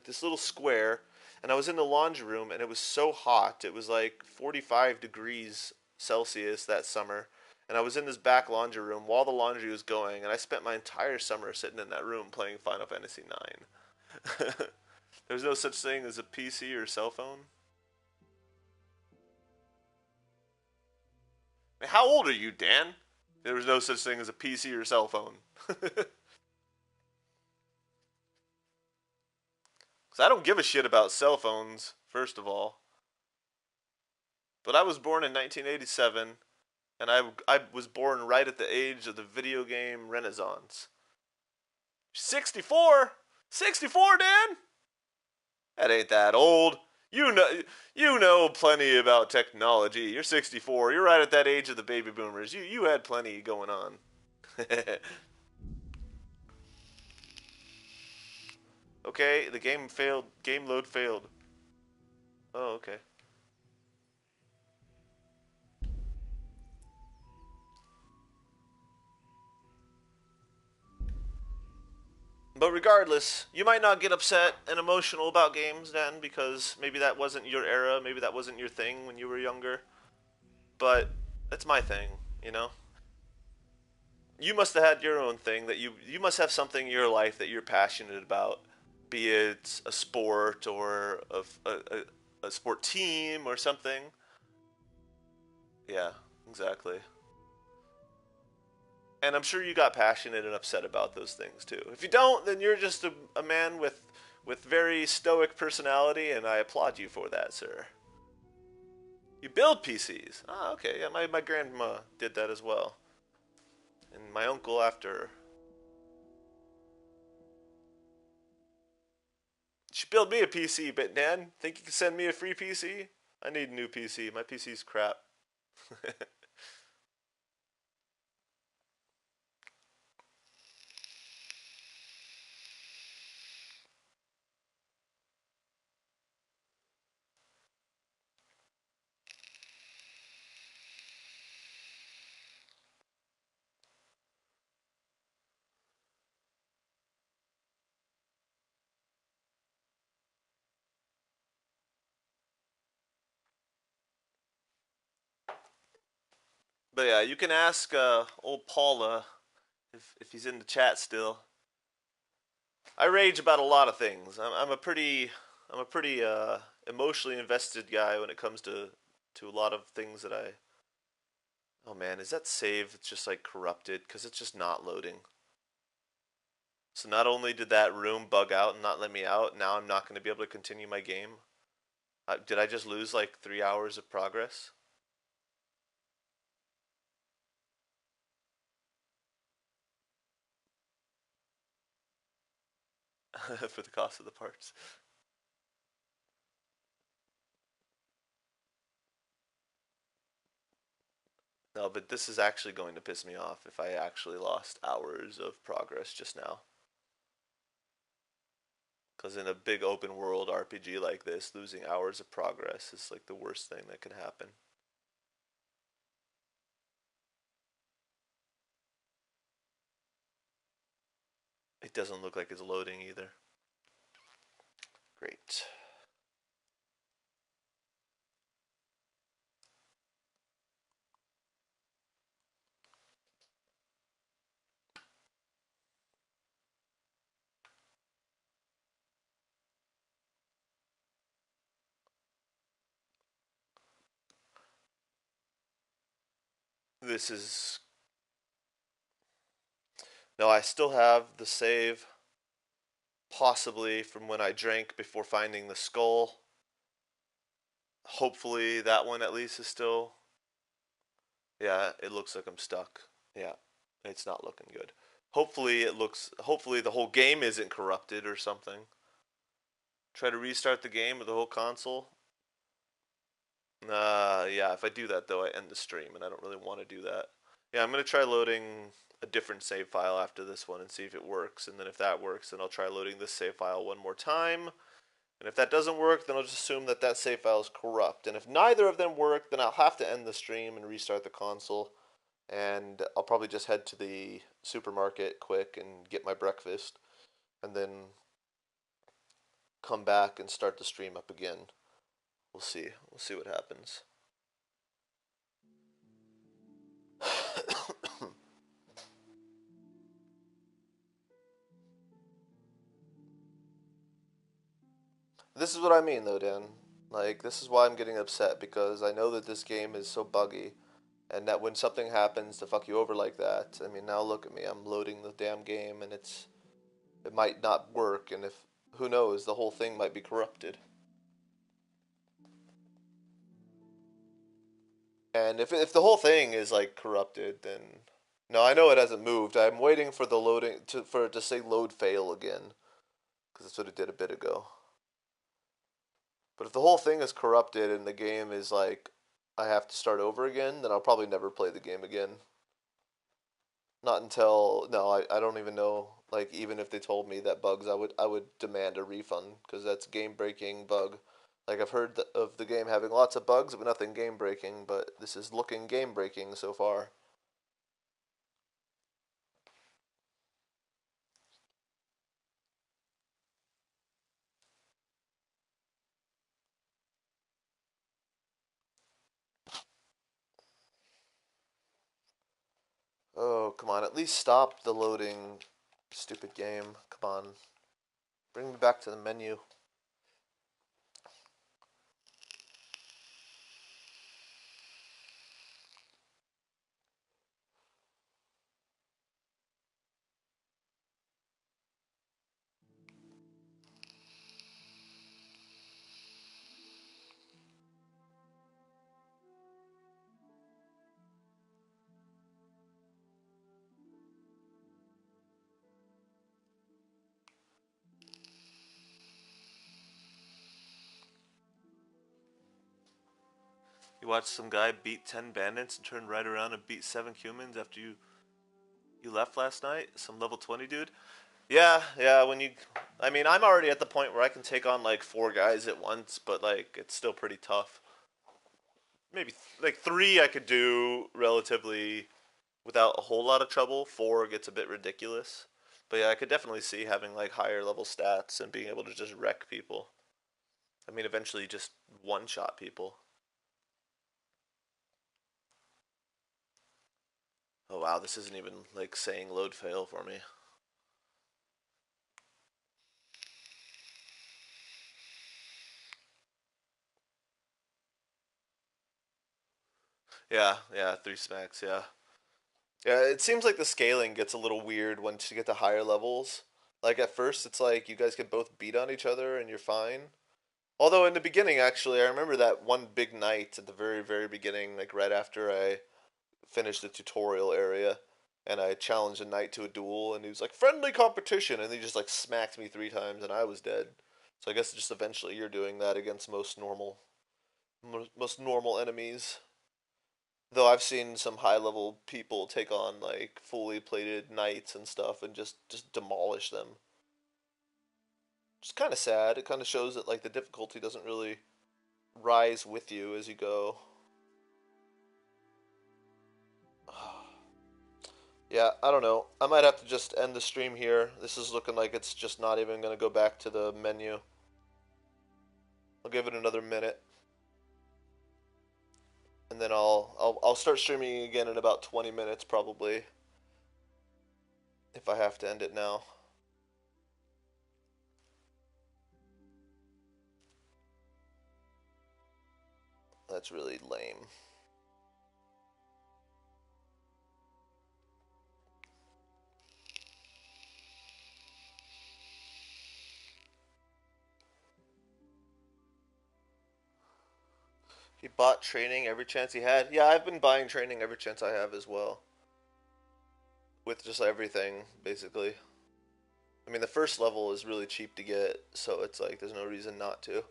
S5: this little square. And I was in the laundry room, and it was so hot. It was like 45 degrees Celsius that summer. And I was in this back laundry room while the laundry was going, and I spent my entire summer sitting in that room playing Final Fantasy 9. There's no such thing as a PC or cell phone. How old are you, Dan? There was no such thing as a PC or cell phone. Because I don't give a shit about cell phones, first of all. But I was born in 1987, and I was born right at the age of the video game renaissance. 64? 64, Dan? That ain't that old. You know plenty about technology. You're 64. You're right at that age of the baby boomers. You had plenty going on. Okay, the game failed. Game load failed. Oh, okay. But regardless, you might not get upset and emotional about games then, because maybe that wasn't your era, maybe that wasn't your thing when you were younger. But that's my thing, you know? You must have had your own thing that you must have something in your life that you're passionate about, be it a sport or a sport team or something. Yeah, exactly. And I'm sure you got passionate and upset about those things too. If you don't, then you're just a man with very stoic personality, and I applaud you for that, sir. You build PCs. Ah, okay. Yeah, my grandma did that as well. And my uncle after. She built me a PC, but Dan, think you can send me a free PC? I need a new PC. My PC's crap. But yeah, you can ask old Paula if he's in the chat still. I rage about a lot of things. I'm a pretty emotionally invested guy when it comes to a lot of things that I. Oh man, is that save? It's just like corrupted because it's just not loading. So not only did that room bug out and not let me out, now I'm not going to be able to continue my game. Did I just lose like 3 hours of progress? For the cost of the parts. No, but this is actually going to piss me off if I actually lost hours of progress just now. Because in a big open world RPG like this, losing hours of progress is like the worst thing that could happen. It doesn't look like it's loading either. Great. This is... No, I still have the save, possibly from when I drank before finding the skull. Hopefully that one at least is still... Yeah, it looks like I'm stuck. Yeah, it's not looking good. Hopefully it looks... Hopefully the whole game isn't corrupted or something. Try to restart the game with the whole console. Yeah, if I do that, though, I end the stream, and I don't really want to do that. Yeah, I'm going to try loading a different save file after this one and see if it works, and then if that works, then I'll try loading this save file one more time, and if that doesn't work, then I'll just assume that that save file is corrupt, and if neither of them work, then I'll have to end the stream and restart the console, and I'll probably just head to the supermarket quick and get my breakfast, and then come back and start the stream up again. We'll see. We'll see what happens. This is what I mean, though, Dan. Like, this is why I'm getting upset, because I know that this game is so buggy, and that when something happens to fuck you over like that, I mean, now look at me, I'm loading the damn game, and it might not work, and if, who knows, the whole thing might be corrupted. And if the whole thing is, like, corrupted, then, no, I know it hasn't moved, I'm waiting for the loading, for it to say load fail again, because that's what it did a bit ago. But if the whole thing is corrupted and the game is like, I have to start over again, then I'll probably never play the game again. Not until, no, I don't even know, like, even if they told me that bugs, I would demand a refund, because that's game-breaking bug. Like, I've heard of the game having lots of bugs, but nothing game-breaking, but this is looking game-breaking so far. Oh, come on, at least stop the loading, stupid game. Come on. Bring me back to the menu. You watched some guy beat 10 bandits and turn right around and beat 7 Cumans after you left last night? Some level 20 dude? Yeah, when you... I mean, I'm already at the point where I can take on, like, 4 guys at once, but, like, it's still pretty tough. Maybe, like, 3 I could do relatively without a whole lot of trouble. 4 gets a bit ridiculous. But yeah, I could definitely see having, like, higher level stats and being able to just wreck people. I mean, eventually just one-shot people. Oh wow, this isn't even, like, saying load fail for me. Yeah, 3 smacks, yeah. Yeah, it seems like the scaling gets a little weird once you get to higher levels. Like, at first, it's like you guys can both beat on each other and you're fine. Although, in the beginning, actually, I remember that one big night at the very, very beginning, like, right after I finished the tutorial area, and I challenged a knight to a duel, and he was like, friendly competition, and he just, like, smacked me 3 times, and I was dead. So I guess just eventually you're doing that against most normal enemies. Though I've seen some high level people take on like fully plated knights and stuff and just demolish them. It's kind of sad. It kind of shows that like the difficulty doesn't really rise with you as you go. Yeah, I don't know. I might have to just end the stream here. This is looking like it's just not even going to go back to the menu. I'll give it another minute. And then I'll start streaming again in about 20 minutes probably. If I have to end it now. That's really lame. He bought training every chance he had. Yeah, I've been buying training every chance I have as well. With just everything, basically. I mean, the first level is really cheap to get, so it's like there's no reason not to.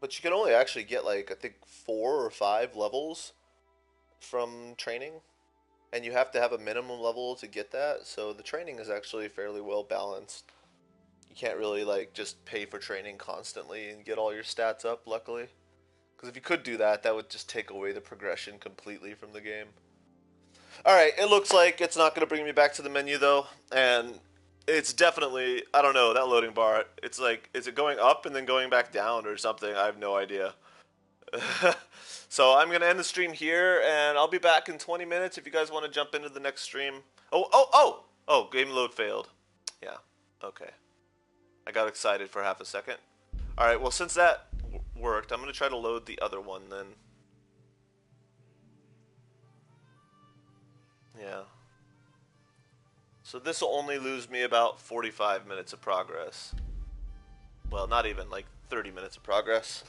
S5: But you can only actually get, like, I think 4 or 5 levels from training. And you have to have a minimum level to get that. So the training is actually fairly well balanced. You can't really, like, just pay for training constantly and get all your stats up, luckily. Because if you could do that, that would just take away the progression completely from the game. Alright, it looks like it's not going to bring me back to the menu, though. And it's definitely, I don't know, that loading bar, it's like, is it going up and then going back down or something? I have no idea. So I'm going to end the stream here, and I'll be back in 20 minutes if you guys want to jump into the next stream. Oh, game load failed. Yeah, okay. I got excited for half a second. Alright, well, since that worked, I'm going to try to load the other one then. Yeah. So this will only lose me about 45 minutes of progress. Well, not even, like 30 minutes of progress.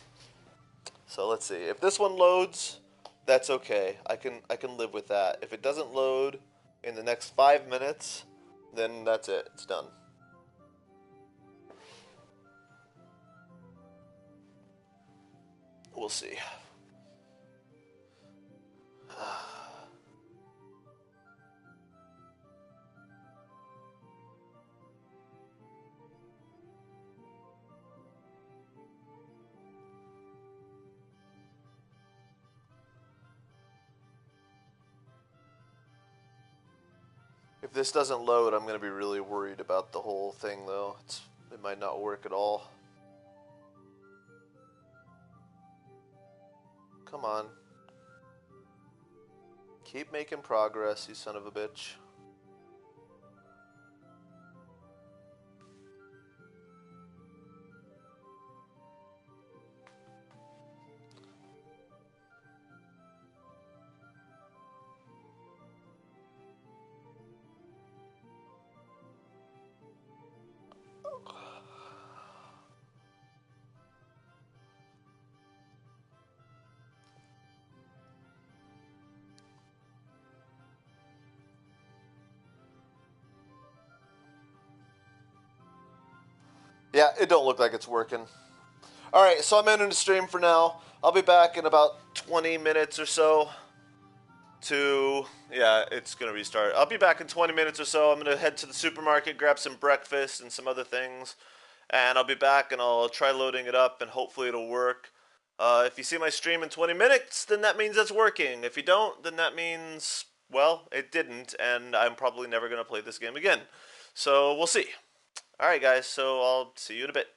S5: So let's see. If this one loads, that's okay. I can live with that. If it doesn't load in the next 5 minutes, then that's it. It's done. We'll see. If this doesn't load, I'm going to be really worried about the whole thing, though. It might not work at all. Come on. Keep making progress, you son of a bitch. Yeah, it don't look like it's working. Alright, so I'm ending the stream for now. I'll be back in about 20 minutes or so to... Yeah, it's going to restart. I'll be back in 20 minutes or so. I'm going to head to the supermarket, grab some breakfast and some other things. And I'll be back and I'll try loading it up and hopefully it'll work. If you see my stream in 20 minutes, then that means it's working. If you don't, then that means, well, it didn't. And I'm probably never going to play this game again. So we'll see. Alright guys, so I'll see you in a bit.